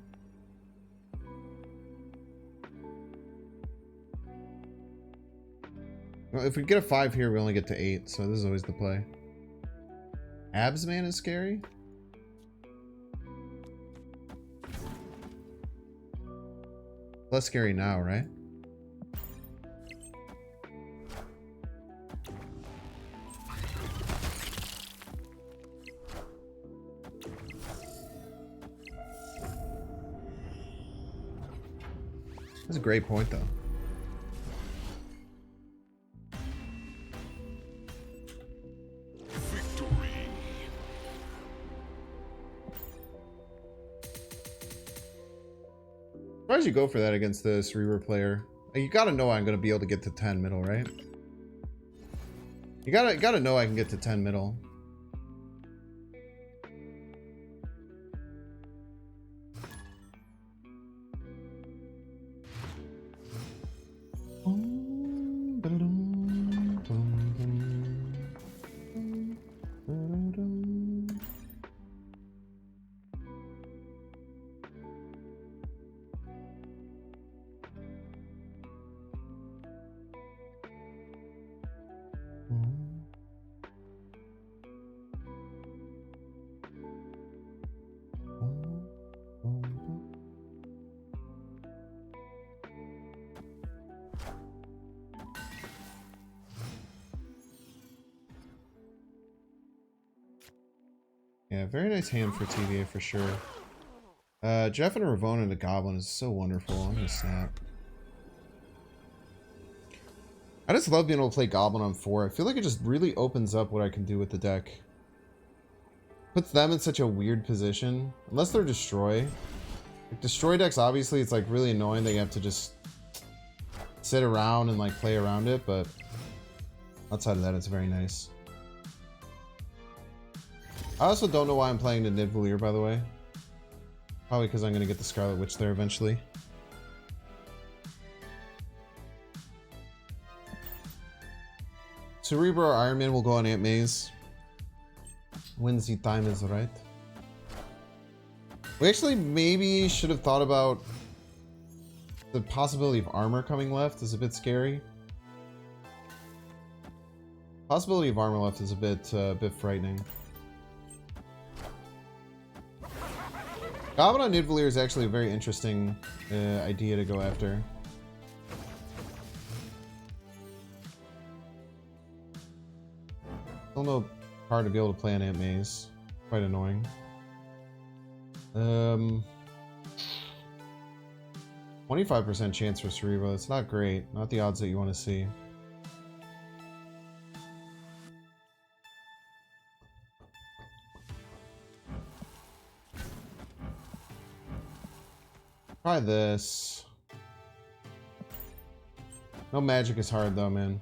Well, if we get a 5 here, we only get to 8, so this is always the play. Abs man is scary? Less scary now, right? That's a great point, though. Victory. Why did you go for that against the Cerebro player? Like, you gotta know I'm gonna be able to get to 10 middle, right? You gotta know I can get to 10 middle. Yeah, very nice hand for TVA for sure. Jeff and a Ravonna and a Goblin is so wonderful. I'm gonna snap. I just love being able to play Goblin on 4. I feel like it just really opens up what I can do with the deck. Puts them in such a weird position. Unless they're Destroy. Like, Destroy decks, obviously, it's like really annoying that you have to just sit around and like play around it, but outside of that, it's very nice. I also don't know why I'm playing the Nidavellir, by the way. Probably because I'm going to get the Scarlet Witch there eventually. Cerebro or Iron Man will go on Aunt May's. When the time is right. We actually maybe should have thought about the possibility of armor coming left is a bit scary. Possibility of armor left is a bit frightening. Goblin on Nidavellir is actually a very interesting idea to go after. Still no card to be able to play an Ant Maze. Quite annoying. 25% chance for Cerebro. That's not great. Not the odds that you want to see. Try this. No magic is hard though, man.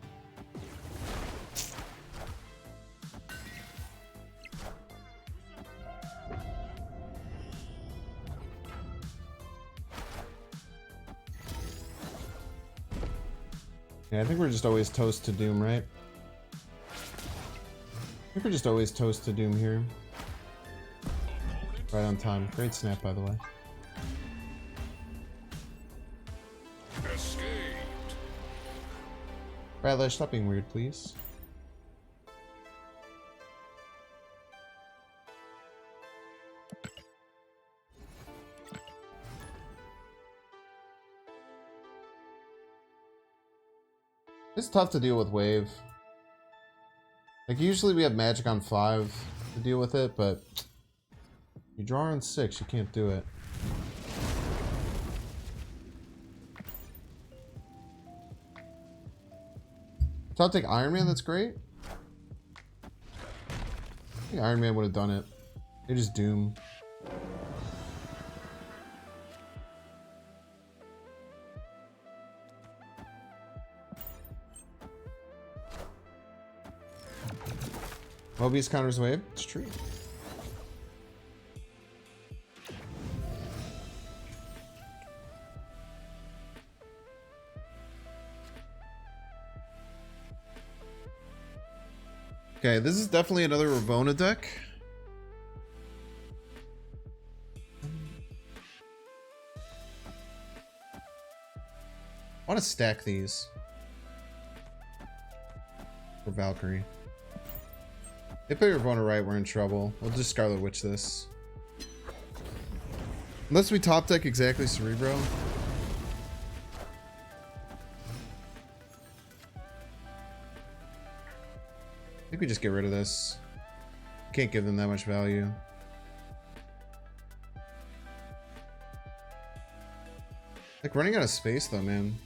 Yeah, I think we're just always toast to doom, right? I think we're just always toast to doom here. Right on time. Great snap, by the way. Escaped. Radlash, stop being weird, please. It's tough to deal with wave. Like, usually we have magic on 5 to deal with it, but you draw on 6, you can't do it. So I'll take Iron Man, that's great. I think Iron Man would have done it. They just doom. Mobius counters wave. It's true. Okay, this is definitely another Ravonna deck. I want to stack these for Valkyrie. They play Ravonna right, we're in trouble. We'll just Scarlet Witch this. Unless we top deck exactly Cerebro. I think we just get rid of this. Can't give them that much value. Like, running out of space though, man.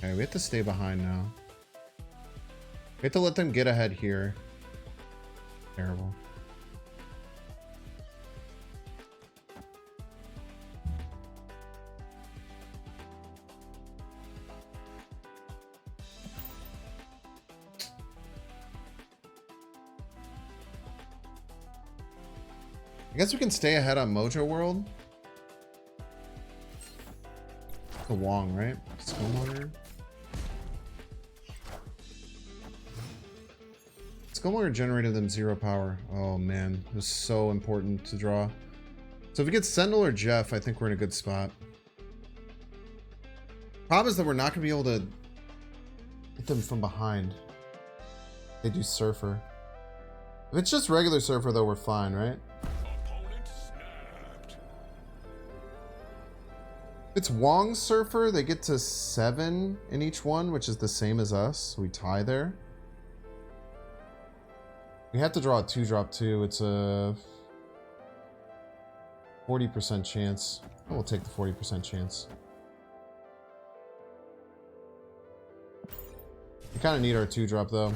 Okay, we have to stay behind now. We have to let them get ahead here. Terrible. I guess we can stay ahead on Mojo World. The Wong, right? Skullmonger. Skullmonger generated them 0 power. Oh man, it was so important to draw. So if we get Sentinel or Jeff, I think we're in a good spot. Problem is that we're not going to be able to hit them from behind. They do Surfer. If it's just regular Surfer though, we're fine, right? Opponent snapped. If it's Wong Surfer, they get to 7 in each one, which is the same as us. We tie there. We have to draw a 2-drop too. It's a 40% chance. I will take the 40% chance. We kind of need our 2-drop though.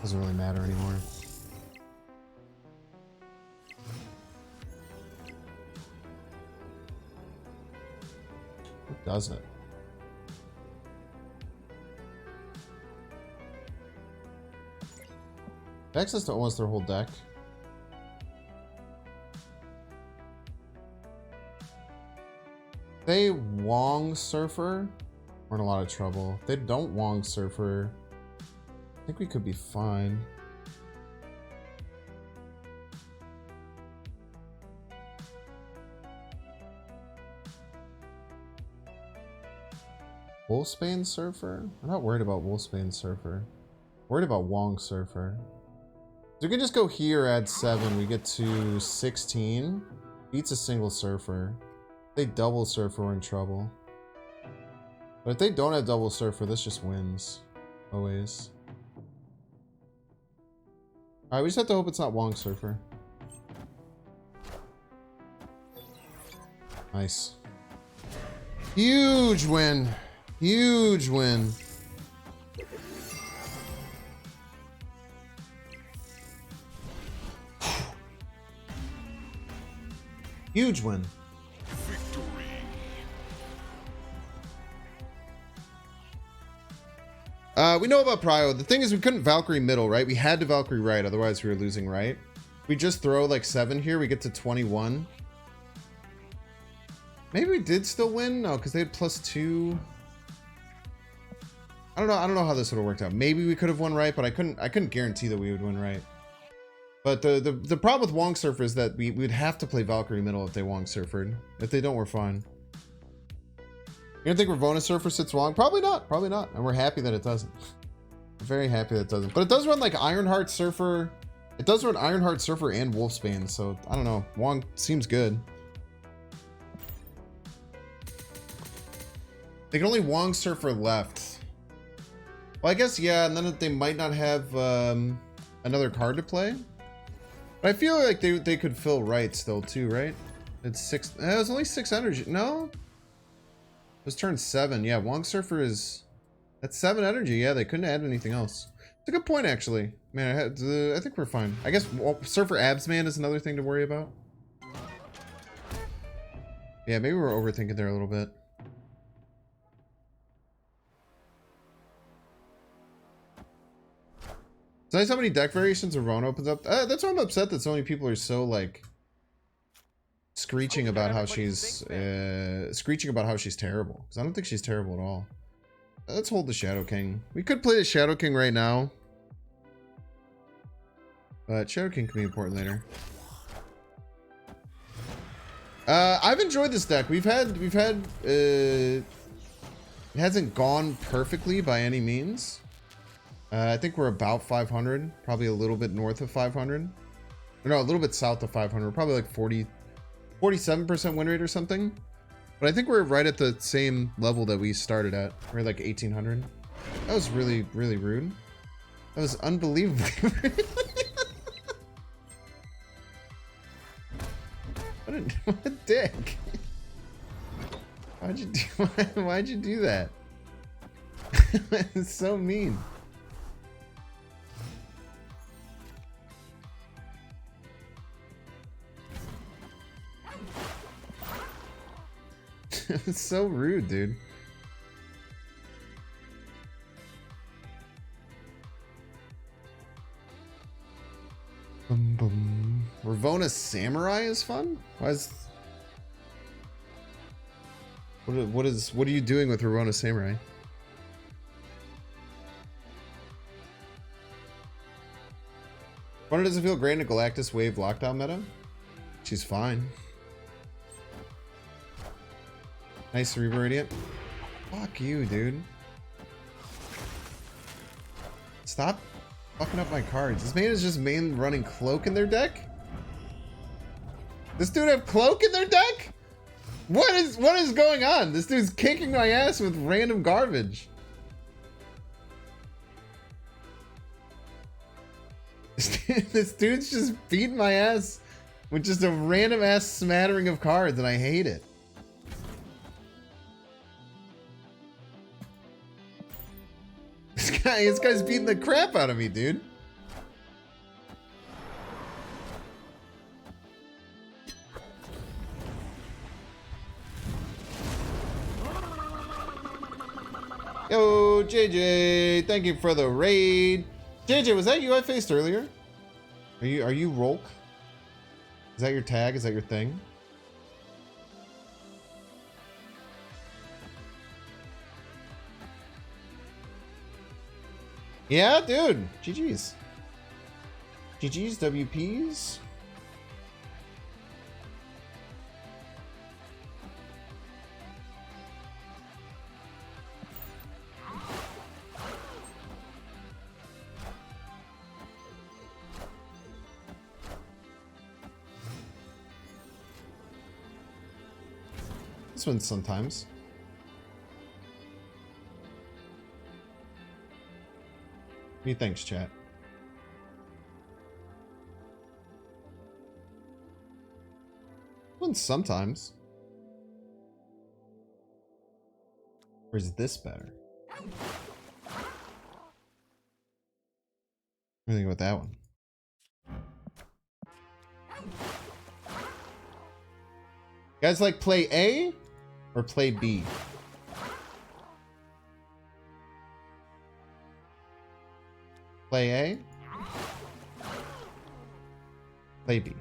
Doesn't really matter anymore. What does it? Access to almost their whole deck. They Wong Surfer, we're in a lot of trouble. If they don't Wong Surfer, I think we could be fine. Wolfsbane Surfer? I'm not worried about Wolfsbane Surfer. Worried about Wong Surfer. So we can just go here, add 7. We get to 16. Beats a single Surfer. If they double Surfer, we're in trouble. But if they don't have double Surfer, this just wins. Always. Alright, we just have to hope it's not Wong Surfer. Nice. Huge win. Huge win. Huge win. Victory. We know about Prio. The thing is, we couldn't Valkyrie middle, right? We had to Valkyrie right, otherwise we were losing right. We just throw like 7 here, we get to 21. Maybe we did still win? No, because they had +2. I don't know how this would have worked out. Maybe we could have won right, but I couldn't guarantee that we would win right. But the problem with Wong Surfer is that we'd have to play Valkyrie middle if they Wong Surfered. If they don't, we're fine. You don't think Ravonna Surfer sits Wong? Probably not. Probably not. And we're happy that it doesn't. We're very happy that it doesn't. But it does run like Ironheart Surfer. It does run Ironheart Surfer and Wolfsbane. So I don't know. Wong seems good. They can only Wong Surfer left. Well, I guess, yeah. And then they might not have another card to play. But I feel like they could fill right still too, right? It's 6. It was only 6 energy. No, it was turn 7. Yeah, Wong Surfer is. That's 7 energy. Yeah, they couldn't add anything else. It's a good point, actually. Man, I think we're fine. I guess Surfer Absman is another thing to worry about. Yeah, maybe we're overthinking there a little bit. It's nice how many deck variations Ravonna opens up. That's why I'm upset that so many people are so like screeching about how she's terrible. Because I don't think she's terrible at all. Let's hold the Shadow King. We could play the Shadow King right now, but Shadow King can be important later. I've enjoyed this deck. It hasn't gone perfectly by any means. I think we're about 500, probably a little bit north of 500. No, a little bit south of 500, probably like 47% win rate or something. But I think we're right at the same level that we started at. We're like 1800. That was really, really rude. That was unbelievably rude. What a dick. Why'd you do that? It's so mean. It's so rude, dude. Boom, boom. Ravonna Samurai is fun? Why is... What are you doing with Ravonna Samurai? Ravonna doesn't feel great in a Galactus Wave lockdown meta? She's fine. Nice Cerebro idiot. Fuck you, dude. Stop fucking up my cards. This man is just main running Cloak in their deck? This dude have Cloak in their deck? What is going on? This dude's kicking my ass with random garbage. This dude's just beating my ass with just a random ass smattering of cards, and I hate it. This guy's beating the crap out of me, dude. Yo, JJ, thank you for the raid. JJ, was that you I faced earlier? Are you Rolk? Is that your tag? Is that your thing? Yeah, dude. GG's. GG's, WPs. This one sometimes. What do you think, chat? One sometimes. Or is this better? What do you think about that one? You guys like play A or play B? Play A? Play B.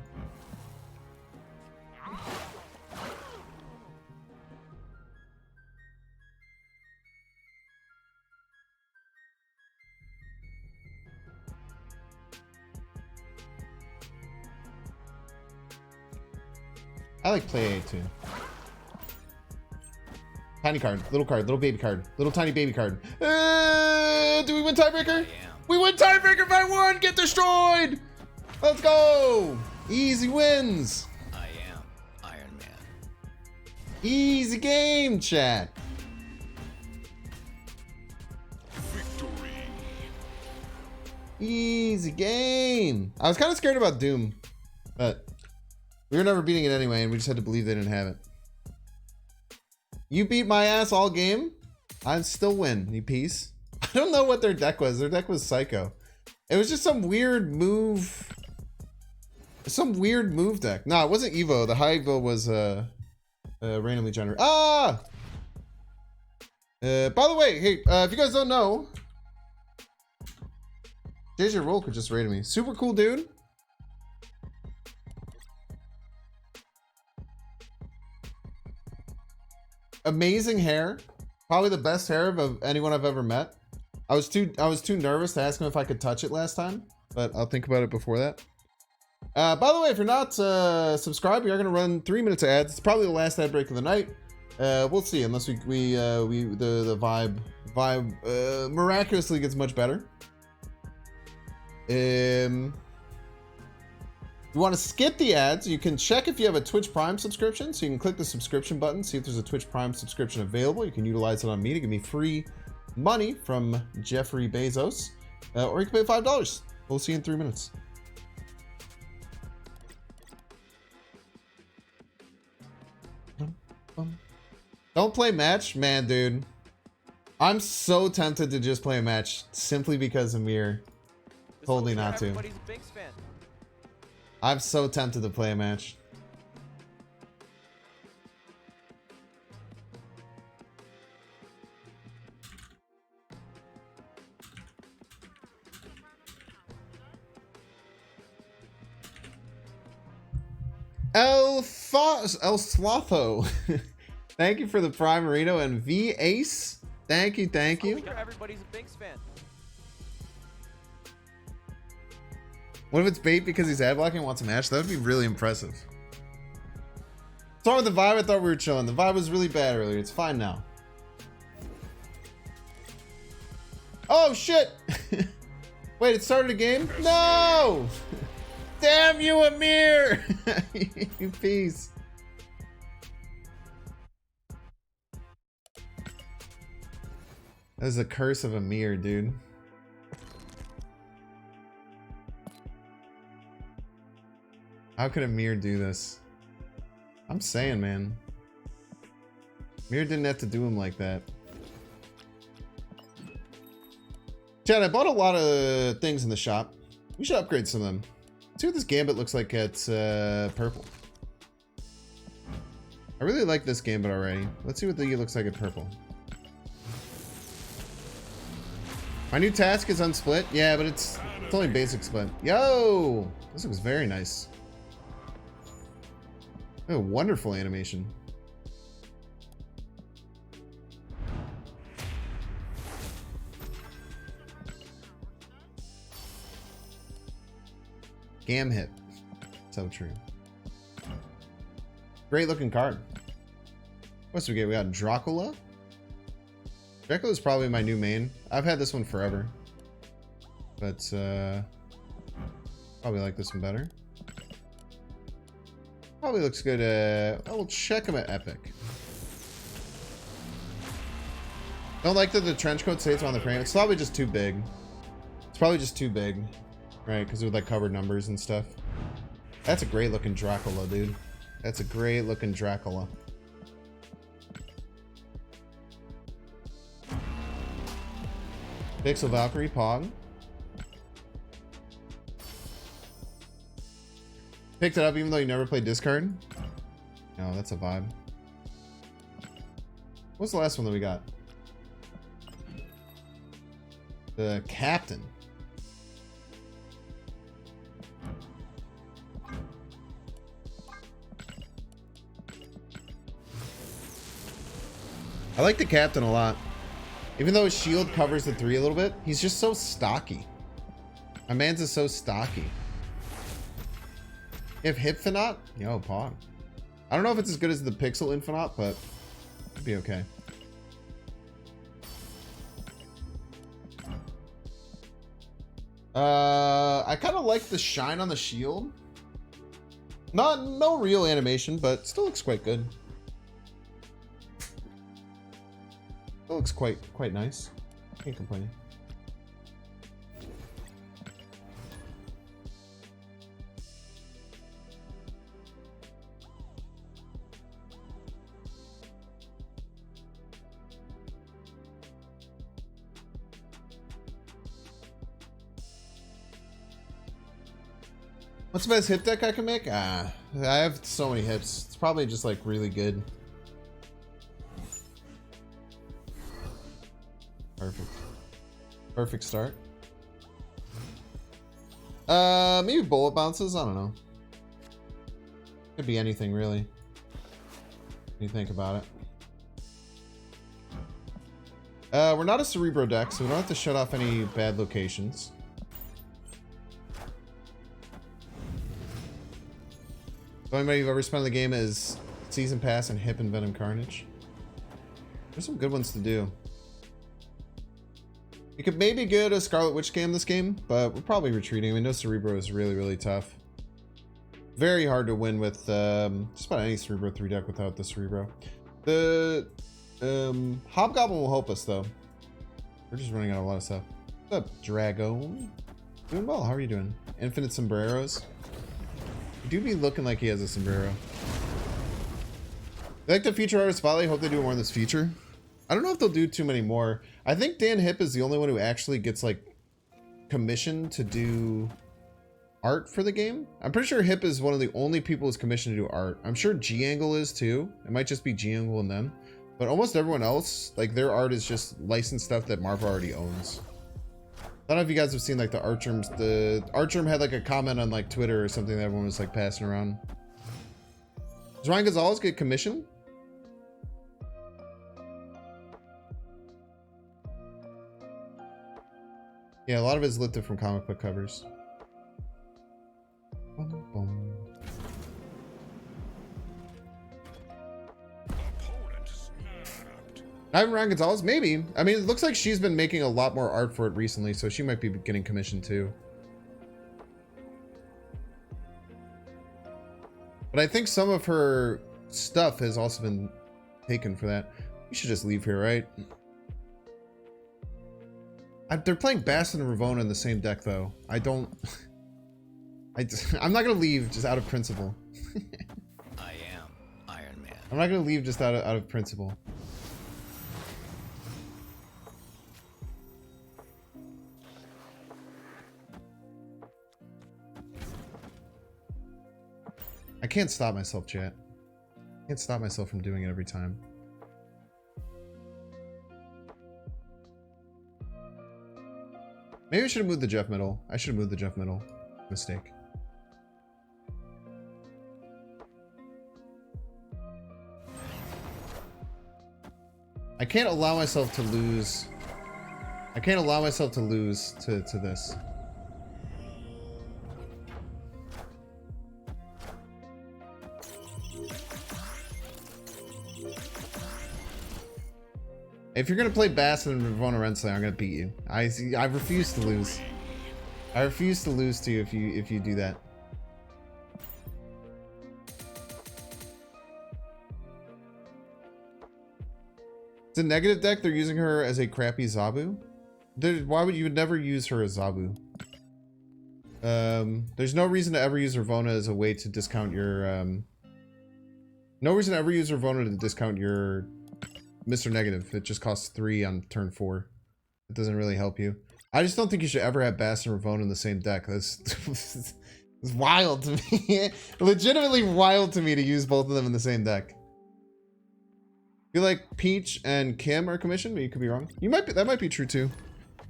I like play A too. Tiny card, little baby card, little tiny baby card. Do we win tiebreaker? We win tiebreaker by 1. Get destroyed. Let's go. Easy wins. I am Iron Man. Easy game, chat. Victory. Easy game. I was kind of scared about Doom, but we were never beating it anyway, and we just had to believe they didn't have it. You beat my ass all game. I still win, you piece. I don't know what their deck was. Their deck was psycho. It was just some weird move. Some weird move deck. No, it wasn't Evo. The high Evo was randomly generated. Ah! By the way, hey, if you guys don't know, JJ Rolk just raided me. Super cool dude. Amazing hair. Probably the best hair of anyone I've ever met. I was too nervous to ask him if I could touch it last time, but I'll think about it before that. By the way, if you're not subscribed, we are gonna run 3 minutes of ads. It's probably the last ad break of the night. We'll see, unless the vibe miraculously gets much better. If you want to skip the ads, you can check if you have a Twitch Prime subscription. So you can click the subscription button, see if there's a Twitch Prime subscription available. You can utilize it on me to give me free money from Jeffrey Bezos. Or you can pay $5. We'll see you in 3 minutes. Don't play match? Man, dude. I'm so tempted to just play a match simply because Amir told me not to. Everybody's a Binks fan. I'm so tempted to play a match. El Slotho. Thank you for the Prime Marino and V Ace. Thank you, thank you. Everybody's a Binks fan. What if it's bait because he's ad blocking and wants a match? That would be really impressive. What's wrong with the vibe? I thought we were chilling. The vibe was really bad earlier. It's fine now. Oh shit! Wait, it started a game? No! Damn you, Amir! You piece. That is a curse of Amir, dude. How could Amir do this? I'm saying, man. Amir didn't have to do him like that. Chad, I bought a lot of things in the shop. We should upgrade some of them. Let's see what this Gambit looks like at purple. I really like this Gambit already. Let's see what the looks like at purple. My new task is unsplit. Yeah, but it's only basic split. Yo! This looks very nice. Oh, wonderful animation. Gam hit. So true. Great looking card. What's we get? We got Dracula. Dracula is probably my new main. I've had this one forever. But probably like this one better. Probably looks good. We'll check him at Epic. Don't like that the trench coat stays on the frame. It's probably just too big. It's probably just too big. Right, because with like covered numbers and stuff. That's a great looking Dracula, dude. That's a great looking Dracula. Pixel Valkyrie, Pog. Picked it up even though you never played discard? No, that's a vibe. What's the last one that we got? The Captain. I like the Captain a lot. Even though his shield covers the 3 a little bit, he's just so stocky. My man's is so stocky. If Hypnonaut? Yo, Pog. I don't know if it's as good as the Pixel Infinite, but it'd be okay. I kind of like the shine on the shield. No real animation, but still looks quite good. It looks quite nice. Can't complain. What's the best hip deck I can make? I have so many hips. It's probably just like really good. Perfect. Perfect start. Maybe bullet bounces? I don't know. Could be anything really. When you think about it. We're not a Cerebro deck, so we don't have to shut off any bad locations. The only way you've ever spent the game is Season Pass and Hip and Venom Carnage. There's some good ones to do. You could maybe get a Scarlet Witch scam this game, but we're probably retreating. We know Cerebro is really, really tough. Very hard to win with just about any Cerebro 3 deck without the Cerebro. The Hobgoblin will help us though. We're just running out of a lot of stuff. What's up, Dragon? Doing well. How are you doing? Infinite sombreros. You do be looking like he has a sombrero. I like the feature artist spotlight. Hope they do more in this feature. I don't know if they'll do too many more. I think Dan Hip is the only one who actually gets like commissioned to do art for the game. I'm pretty sure Hip is one of the only people who's commissioned to do art. I'm sure G Angle is too. It might just be G Angle and them. But almost everyone else, like their art is just licensed stuff that Marvel already owns. I don't know if you guys have seen like the Archerms. The Archerm had like a comment on like Twitter or something that everyone was like passing around. Does Ryan Gonzalez get commissioned? Yeah, a lot of it's lifted from comic book covers. Boom, boom. Not even Ryan Gonzalez? Maybe. I mean, it looks like she's been making a lot more art for it recently, so she might be getting commissioned too. But I think some of her stuff has also been taken for that. We should just leave here, right? They're playing Bastion and Ravonna in the same deck, though. I don't... I'm not going to leave just out of principle. I am Iron Man. I'm not going to leave just out of principle. I can't stop myself, chat. I can't stop myself from doing it every time. Maybe I should have moved the Jeff middle. I should have moved the Jeff middle. Mistake. I can't allow myself to lose. I can't allow myself to lose to this. If you're gonna play Bass and Ravonna Renslayer, I'm gonna beat you. I refuse to lose. I refuse to lose to you if you do that. It's a negative deck. They're using her as a crappy Zabu. Why would you never use her as Zabu? There's no reason to ever use Ravonna as a way to discount your no reason to ever use Ravonna to discount your Mr. Negative. It just costs 3 on turn 4. It doesn't really help you. I just don't think you should ever have Bass and Ravonna in the same deck. That's it's wild to me. Legitimately wild to me to use both of them in the same deck. I feel like Peach and Kim are commissioned, but you could be wrong. You might be, that might be true too.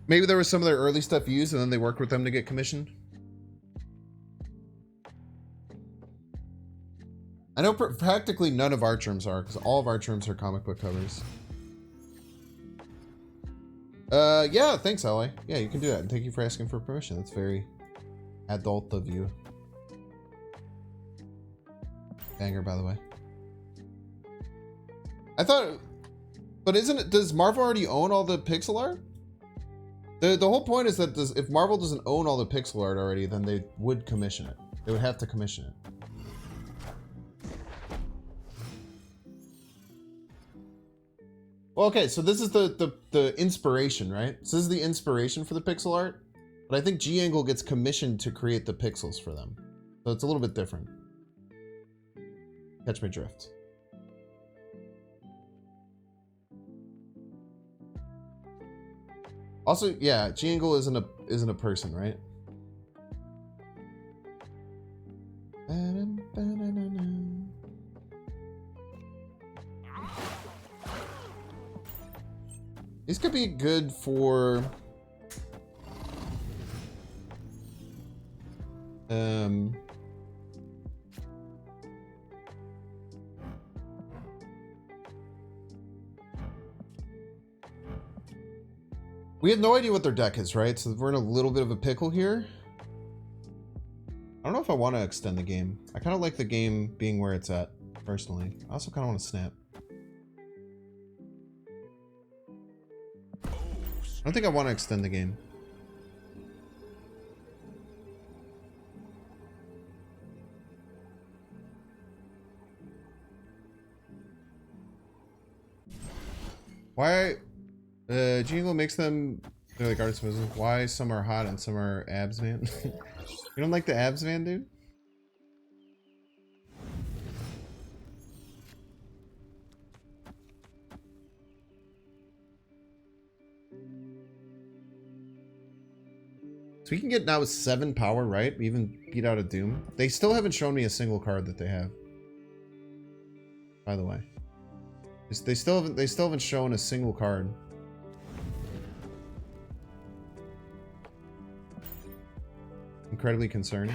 Maybe there was some of their early stuff used and then they worked with them to get commissioned. I know practically none of Archers are, because all of Archers are comic book covers. Yeah, thanks, Ally. Yeah, you can do that. And thank you for asking for permission. That's very adult of you. Banger, by the way. I thought, but isn't it, does Marvel already own all the pixel art? The whole point is that if Marvel doesn't own all the pixel art already, then they would commission it. They would have to commission it. Well, okay, so this is the inspiration, right? So this is the inspiration for the pixel art, but I think G-Angle gets commissioned to create the pixels for them. So it's a little bit different. Catch my drift. Also, yeah, G-Angle isn't a person, right? These could be good for we have no idea what their deck is, right? So we're in a little bit of a pickle here. I don't know if I want to extend the game. I kind of like the game being where it's at, personally. I also kind of want to snap. I don't think I want to extend the game. Why? Jingle makes them, they're like artist business. Why some are hot and some are abs, man? You don't like the abs, man, dude? So we can get now 7 power, right? We even beat out a Doom. They still haven't shown me a single card that they have. By the way. They still haven't shown a single card. Incredibly concerning.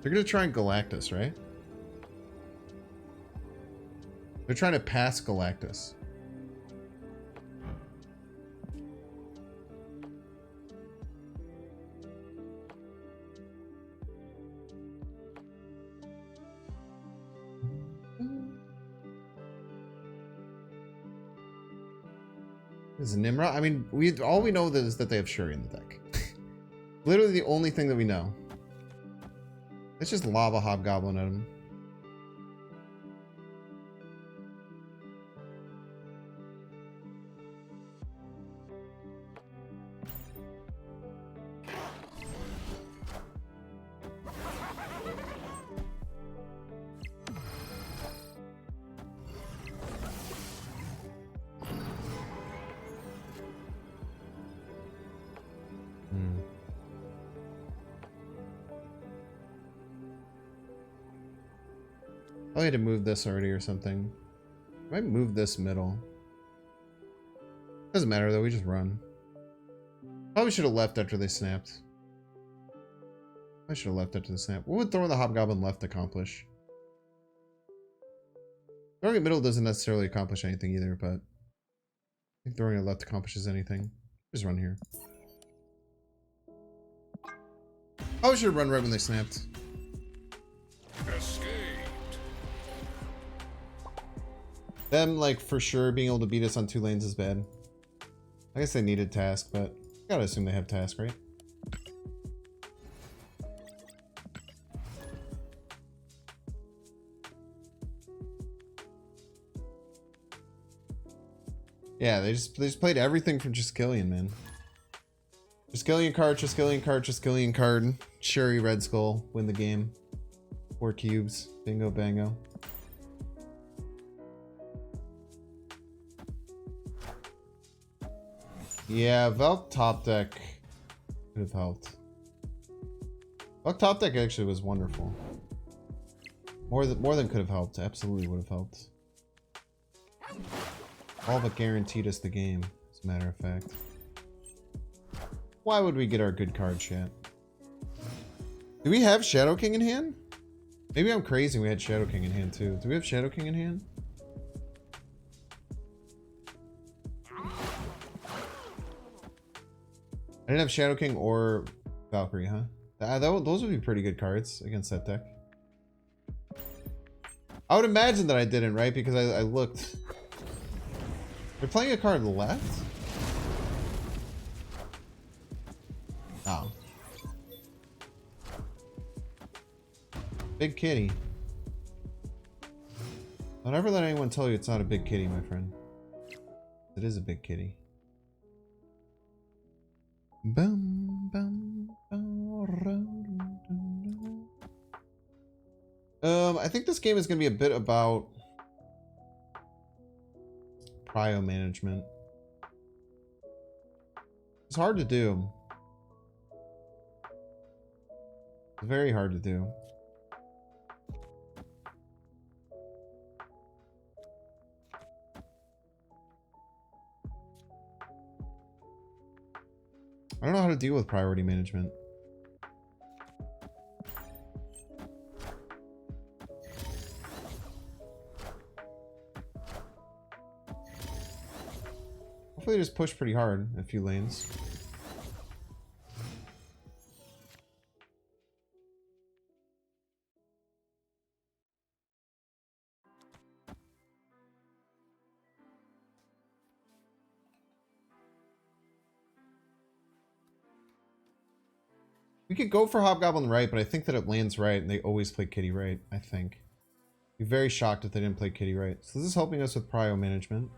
They're gonna try and Galactus, right? They're trying to pass Galactus. This is Nimrod. I mean, all we know is that they have Shuri in the deck. Literally the only thing that we know. Let's just lava Hobgoblin at him. Probably had to move this already or something. I might move this middle. Doesn't matter though, we just run. Probably should have left after they snapped. I should have left after the snap. What would throwing the Hobgoblin left accomplish? Throwing it middle doesn't necessarily accomplish anything either, but I think throwing it left accomplishes anything. Just run here. Probably should have run right when they snapped. Escaped. Them, like, for sure being able to beat us on 2 lanes is bad. I guess they needed task, but gotta assume they have task, right? Yeah, they just played everything from Triskelion, man. Triskelion card, Triskelion card, Triskelion card. Sherry Red Skull win the game. 4 cubes. Bingo bango. Yeah, Valk top deck could have helped. Valk top deck actually was wonderful. More than could have helped. Absolutely would have helped. All but guaranteed us the game, as a matter of fact. Why would we get our good card, chat? Do we have Shadow King in hand? Maybe I'm crazy and we had Shadow King in hand too. Do we have Shadow King in hand? I didn't have Shadow King or Valkyrie, huh? Those would be pretty good cards against that deck. I would imagine that I didn't, right? Because I looked. They're playing a card left? Oh. Big kitty. Don't ever let anyone tell you it's not a big kitty, my friend. It is a big kitty. Bum, bum, I think this game is going to be a bit about prio management. It's hard to do. It's very hard to do. I don't know how to deal with priority management. Hopefully they just push pretty hard in a few lanes. We could go for Hobgoblin right, but I think that it lands right, and they always play Kitty right, I think. I'd be very shocked if they didn't play Kitty right. So this is helping us with prio management.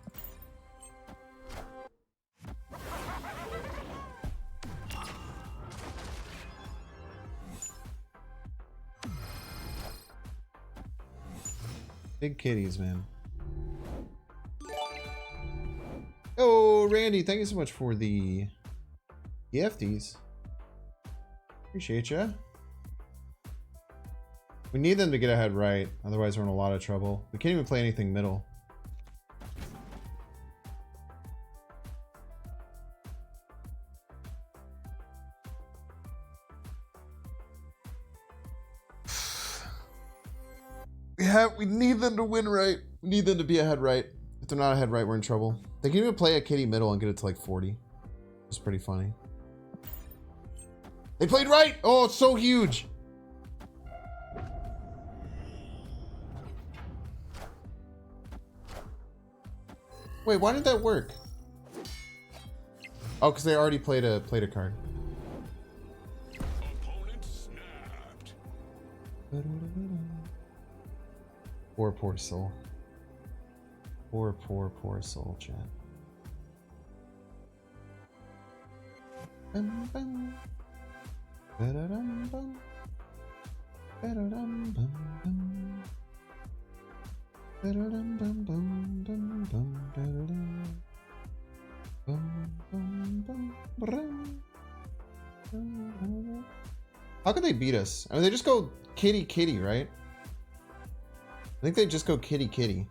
Big kitties, man. Oh, Randy, thank you so much for the EFTs. Appreciate ya. We need them to get ahead right, otherwise we're in a lot of trouble. We can't even play anything middle. We need them to win right. We need them to be ahead right. If they're not ahead right, we're in trouble. They can even play a kitty middle and get it to like 40. It's pretty funny. They played right! Oh, it's so huge! Wait, why did that work? Oh, because they already played a card. Opponent snapped. Poor soul. Poor soul, chat. Bum, bum. Ba-da-dum, bum. Ba-da-dum, bum, bum. Ba-da-dum, bum, bum, bum, bum, ba-da-dum. Bum, bum, bum, brum. How could they beat us? I mean, they just go kitty, right? I think they just go kitty kitty.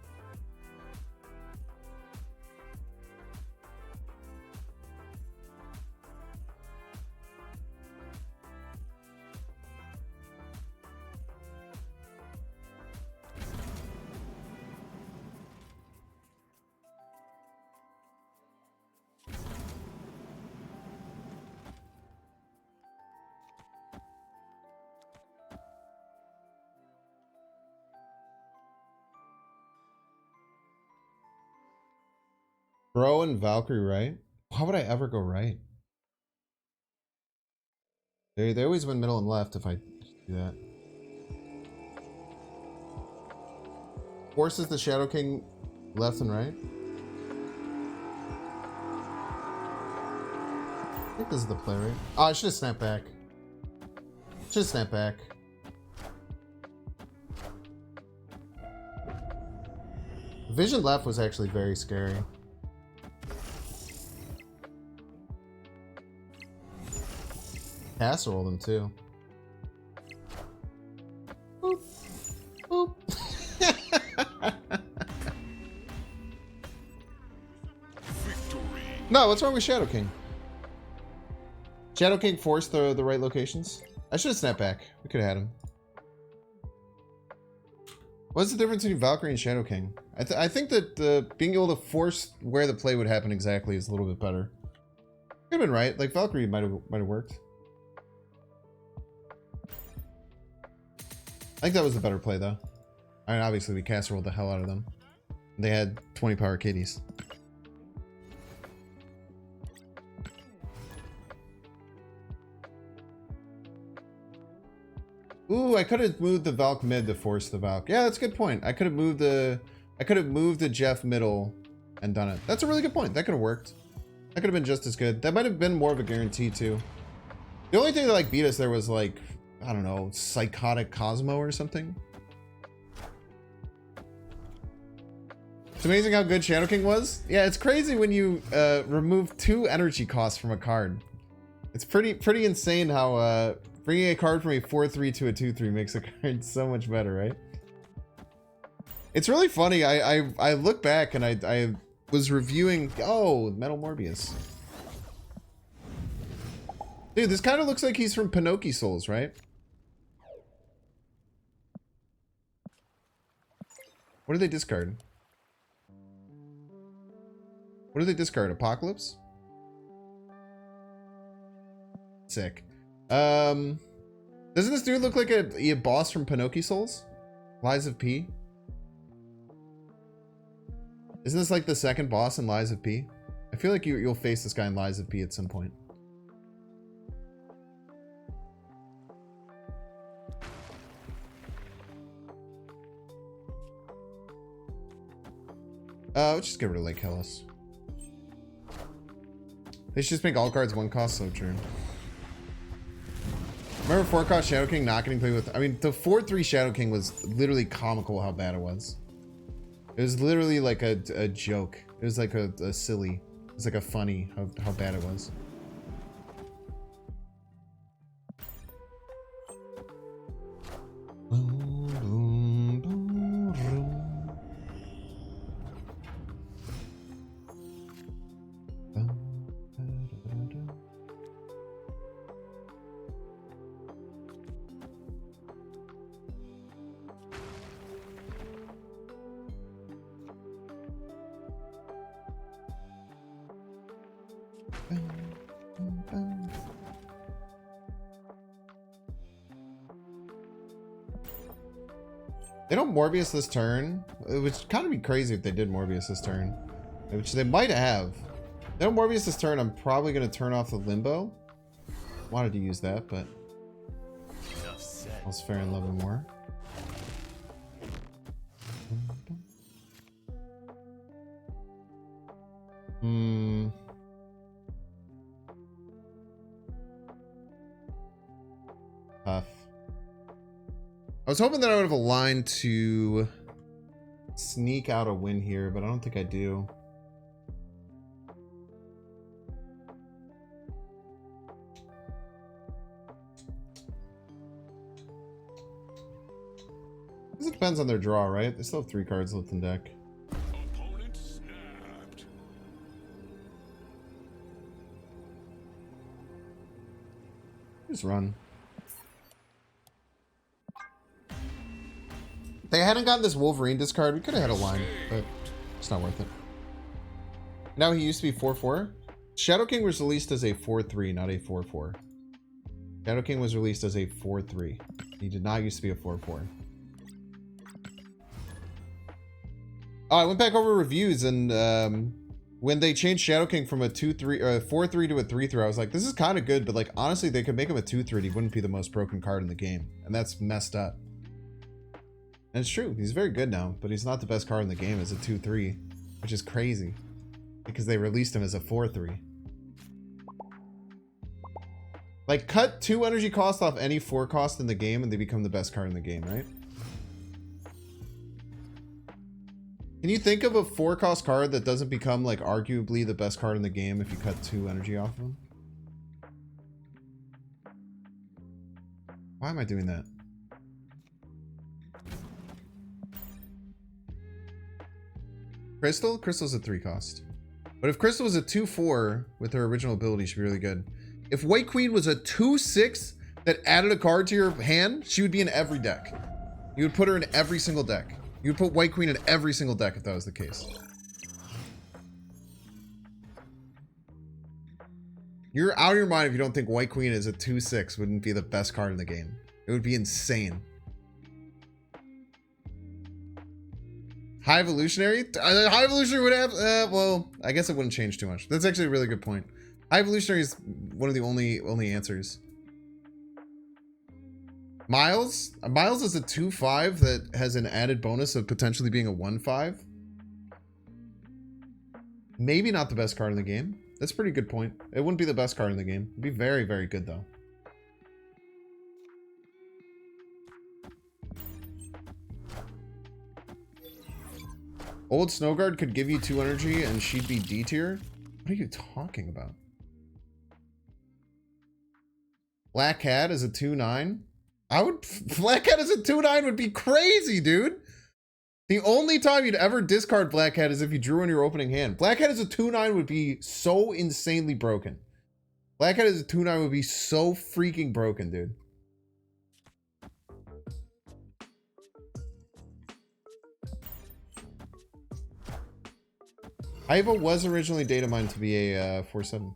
Bro and Valkyrie right? How would I ever go right? They always win middle and left if I do that. Forces the Shadow King left and right. I think this is the play, right? Oh, I should have snapped back. Should have snapped back. Vision left was actually very scary. Casserole them too. Boop. Boop. No, what's wrong with Shadow King? Shadow King forced the right locations. I should have snapped back. We could have had him. What's the difference between Valkyrie and Shadow King? I think that being able to force where the play would happen exactly is a little bit better. Could have been right. Like Valkyrie might have worked. I think that was the better play though. I mean, obviously we casseroled the hell out of them. They had 20 power kitties. Ooh, I could have moved the Valk mid to force the Valk. Yeah, that's a good point. I could have moved the Jeff middle and done it. That's a really good point. That could have worked. That could have been just as good. That might have been more of a guarantee too. The only thing that like beat us there was like, I don't know, Psychotic Cosmo or something. It's amazing how good Shadow King was. Yeah, it's crazy when you remove 2 energy costs from a card. It's pretty insane how bringing a card from a 4/3 to a 2/3 makes a card so much better, right? It's really funny. I look back and I was reviewing. Oh, Metal Morbius. Dude, this kind of looks like he's from Pinocchio Souls, right? What did they discard? What did they discard? Apocalypse? Sick. Doesn't this dude look like a boss from Pinocchio Souls? Lies of P? Isn't this like the second boss in Lies of P? I feel like you'll face this guy in Lies of P at some point. Let's just get rid of Lake Hellas. They should just make all cards 1 cost, so true. Remember 4 cost Shadow King not getting played with? I mean, the 4/3 Shadow King was literally comical how bad it was. It was literally like a joke. It was like a silly. It was like a funny how bad it was. They don't Morbius this turn. It would kind of be crazy if they did Morbius this turn, which they might have. If they don't Morbius this turn, I'm probably going to turn off the Limbo. Wanted to use that, but I was fair and love and more. Tough. I was hoping that I would have a line to sneak out a win here, but I don't think I do. It depends on their draw, right? They still have 3 cards left in deck. Opponent snapped. Just run. If they hadn't gotten this Wolverine discard, we could have had a line, but it's not worth it. Now he used to be 4/4. Shadow King was released as a 4/3, not a 4/4. Shadow King was released as a 4/3. He did not used to be a 4/4. Oh, I went back over reviews, and when they changed Shadow King from a 2/3 or a 4/3 to a 3/3, I was like, this is kind of good, but like honestly, they could make him a 2/3. He wouldn't be the most broken card in the game, and that's messed up. And it's true, he's very good now, but he's not the best card in the game as a 2/3, which is crazy because they released him as a 4/3. Like, cut 2 energy cost off any 4 cost in the game, and they become the best card in the game, right? Can you think of a 4 cost card that doesn't become like arguably the best card in the game if you cut 2 energy off of them? Why am I doing that? Crystal? Crystal's a 3 cost. But if Crystal was a 2/4 with her original ability, she'd be really good. If White Queen was a 2/6 that added a card to your hand, she would be in every deck. You would put her in every single deck. You would put White Queen in every single deck if that was the case. You're out of your mind if you don't think White Queen is a 2/6 wouldn't be the best card in the game. It would be insane. High Evolutionary? High Evolutionary would have... well, I guess it wouldn't change too much. That's actually a really good point. High Evolutionary is one of the only answers. Miles? Miles is a 2/5 that has an added bonus of potentially being a 1/5. Maybe not the best card in the game. That's a pretty good point. It wouldn't be the best card in the game. It'd be very, very good, though. Old Snowguard could give you 2 energy and she'd be D tier? What are you talking about? Black Cat is a 2/9? Black Cat as a 2/9 would be crazy, dude. The only time you'd ever discard Black Cat is if you drew in your opening hand. Black Cat as a 2/9 would be so insanely broken. Black Cat as a 2/9 would be so freaking broken, dude. Iva was originally data mined to be a 4/7.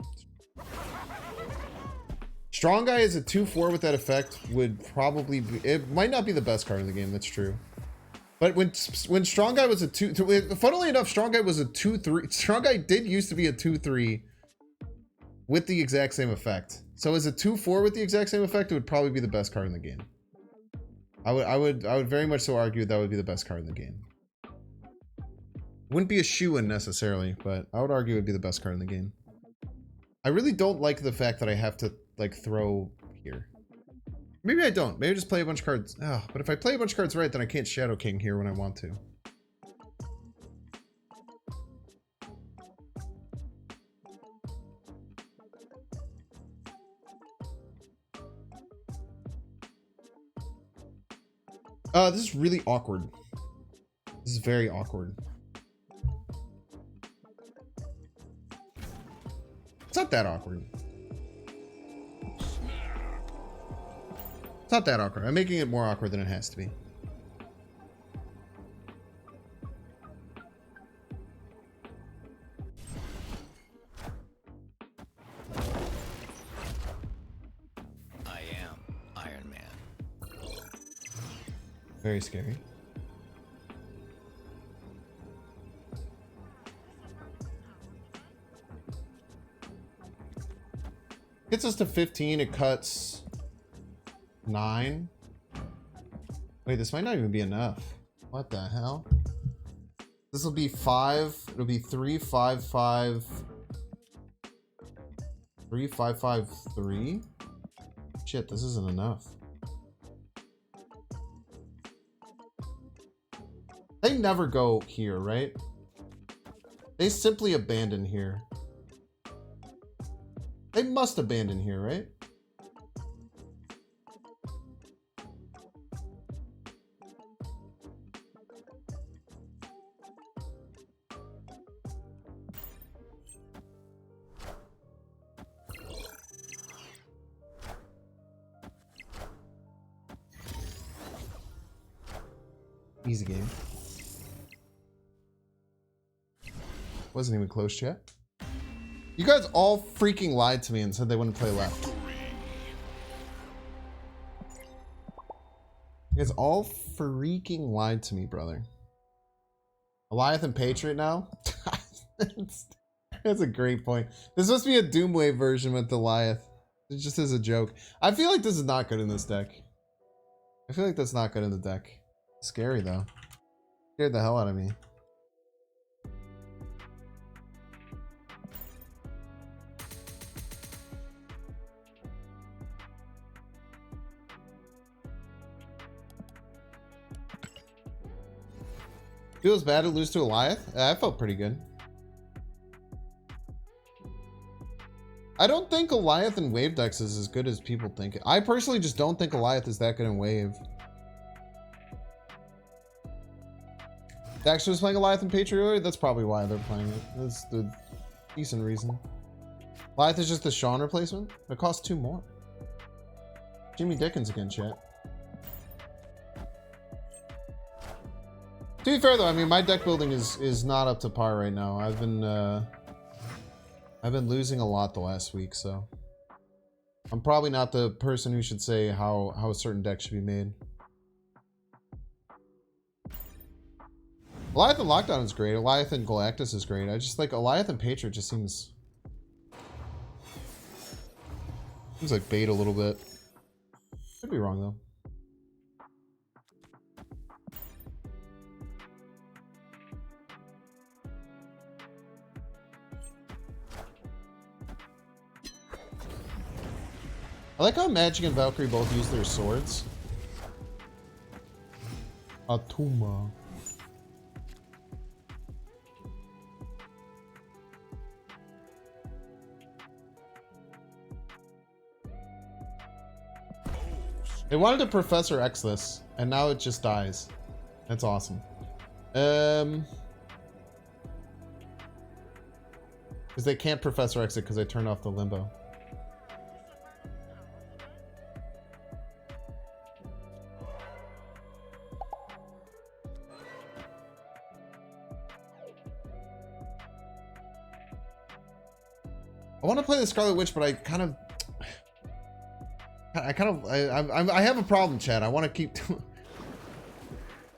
Strong Guy is a 2/4 with that effect would probably be... It might not be the best card in the game, that's true. But when Strong Guy was a 2... Funnily enough, Strong Guy was a 2/3. Strong Guy did used to be a 2/3 with the exact same effect. So as a 2/4 with the exact same effect, it would probably be the best card in the game. I would very much so argue that would be the best card in the game. Wouldn't be a shoo-in necessarily, but I would argue it would be the best card in the game. I really don't like the fact that I have to like throw here. Maybe I don't. Maybe I just play a bunch of cards. Oh, but if I play a bunch of cards right, then I can't Shadow King here when I want to. This is really awkward. This is very awkward. It's not that awkward. It's not that awkward. I'm making it more awkward than it has to be. I am Iron Man. Very scary. Gets us to 15. It cuts 9. Wait, this might not even be enough. What the hell? This will be 5. It'll be 3, 5, 5. 3, 5, 5, 3. Shit, this isn't enough. They never go here, right? They simply abandon here. They must abandon here, right? Easy game. Wasn't even close yet. You guys all freaking lied to me and said they wouldn't play left. You guys all freaking lied to me, brother. Goliath and Patriot now? That's a great point. This must be a Doomwave version with Goliath. It just is a joke. I feel like this is not good in this deck. I feel like that's not good in the deck. Scary though. Scared the hell out of me. Feels bad to lose to Goliath? I felt pretty good. I don't think Goliath in wave decks is as good as people think. I personally just don't think Goliath is that good in wave. Daxter was playing Goliath and Patriot. That's probably why they're playing it. That's the decent reason. Goliath is just the Sean replacement. It costs 2 more. Jimmy Dickens again, chat. To be fair though, I mean my deck building is not up to par right now. I've been losing a lot the last week, so I'm probably not the person who should say how a certain deck should be made. Goliath and Lockdown is great. Goliath and Galactus is great. I just like Goliath and Patriot just seems like bait a little bit. Could be wrong though. I like how Magic and Valkyrie both use their swords. Atuma. They wanted to Professor X this, and now it just dies. That's awesome. Because they can't Professor X it because I turned off the limbo. I want to play the Scarlet Witch, but I have a problem, Chad. I want to keep.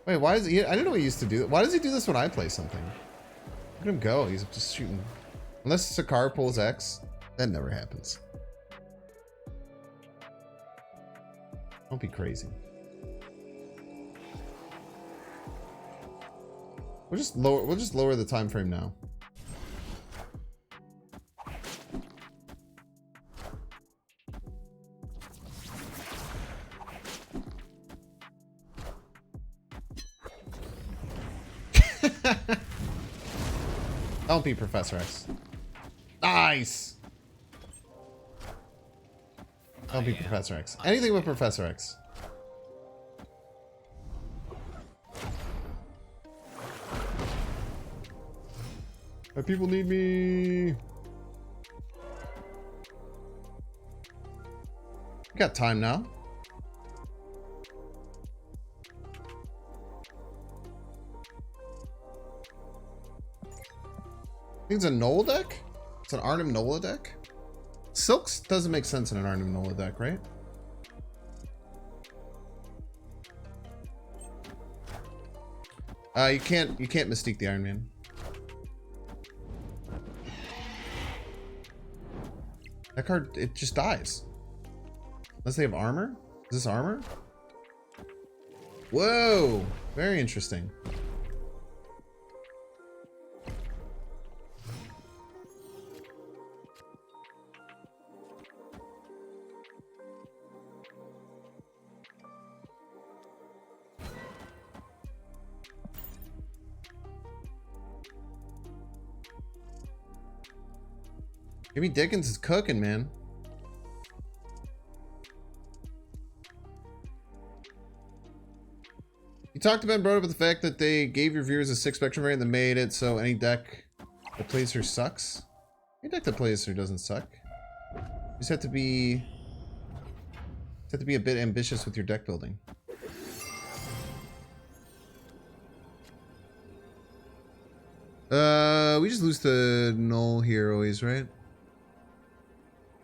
Wait, why is he? I didn't know he used to do that. Why does he do this when I play something? Let him go. He's just shooting. Unless Sakar pulls X, that never happens. Don't be crazy. We'll just lower the time frame now. Don't be Professor X. Nice. Don't be Professor X. Anything with Professor X. My people need me. Got time now. I think it's a Nola deck? It's an Arnim Nola deck? Silks doesn't make sense in an Arnim Nola deck, right? You can't Mystique the Iron Man. That card, it just dies. Unless they have armor? Is this armor? Whoa! Very interesting. Jimmy Dickens is cooking, man. You talked about, bro, about the fact that they gave your viewers a 6 spectrum variant that made it so any deck that plays her sucks. Any deck that plays her doesn't suck. You just have to be a bit ambitious with your deck building. We just lose to null here always, right?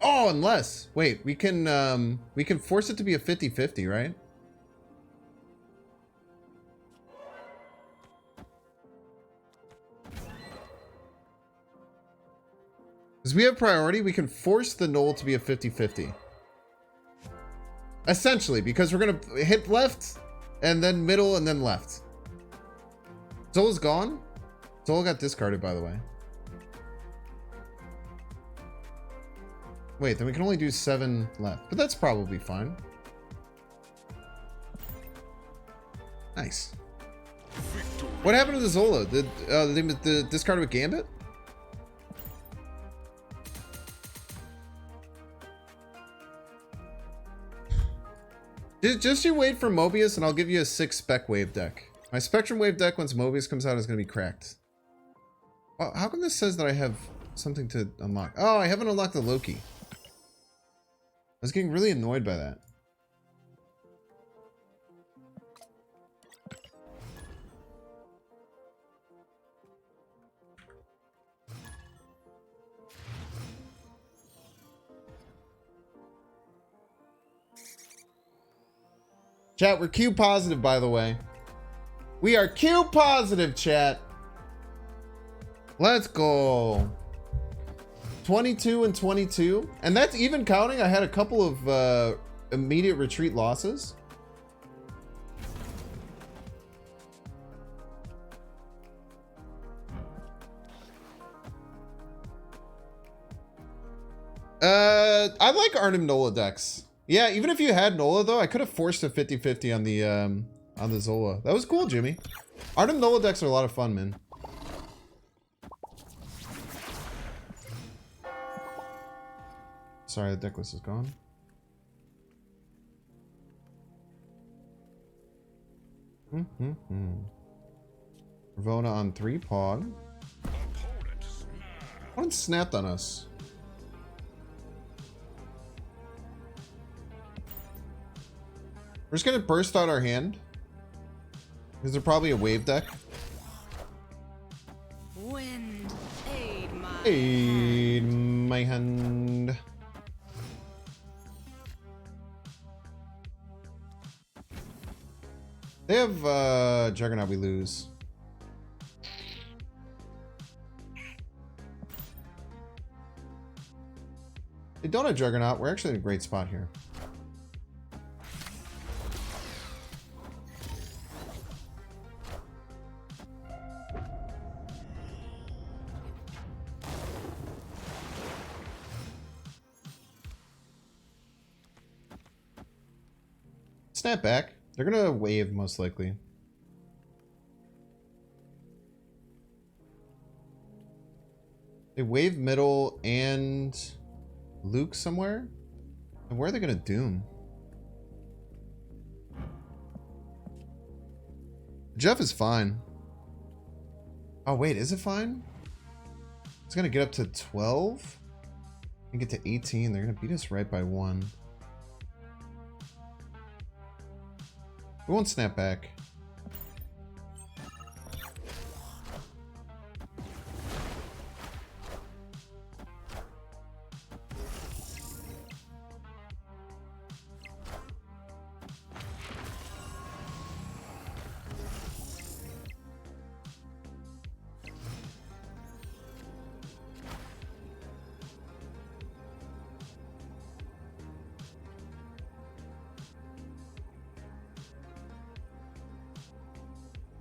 Oh, unless wait, we can force it to be a 50-50, right? Because we have priority, we can force the null to be a 50-50. Essentially, because we're gonna hit left, and then middle, and then left. Zola's gone? Zola got discarded, by the way. Wait, then we can only do 7 left. But that's probably fine. Nice. What happened to the Zola? Did they discard with Gambit? Just you wait for Mobius and I'll give you a 6 spec wave deck. My Spectrum wave deck, once Mobius comes out, is going to be cracked. Well, how come this says that I have something to unlock? Oh, I haven't unlocked the Loki. I was getting really annoyed by that. Chat, we're Q positive, by the way. We are Q positive, chat. Let's go. 22 and 22. And that's even counting. I had a couple of immediate retreat losses. I like Arnim Nola decks. Yeah, even if you had Nola though, I could have forced a 50-50 on the Zola. That was cool, Jimmy. Arnim Nola decks are a lot of fun, man. Sorry, the deck list is gone. Ravonna on 3 Pog. One snapped on us. We're just gonna burst out our hand. Is there probably a wave deck? Wind, aid my hand. They have Juggernaut, we lose. They don't have Juggernaut, we're actually in a great spot here. Snap back. They're gonna wave most likely. They wave middle and Luke somewhere. And where are they gonna doom? Jeff is fine. Oh wait, is it fine? It's gonna get up to 12 and get to 18. They're gonna beat us right by 1. We won't snap back.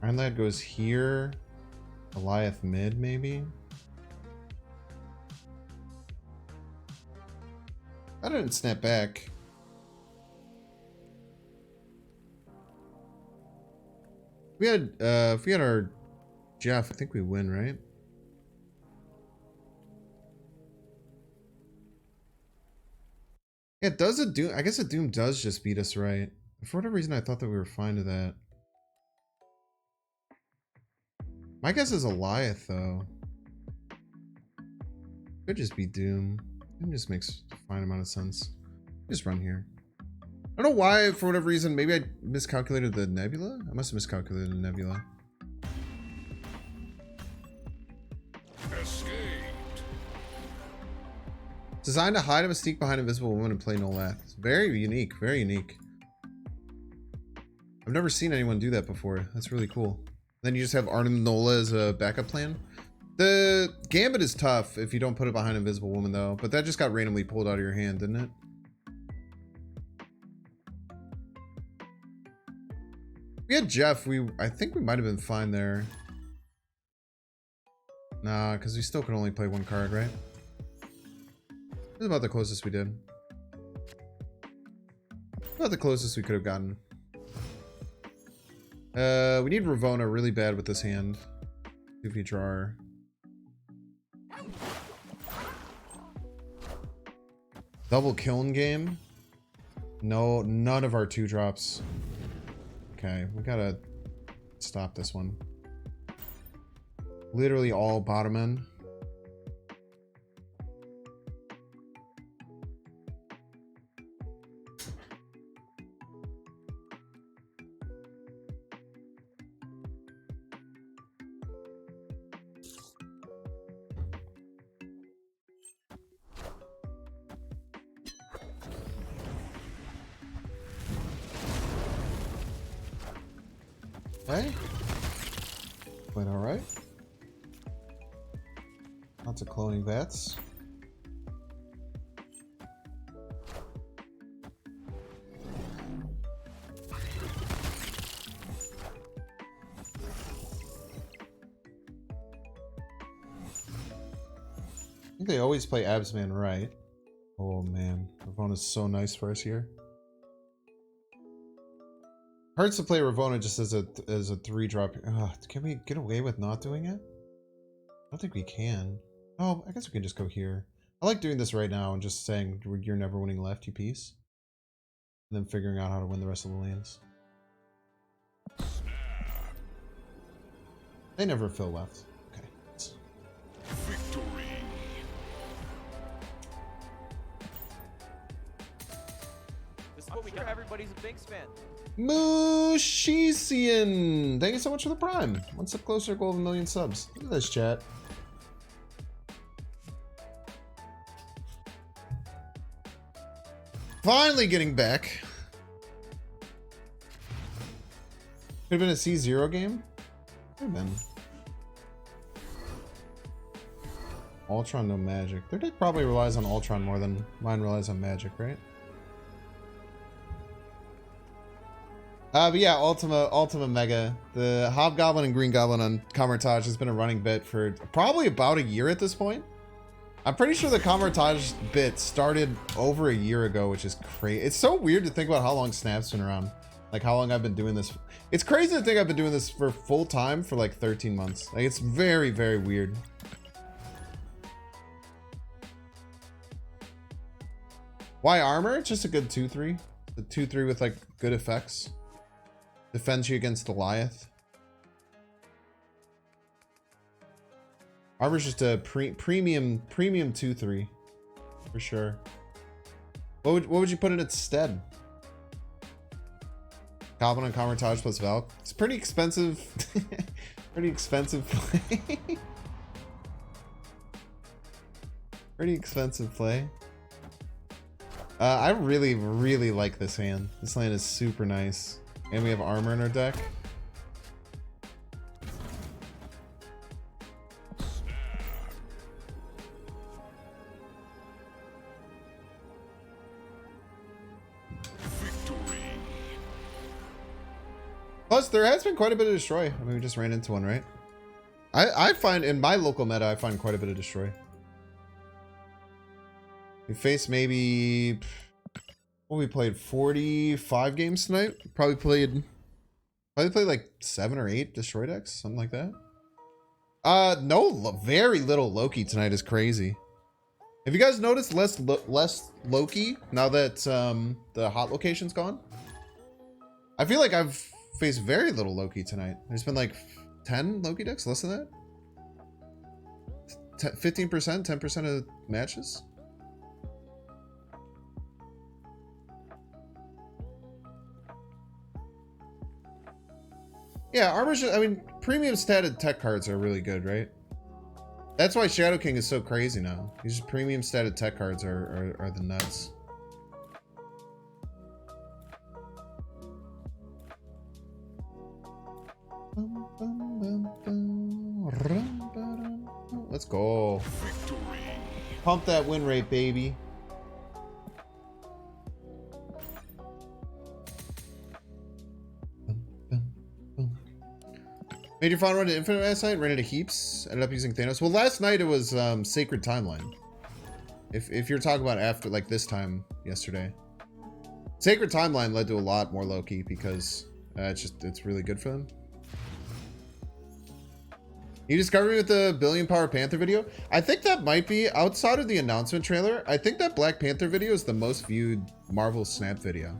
Iron Lad goes here. Goliath mid, maybe? I didn't snap back. If we had our Jeff, I think we win, right? Yeah, does a Doom? I guess a Doom does just beat us, right? For whatever reason, I thought that we were fine to that. My guess is Goliath, though. Could just be Doom. Doom just makes a fine amount of sense. Just run here. I don't know why, for whatever reason, maybe I miscalculated the Nebula? I must have miscalculated the Nebula. Designed to hide a mystique behind invisible woman and play no laugh. It's very unique, very unique. I've never seen anyone do that before. That's really cool. Then you just have Arnim Nola as a backup plan. The Gambit is tough if you don't put it behind Invisible Woman though, but that just got randomly pulled out of your hand, didn't it? We had Jeff, I think we might have been fine there. Nah, because we still can only play one card, right? This is about the closest we did. About the closest we could have gotten. We need Ravonna really bad with this hand. See if we draw her. Double kiln game? No, none of our 2-drops. Okay, we gotta stop this one. Literally all bottom end. Okay. Quite alright. Lots of cloning bats. I think they always play Absman right. Oh man, Ravonna's so nice for us here. Hurts to play Ravonna just as a 3-drop. Can we get away with not doing it? I don't think we can. Oh, I guess we can just go here. I like doing this right now and just saying you're never winning left, you piece. And then figuring out how to win the rest of the lanes. They never fill left. Okay. Victory. This is what we do. Everybody's a Binks fan. Mushisian! Thank you so much for the prime. One step closer to goal of 1 million subs. Look at this, chat. Finally getting back. Could have been a C0 game. Could have been. Ultron, no magic. Their deck probably relies on Ultron more than mine relies on magic, right? But yeah, Ultima Mega. The Hobgoblin and Green Goblin on Camartage has been a running bit for probably about a year at this point. I'm pretty sure the Camartage bit started over a year ago, which is crazy. It's so weird to think about how long Snap's been around. Like how long I've been doing this. It's crazy to think I've been doing this for full time for like 13 months. Like it's very, very weird. Why armor? It's just a good 2-3. The 2-3 with like good effects. Defends you against Goliath. Armor's just a premium 2-3 for sure. What would you put in its stead? Goblin and Camartage plus Valk. It's pretty expensive. Pretty expensive play. Pretty expensive play. I really, really like this hand. This land is super nice. And we have armor in our deck. Victory. Plus, there has been quite a bit of destroy. I mean, we just ran into one, right? I find, in my local meta, I find quite a bit of destroy. We faced maybe... Well, we played 45 games tonight. Probably played like 7 or 8 destroy decks, something like that. No, very little Loki tonight is crazy. Have you guys noticed less Loki now that the hot location's gone? I feel like I've faced very little Loki tonight. There's been like 10 Loki decks, less than that. 15%, 10% of matches. Yeah, armor's just, I mean, premium statted tech cards are really good, right? That's why Shadow King is so crazy now. These premium stated tech cards are the nuts. Let's go. Victory. Pump that win rate, baby. Made your final run to Infinite last night, ran into heaps, ended up using Thanos. Well, last night it was Sacred Timeline. If you're talking about after, like this time yesterday. Sacred Timeline led to a lot more Loki because it's really good for them. You discovered me with the Billion Power Panther video? I think that might be, outside of the announcement trailer, I think that Black Panther video is the most viewed Marvel Snap video.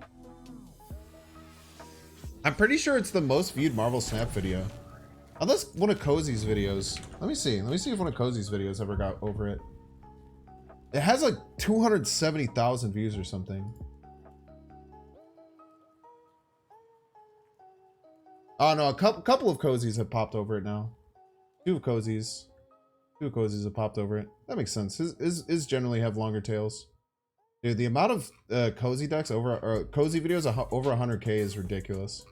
I'm pretty sure it's the most viewed Marvel Snap video. Unless one of Cozy's videos. Let me see if one of Cozy's videos ever got over it. It has like 270,000 views or something. Oh no, a couple of Cozy's have popped over it now. Two of Cozy's have popped over it. That makes sense. His generally have longer tails. Dude, the amount of Cozy decks Cozy videos over 100k is ridiculous.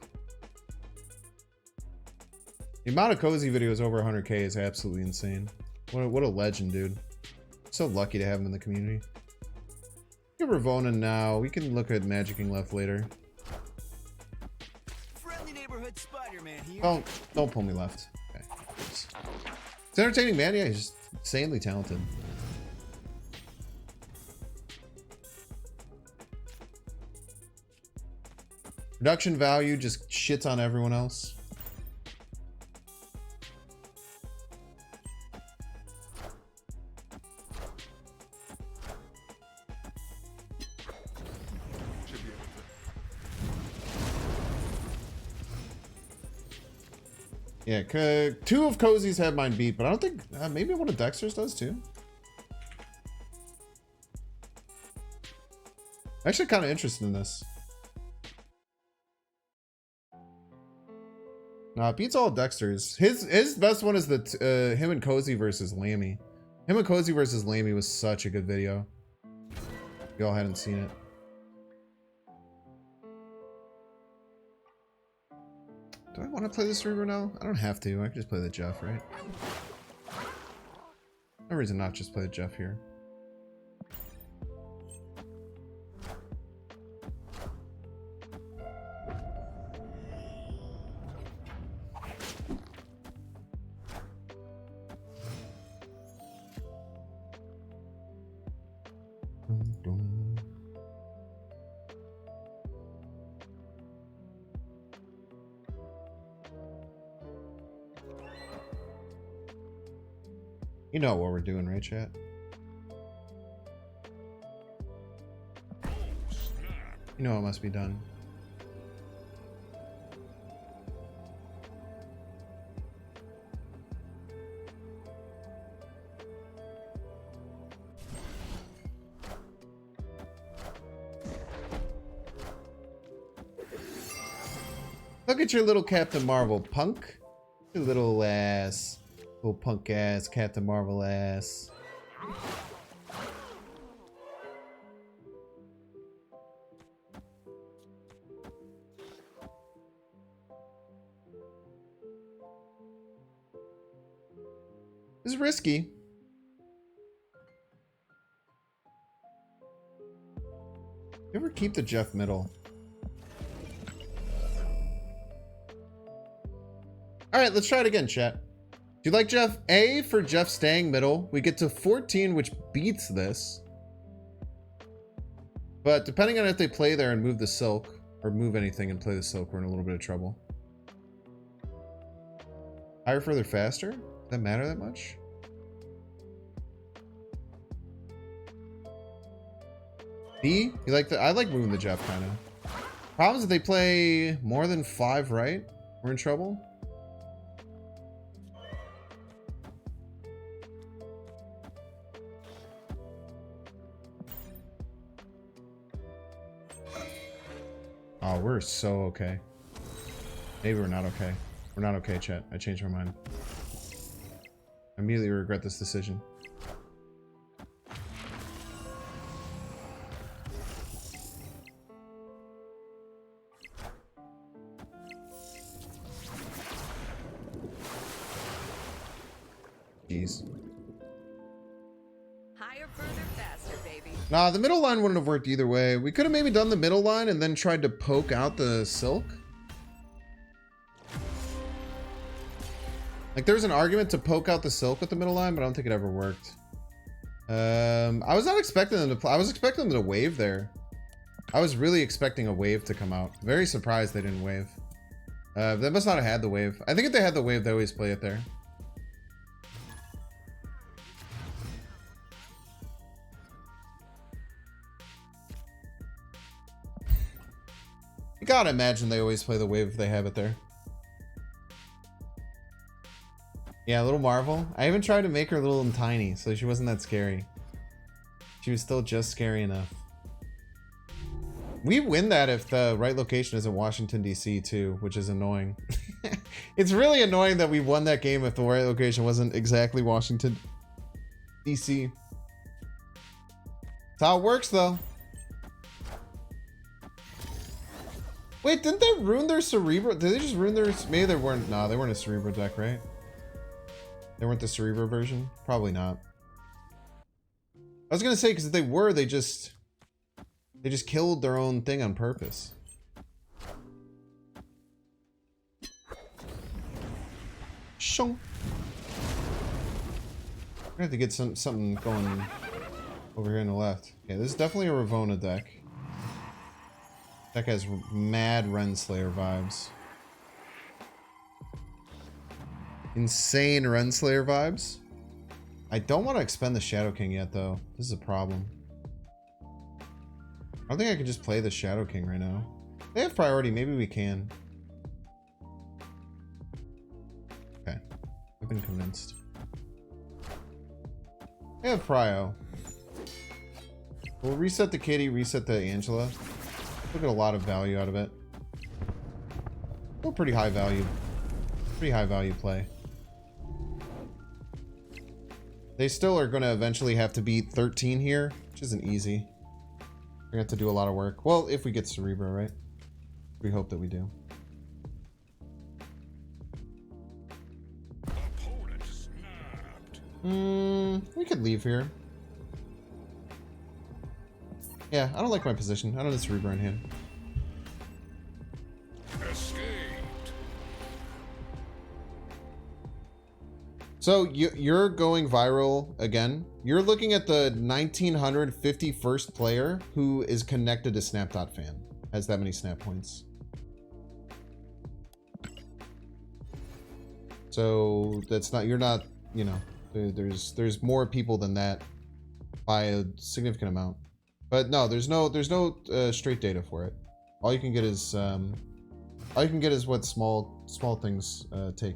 The amount of Cozy videos over 100k is absolutely insane. What a legend, dude. So lucky to have him in the community. Get Ravonna now. We can look at Magicking Left later. Friendly neighborhood Spider-Man here. Don't pull me left. Okay. It's entertaining, man. Yeah, he's just insanely talented. Production value just shits on everyone else. Yeah, two of Cozy's have mine beat, but I don't think maybe one of Dexter's does too. Actually, kind of interested in this. Nah, it beats all of Dexter's. His best one is the him and Cozy versus Lammy. Him and Cozy versus Lammy was such a good video. Y'all hadn't seen it. Do I want to play the Cerebro now? I don't have to. I can just play the Jeff, right? No reason not just play the Jeff here. You know what we're doing, right, chat? You know it must be done. Look at your little Captain Marvel, punk. Your little ass. Little punk ass, Captain Marvel ass. This is risky. You ever keep the Jeff middle? Alright, let's try it again, chat. Do you like Jeff? A for Jeff staying middle. We get to 14, which beats this. But depending on if they play there and move the Silk, or move anything and play the Silk, we're in a little bit of trouble. Higher, further, faster? Does that matter that much? B? You like the? I like moving the Jeff kind of. Problem is if they play more than 5 right, we're in trouble. Oh, we're so okay. Maybe we're not okay. We're not okay, chat. I changed my mind. I immediately regret this decision. Jeez. Higher, further, faster, baby. Nah, the middle line wouldn't have worked either way. We could have maybe done the middle line and then tried to poke out the silk. Like, there's an argument to poke out the silk with the middle line, but I don't think it ever worked. I was not expecting them to play. I was expecting them to wave there. I was really expecting a wave to come out. Very surprised they didn't wave. They must not have had the wave. I think if they had the wave, they always play it there. You gotta imagine they always play the wave if they have it there. Yeah, little Marvel. I even tried to make her little and tiny, so she wasn't that scary. She was still just scary enough. We win that if the right location isn't Washington, D.C. too, which is annoying. It's really annoying that we won that game if the right location wasn't exactly Washington, D.C. That's how it works, though. Wait, didn't they ruin their Cerebro? Did they just ruin their... Maybe they weren't... Nah, they weren't a Cerebro deck, right? They weren't the Cerebro version? Probably not. I was gonna say, because if they were, they just killed their own thing on purpose. Shong. We're gonna have to get something going over here on the left. Okay, this is definitely a Ravonna deck. Deck has mad Renslayer vibes. Insane Renslayer vibes. I don't want to expend the Shadow King yet, though. This is a problem. I don't think I can just play the Shadow King right now. They have priority. Maybe we can. Okay. I've been convinced. They have Prio. We'll reset the Kitty, reset the Angela. We'll get a lot of value out of it. Still pretty high value. Pretty high value play. They still are going to eventually have to beat 13 here, which isn't easy. We're going to have to do a lot of work. Well, if we get Cerebro, right? We hope that we do. Opponent snapped. We could leave here. Yeah, I don't like my position. I don't have Cerebro in hand. Escaped. So you're going viral again. You're looking at the 1951st player who is connected to Snap.fan. Has that many snap points. So that's not, you're not, you know, there's more people than that by a significant amount. But no, there's no straight data for it. All you can get is what small things take.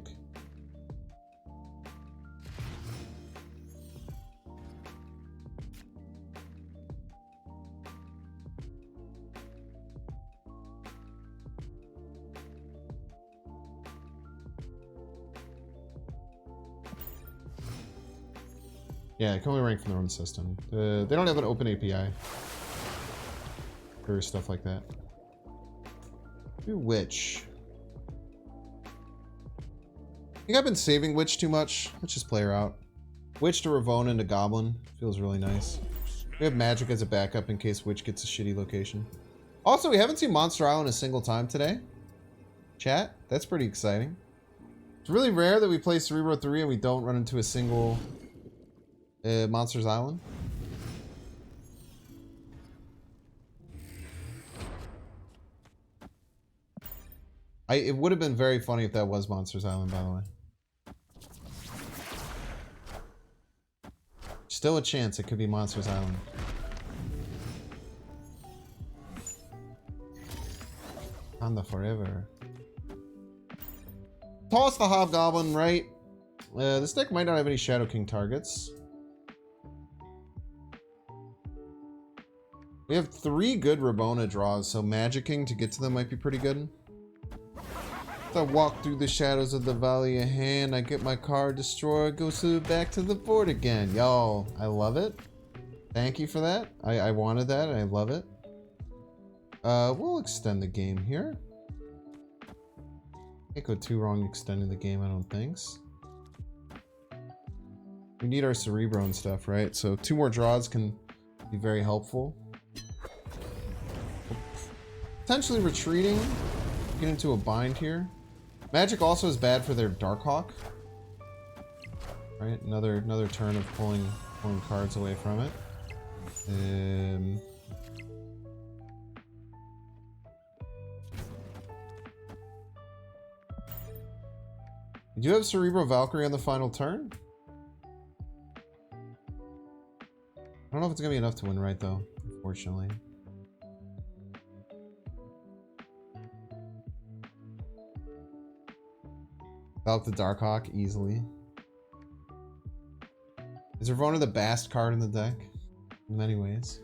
Yeah, it can only rank from their own system. They don't have an open API for stuff like that. Do Witch. I think I've been saving Witch too much. Let's just play her out. Witch to Ravonna into Goblin. Feels really nice. We have Magic as a backup in case Witch gets a shitty location. Also, we haven't seen Monster Island a single time today. Chat, that's pretty exciting. It's really rare that we play Cerebro 3 and we don't run into a single... Monsters Island. It would have been very funny if that was Monsters Island, by the way. Still a chance it could be Monsters Island. On the forever. Toss the Hobgoblin, right? This deck might not have any Shadow King targets. We have 3 good Ravonna draws, so Magic King to get to them might be pretty good. As I walk through the shadows of the valley of hand, I get my car destroyed, goes back to the board again. Yo, I love it. Thank you for that. I wanted that, and I love it. We'll extend the game here. Can't go too wrong extending the game, I don't think. We need our Cerebro and stuff, right? So 2 more draws can be very helpful. Potentially retreating. Get into a bind here. Magic also is bad for their Darkhawk. Right? Another turn of pulling cards away from it. You do have Cerebro Valkyrie on the final turn? I don't know if it's gonna be enough to win right though, unfortunately. Valk the Darkhawk easily. Is Ravonna the best card in the deck? In many ways.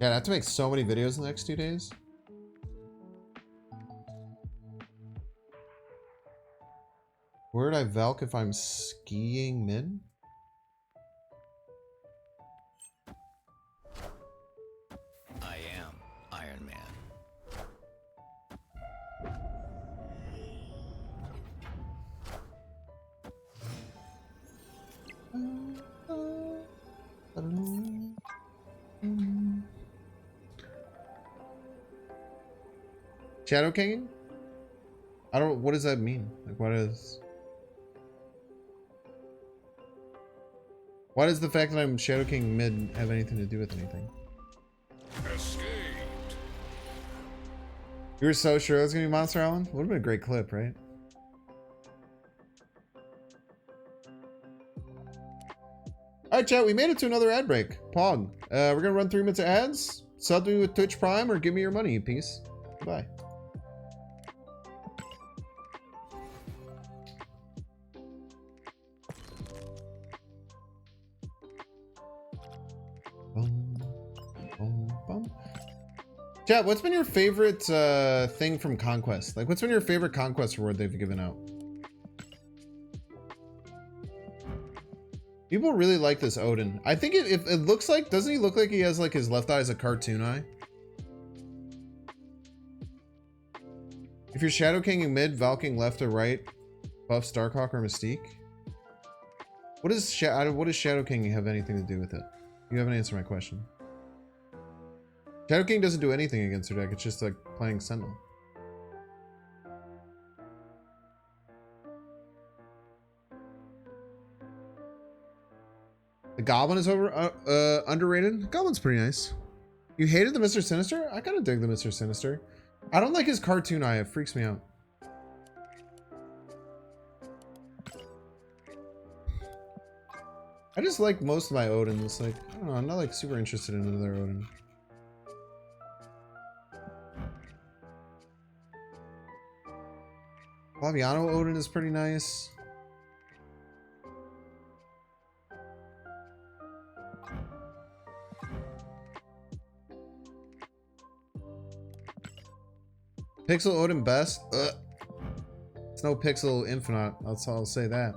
Yeah, I have to make so many videos in the next 2 days. Where would I Valk if I'm skiing mid? I am Iron Man. Shadow King? I don't. What does that mean? Like, what is? Why does the fact that I'm Shadow King mid have anything to do with anything? Escaped. You were so sure it was gonna be Monster Island? Would have been a great clip, right? Alright, chat, we made it to another ad break. Pog. We're gonna run 3 minutes of ads. Sub me with Twitch Prime or give me your money, you piece. Goodbye. Chat, what's been your favorite thing from Conquest? Like, what's been your favorite Conquest reward they've given out? People really like this Odin. I think it looks like, doesn't he look like he has like his left eye as a cartoon eye? If you're Shadow Kinging mid, Valking left or right, buff Starkhawk or Mystique. What does Shadow King have anything to do with it? You haven't answered my question. Shadow King doesn't do anything against her deck, it's just like playing Sentinel. The Goblin is underrated. Goblin's pretty nice. You hated the Mr. Sinister? I kind of dig the Mr. Sinister. I don't like his cartoon eye. It freaks me out. I just like most of my Odins. Like, I don't know. I'm not like super interested in another Odin. Flaviano Odin is pretty nice. Pixel Odin best? Ugh. It's no Pixel Infinite. I'll say that.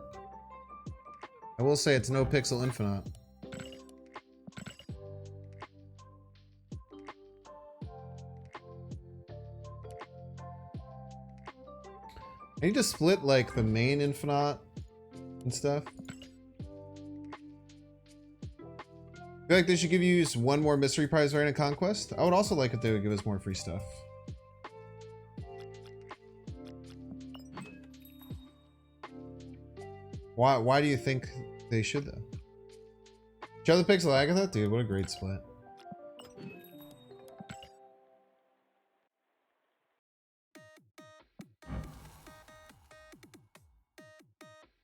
I will say it's no Pixel Infinite. I need to split like the main Infinite and stuff. I feel like they should give you just one more mystery prize right in Conquest. I would also like if they would give us more free stuff. Why do you think they should though? Show the Pixel Agatha? Dude, what a great split.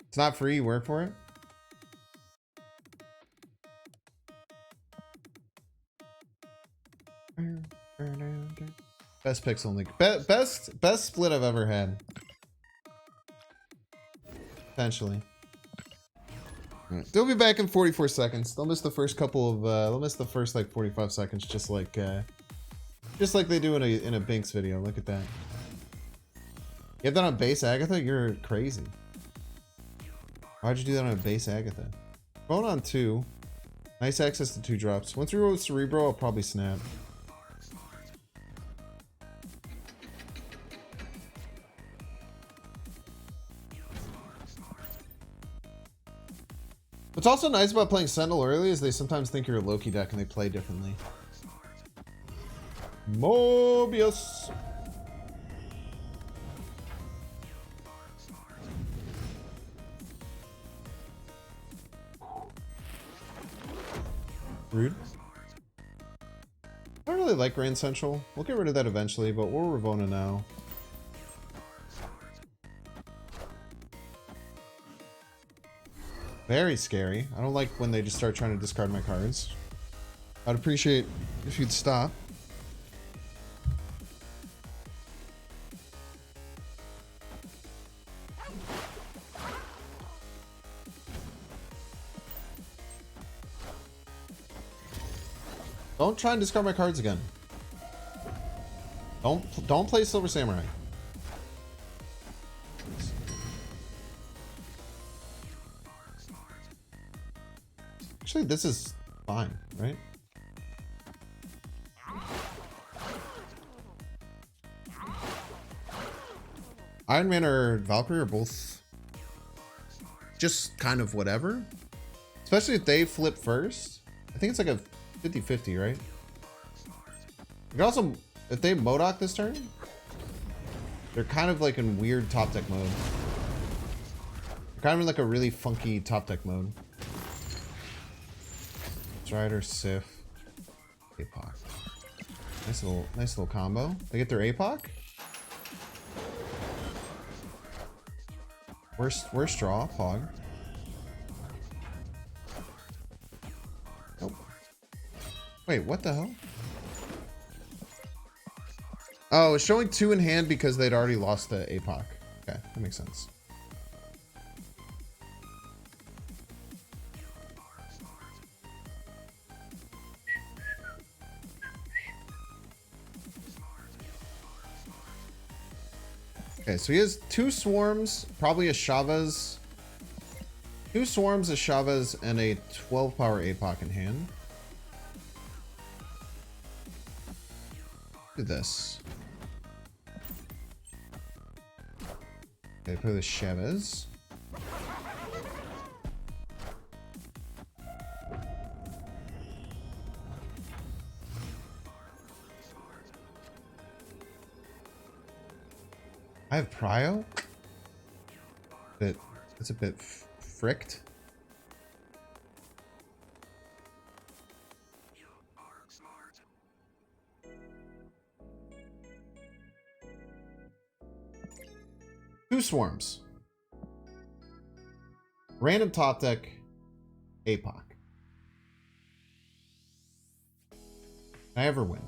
It's not free, you work for it? Best pixel link. Best split I've ever had. Potentially. Alright. They'll be back in 44 seconds. They'll miss the first couple of they'll miss the first like 45 seconds just like they do in a Binks video. Look at that. You have that on base Agatha? You're crazy. Why'd you do that on a base Agatha? Phone on 2. Nice access to 2 drops. Once we roll with Cerebro, I'll probably snap. What's also nice about playing Sentinel early is they sometimes think you're a Loki deck and they play differently. Mobius. Rude. I don't really like Grand Central. We'll get rid of that eventually, but we'll Ravonna now. Very scary. I don't like when they just start trying to discard my cards. I'd appreciate if you'd stop. Don't try and discard my cards again. Don't play Silver Samurai. Actually, this is fine, right? Iron Man or Valkyrie are both just kind of whatever. Especially if they flip first. I think it's like a 50-50, right? You can also, if they Modok this turn, they're kind of like in weird top deck mode. They're kind of in like a really funky top deck mode. Strider, Sif, APOC. Nice little combo. They get their APOC. Where's Straw? Pog. Nope. Wait, what the hell? Oh, it's showing 2 in hand because they'd already lost the APOC. Okay, that makes sense. Okay, so he has 2 swarms, probably a Shavas. 2 swarms, a Shavas, and a 12 power APOC in hand. Look at this. Okay, play the Shavas. I have Prio? It's a bit fricked. Two swarms. Random top deck. APOC. Can I ever win?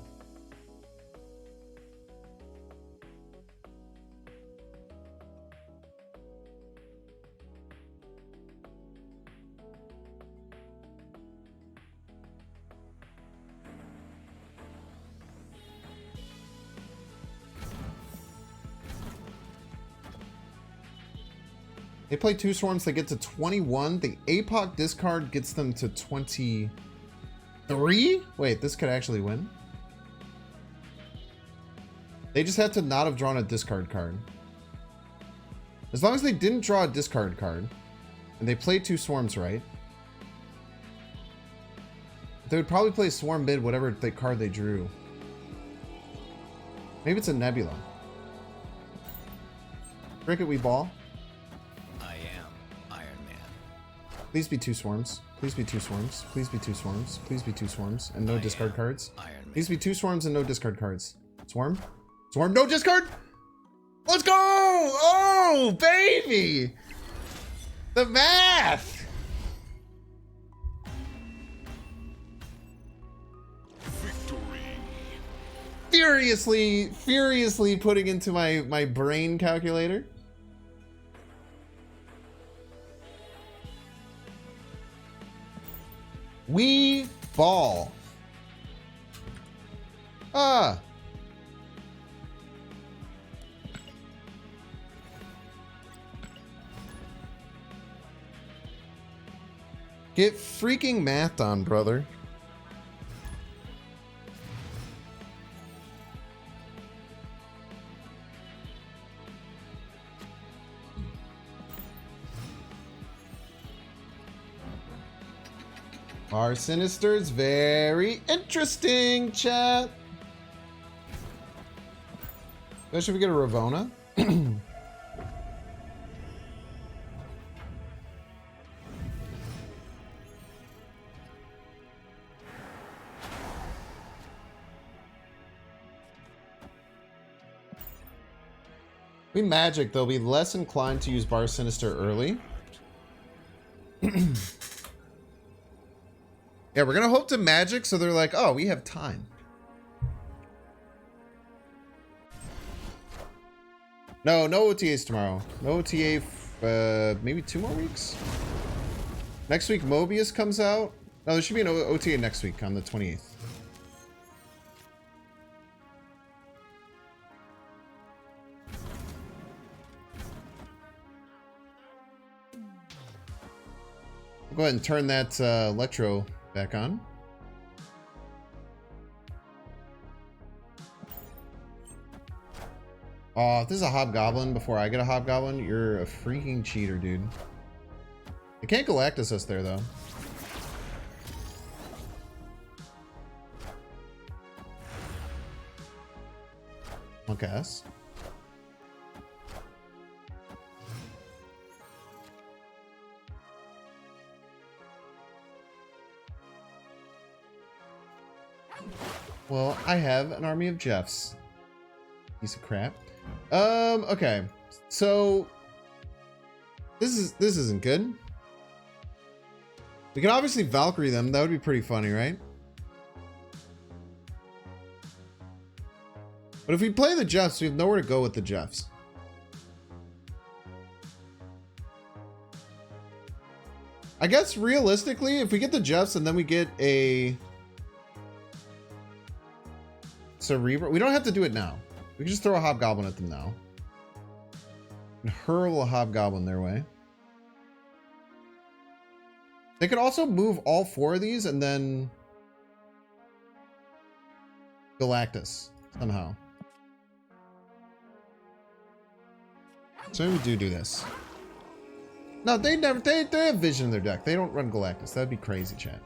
They play 2 swarms, they get to 21. The APOC discard gets them to 23? Wait, this could actually win. They just have to not have drawn a discard card. As long as they didn't draw a discard card, and they played 2 swarms right, they would probably play swarm mid whatever card they drew. Maybe it's a Nebula. Cricket, we ball. Please be 2 swarms. Please be 2 swarms. Please be 2 swarms. Please be 2 swarms. And no discard cards. Please be 2 swarms and no discard cards. Swarm? Swarm, no discard? Let's go! Oh, baby! The math! Victory. furiously putting into my brain calculator. We ball. Ah. Get freaking mathed on, brother. Our Sinister's very interesting, chat. Especially if we get a Ravonna. We magic, they'll be less inclined to use Bar Sinister early. Yeah, we're gonna hope to magic, so they're like, oh, we have time. No OTAs tomorrow. No OTA, maybe 2 more weeks? Next week, Mobius comes out. No, there should be an OTA next week on the 28th. I'll go ahead and turn that Electro back on. Oh, if this is a Hobgoblin before I get a Hobgoblin, you're a freaking cheater, dude. They can't Galactus us there, though. Okay. Well, I have an army of Jeffs. Piece of crap. Okay. So this isn't good. We can obviously Valkyrie them. That would be pretty funny, right? But if we play the Jeffs, we have nowhere to go with the Jeffs. I guess realistically, if we get the Jeffs and then we get a Cerebro, we don't have to do it now. We can just throw a Hobgoblin at them now. And hurl a Hobgoblin their way. They could also move all 4 of these and then Galactus somehow. So maybe we do this. No, they have Vision in their deck. They don't run Galactus. That'd be crazy, chat.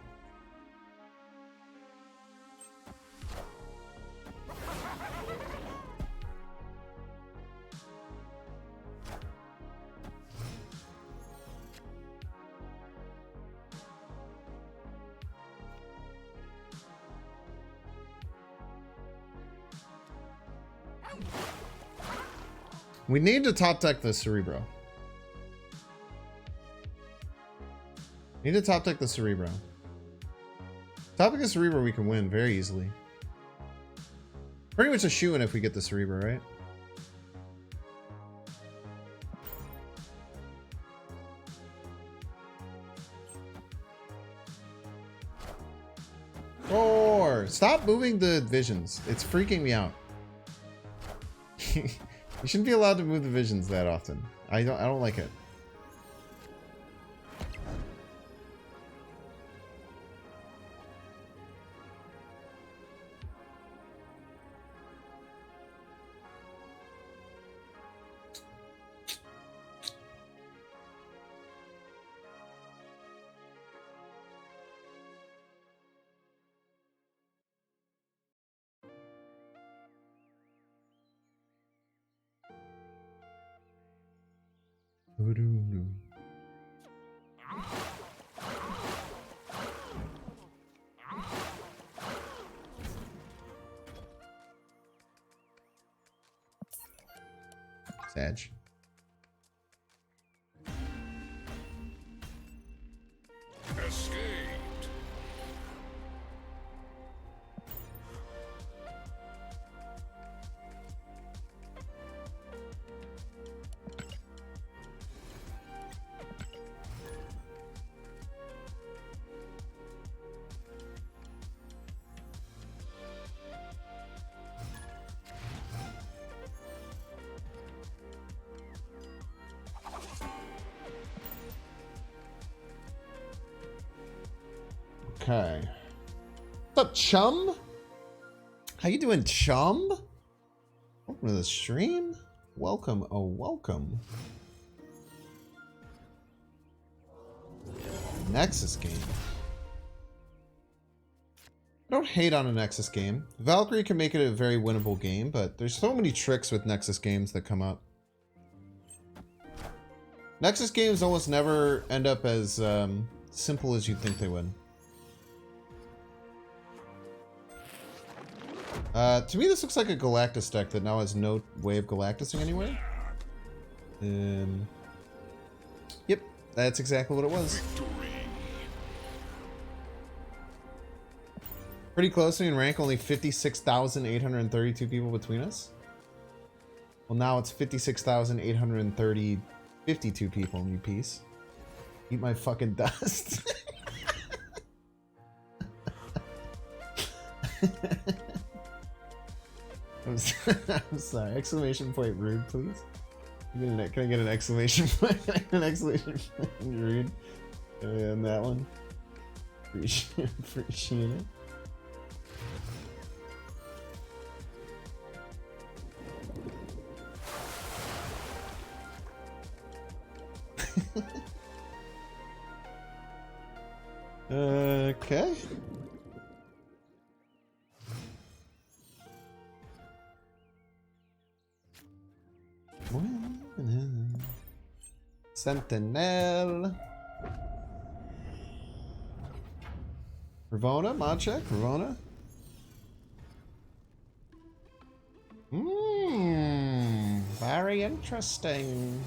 We need to top deck the Cerebro. Need to top deck the Cerebro. Top deck the Cerebro we can win very easily. Pretty much a shoo-in if we get the Cerebro, right? Or stop moving the visions. It's freaking me out. You shouldn't be allowed to move the visions that often. I don't like it. Sag. Escaped. Okay. What's up, chum? How you doing, chum? Welcome to the stream. Welcome, oh welcome. Nexus game. I don't hate on a Nexus game. Valkyrie can make it a very winnable game, but there's so many tricks with Nexus games that come up. Nexus games almost never end up as simple as you'd think they would. To me, this looks like a Galactus deck that now has no way of Galactusing anywhere. Yep, that's exactly what it was. Pretty closely in rank, only 56,832 people between us. Well, now it's 52 people, you piece. Eat my fucking dust. I'm sorry. Exclamation point rude, please. Can I get an exclamation point? An exclamation point rude. And that one. Appreciate it. Okay. Sentinel. Ravonna, mod check, Ravonna. Very interesting.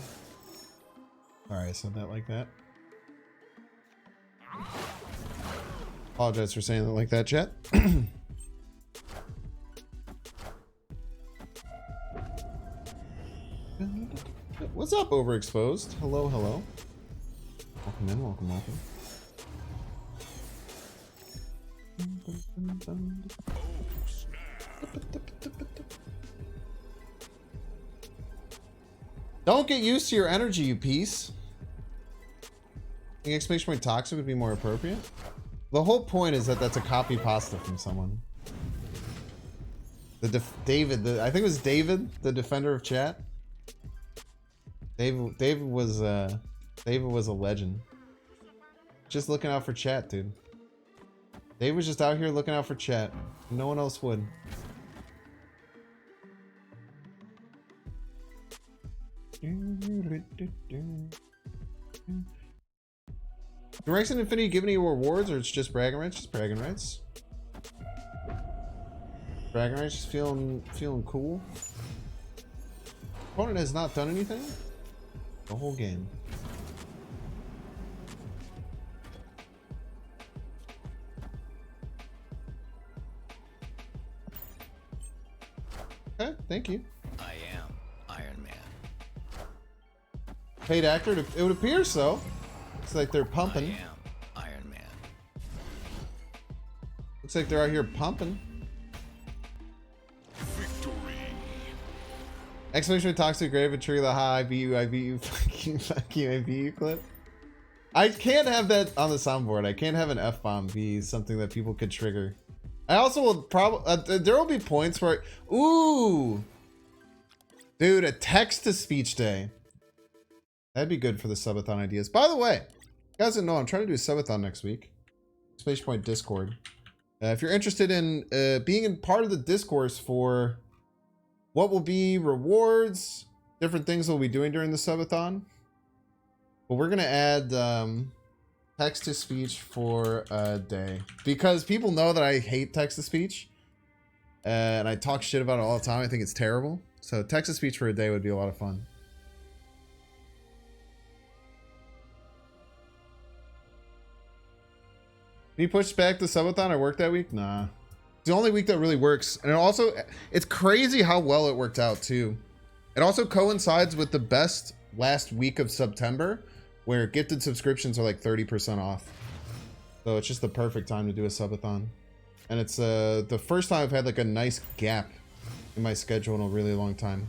Alright, I said that like that. Apologize for saying that like that, chat. What's up, Overexposed? Hello, hello. Welcome in, welcome, welcome. Don't get used to your energy, you piece. I think exclamation point toxic would be more appropriate. The whole point is that that's a copy pasta from someone. David, I think it was David, the defender of chat. David was a legend. Just looking out for chat, dude. Dave was just out here looking out for chat. No one else would. Do Rex and Infinity give any rewards, or it's just bragging rights? Just bragging rights. Bragging rights, just feeling cool. Opponent has not done anything the whole game. Okay, thank you. I am Iron Man. Paid actor? It would appear so. Looks like they're pumping. I am Iron Man. Looks like they're out here pumping. Exclamation point toxic grave and tree I beat you, fuck you, I beat you clip. I can't have that on the soundboard. I can't have an F-bomb be something that people could trigger. I also will probably, there will be points where, ooh, dude, a text-to-speech day. That'd be good for the subathon ideas. By the way, you guys didn't know, I'm trying to do a subathon next week. Exclamation point Discord. If you're interested in being in part of the discourse for what will be rewards, different things we'll be doing during the subathon. But we're gonna add text-to-speech for a day. Because people know that I hate text-to-speech. And I talk shit about it all the time. I think it's terrible. So text-to-speech for a day would be a lot of fun. Can you push back the subathon? I worked that week? Nah. It's the only week that really works. And it also, it's crazy how well it worked out too. It also coincides with the best last week of September, where gifted subscriptions are like 30% off. So it's just the perfect time to do a subathon. And it's the first time I've had like a nice gap in my schedule in a really long time.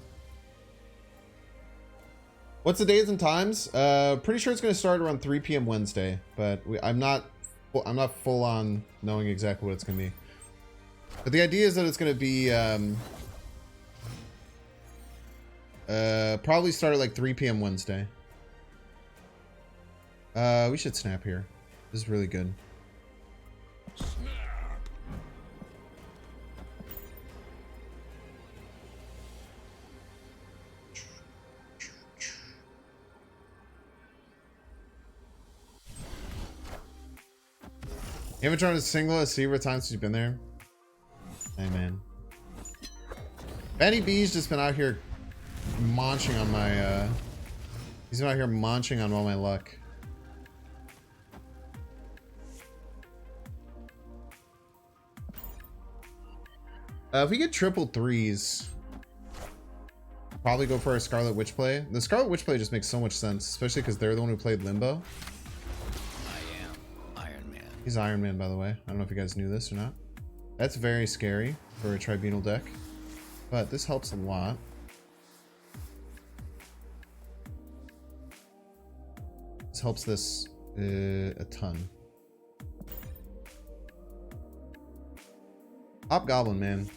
What's the days and times? Pretty sure it's going to start around 3 p.m. Wednesday, but I'm not I'm not full on knowing exactly what it's gonna be. But the idea is that it's gonna be probably start at like 3 p.m. Wednesday. We should snap here. This is really good. You haven't joined a single at Cerebro times since you've been there? Hey, man. Benny B's just been out here munching on my, he's been out here munching on all my luck. If we get triple threes, probably go for a Scarlet Witch play. The Scarlet Witch play just makes so much sense, especially because they're the one who played Limbo. I am Iron Man. He's Iron Man, by the way. I don't know if you guys knew this or not. That's very scary for a tribunal deck, but this helps a lot. This helps this a ton. Hobgoblin, man.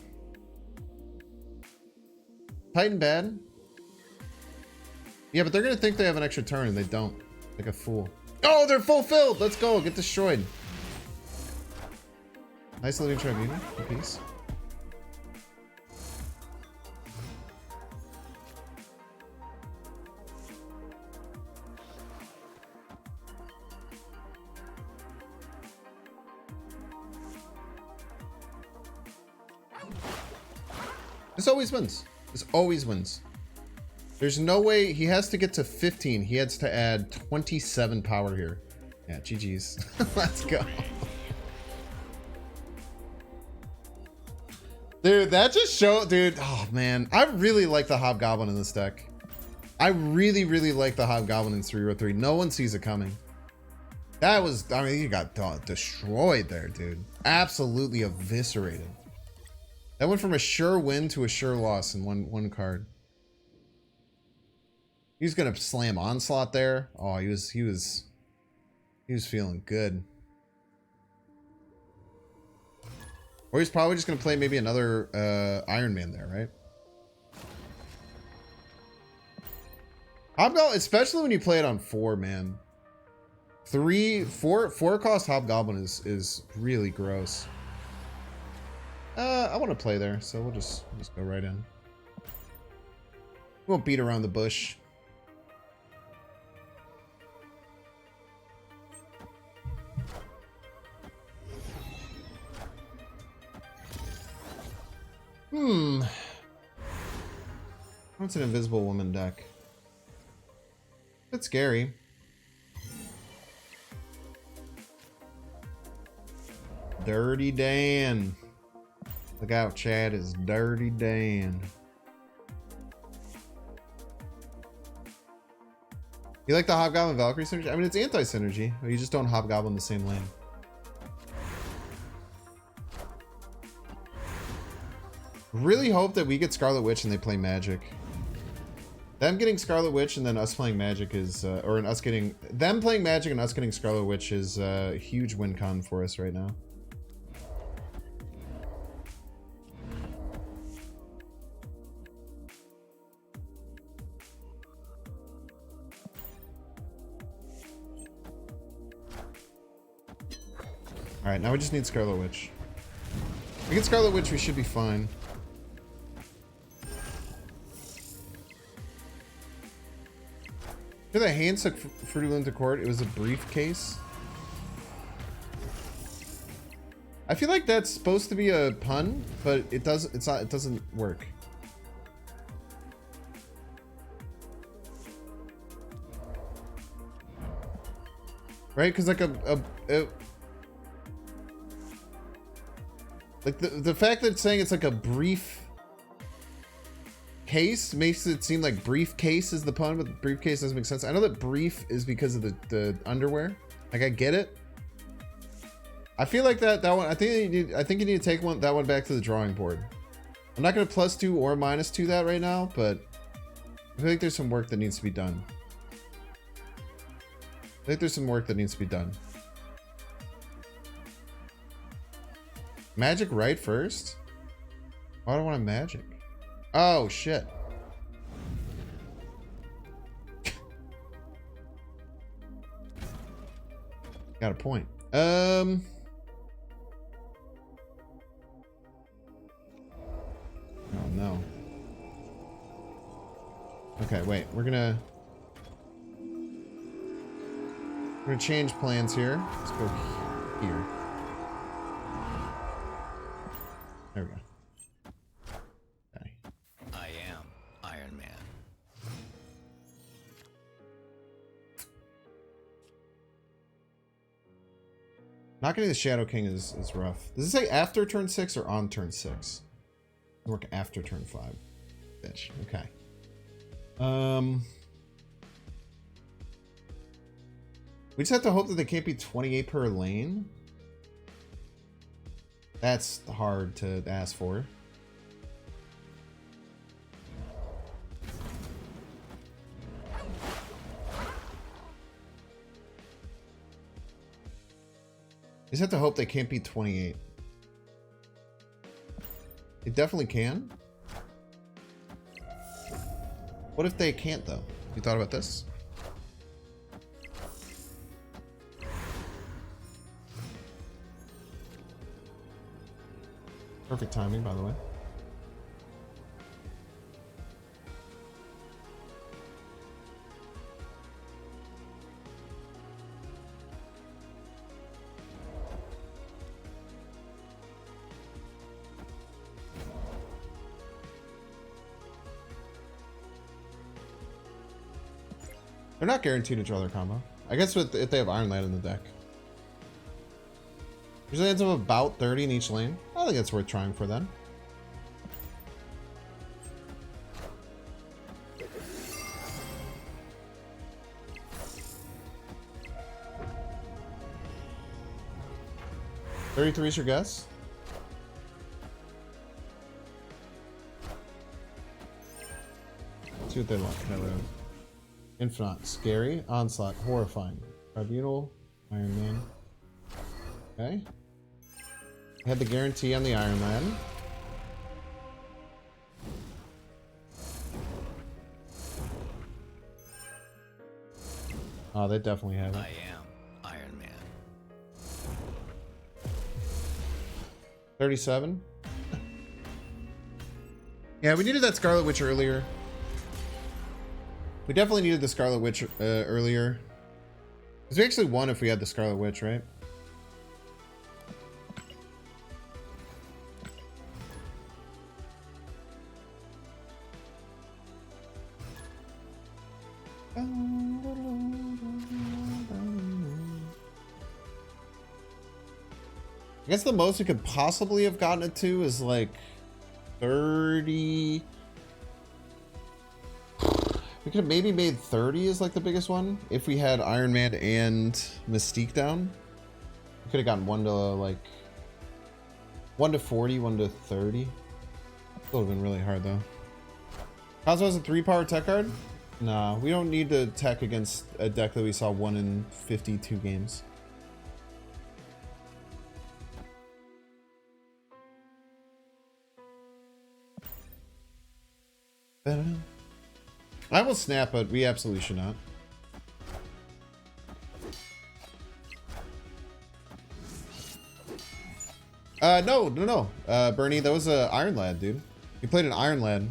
Titan bad. Yeah, but they're gonna think they have an extra turn and they don't. Like a fool. Oh, they're fulfilled! Let's go, get destroyed. Nice living tribunal. Good piece. This always wins. This always wins. There's no way he has to get to 15. He has to add 27 power here. Yeah, GG's. Let's go. Dude, that just showed, dude. Oh man, I really like the Hobgoblin in this deck. I really, really like the Hobgoblin in 303. No one sees it coming. That was, I mean, you got destroyed there, dude. Absolutely eviscerated. That went from a sure win to a sure loss in one card. He's gonna slam Onslaught there. Oh, he was feeling good. Or he's probably just gonna play maybe another Iron Man there, right? Hobgoblin, especially when you play it on 4, man. 4 cost Hobgoblin is really gross. I want to play there, so we'll just go right in. We won't beat around the bush. What's an Invisible Woman deck? It's scary. Dirty Dan. Look out, Chad, is Dirty Dan. You like the Hobgoblin Valkyrie synergy? I mean, it's anti-synergy, but you just don't Hobgoblin the same lane. Really hope that we get Scarlet Witch and they play Magic. Them getting Scarlet Witch and then us playing Magic is, or us getting, them playing Magic and us getting Scarlet Witch is a huge win con for us right now. Alright, now we just need Scarlet Witch. If we get Scarlet Witch, we should be fine. Did the hand took Fruity Loom to court? It was a briefcase. I feel like that's supposed to be a pun, but it doesn't. It's not. It doesn't work. Right? Because like like the fact that it's saying it's like a brief case makes it seem like briefcase is the pun, but briefcase doesn't make sense. I know that brief is because of the underwear. Like I get it. I feel like that one. I think you need to take that one back to the drawing board. I'm not gonna +2 or -2 that right now, but I feel like there's some work that needs to be done. I think there's some work that needs to be done. Magic right first? Why do I want a magic? Oh, shit. Got a point. Oh, no. Okay, wait. We're gonna change plans here. Let's go here. There we go. Okay. I am Iron Man. Not getting the Shadow King is rough. Does it say after turn 6 or on turn 6? Work after turn 5. Bitch. Okay. We just have to hope that they can't be 28 per lane. That's hard to ask for. You just have to hope they can't be 28. They definitely can. What if they can't, though? You thought about this? Perfect timing, by the way. They're not guaranteed to draw their combo. I guess if they have Iron Lad in the deck. Usually ends up about 30 in each lane. I think it's worth trying for them. $33 is your guess? See what they want. Infinite, scary, onslaught, horrifying, tribunal, Iron Man. Okay. I had the guarantee on the Iron Man. Oh, they definitely have it. I am Iron Man. 37. Yeah, we needed that Scarlet Witch earlier. We definitely needed the Scarlet Witch earlier. Because we actually won if we had the Scarlet Witch, right? I guess the most we could possibly have gotten it to is like 30. We could have maybe made 30 is like the biggest one if we had Iron Man and Mystique down. We could have gotten 1 to like 1 to 40, 1 to 30. That would have been really hard though. Cosmo's a 3-power tech card? Nah, we don't need to tech against a deck that we saw 1 in 52 games. I will snap, but we absolutely should not. No. Bernie, that was a Iron Lad, dude. You played an Iron Lad.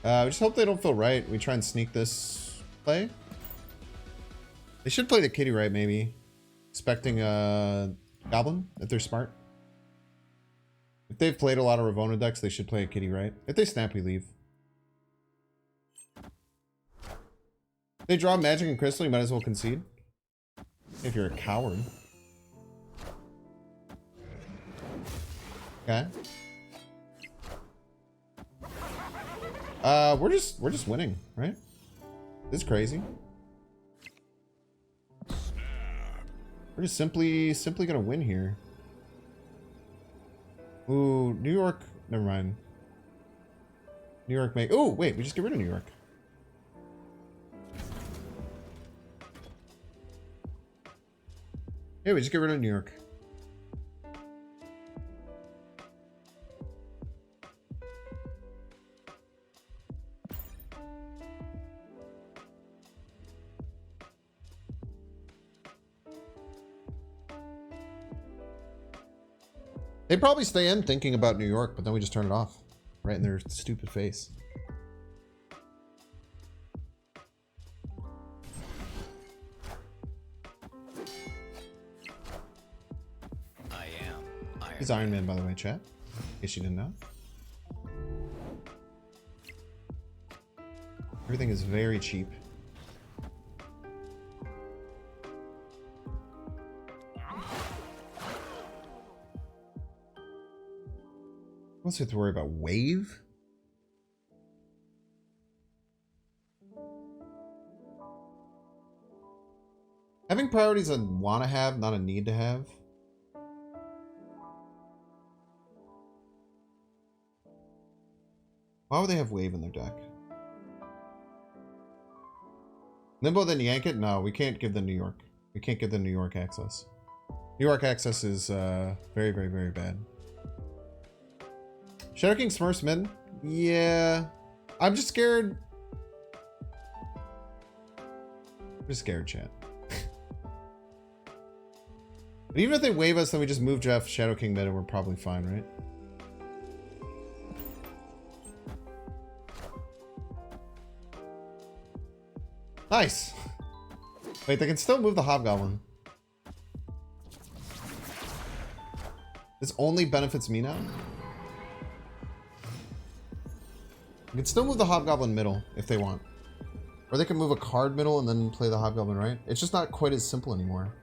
We just hope they don't feel right. We try and sneak this play. They should play the kitty right, maybe. Expecting a Goblin, if they're smart. If they've played a lot of Ravonna decks, they should play a kitty right. If they snap, we leave. If they draw Magic and Crystal, you might as well concede. If you're a coward. Okay. We're just winning, right? This is crazy. We're just simply gonna win here. Ooh, New York. Never mind. New York make... Oh, wait, we just get rid of New York. Yeah, we just get rid of New York. They probably stay in thinking about New York, but then we just turn it off. Right in their stupid face. I am Iron He's Iron Man, by the way, chat. In case you didn't know. Everything is very cheap. Once we have to worry about wave. Having priorities I want to have, not a need to have. Why would they have wave in their deck? Limbo, then yank it? No, we can't give them New York. We can't give them New York access. New York access is very, very, very bad. Shadow King Smurfs mid? Yeah. I'm just scared. I'm just scared, chat. But even if they wave us, then we just move Jeff Shadow King mid and we're probably fine, right? Nice. Wait, they can still move the Hobgoblin. This only benefits me now? You can still move the Hobgoblin middle if they want. Or they can move a card middle and then play the Hobgoblin, right? It's just not quite as simple anymore.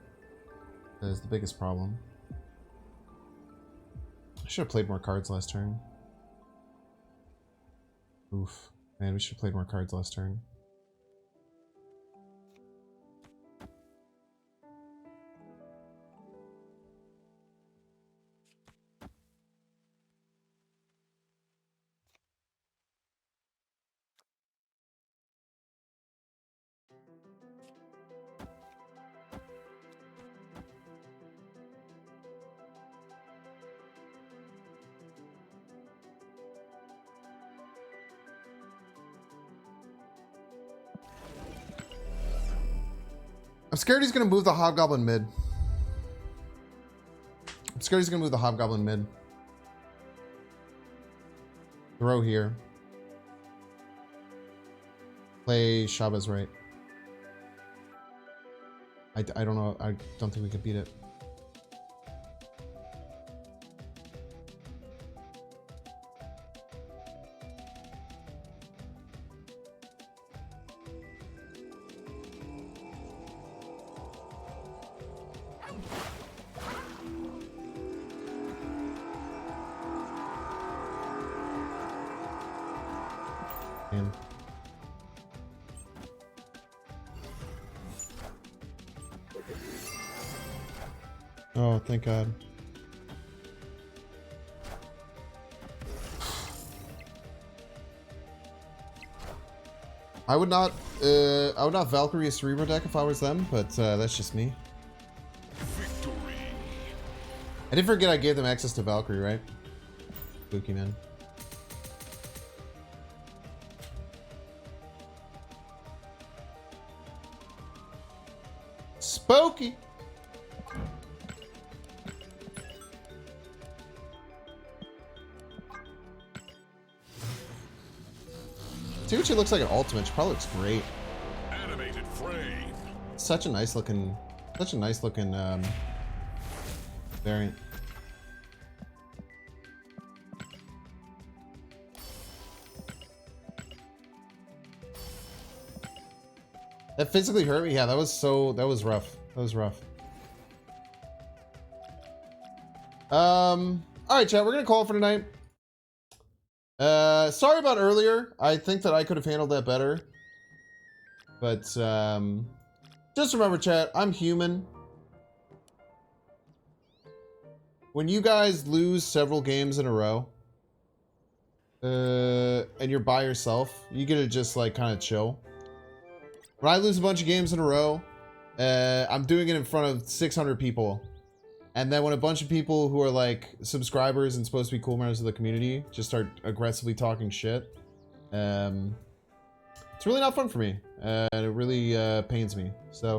That is the biggest problem. I should have played more cards last turn. Oof. Man, we should have played more cards last turn. I'm scared he's going to move the Hobgoblin mid. I'm scared he's going to move the Hobgoblin mid. Throw here. Play Shabba's right. I don't know. I don't think we could beat it. Man. Oh, thank God. I would not Valkyrie a Cerebro deck if I was them, but that's just me. Victory. I did forget I gave them access to Valkyrie, right? Spooky, man. Spooky. See what she looks like at Ultimate. She probably looks great. Animated frame. Such a nice looking variant. That physically hurt me. Yeah, that was rough. That was rough. All right, chat. We're gonna call it for tonight. Sorry about earlier. I think that I could have handled that better. But just remember, chat, I'm human. When you guys lose several games in a row, and you're by yourself, you get to just like kind of chill. When I lose a bunch of games in a row, I'm doing it in front of 600 people. And then when a bunch of people who are like subscribers and supposed to be cool members of the community just start aggressively talking shit, it's really not fun for me. And it really pains me. So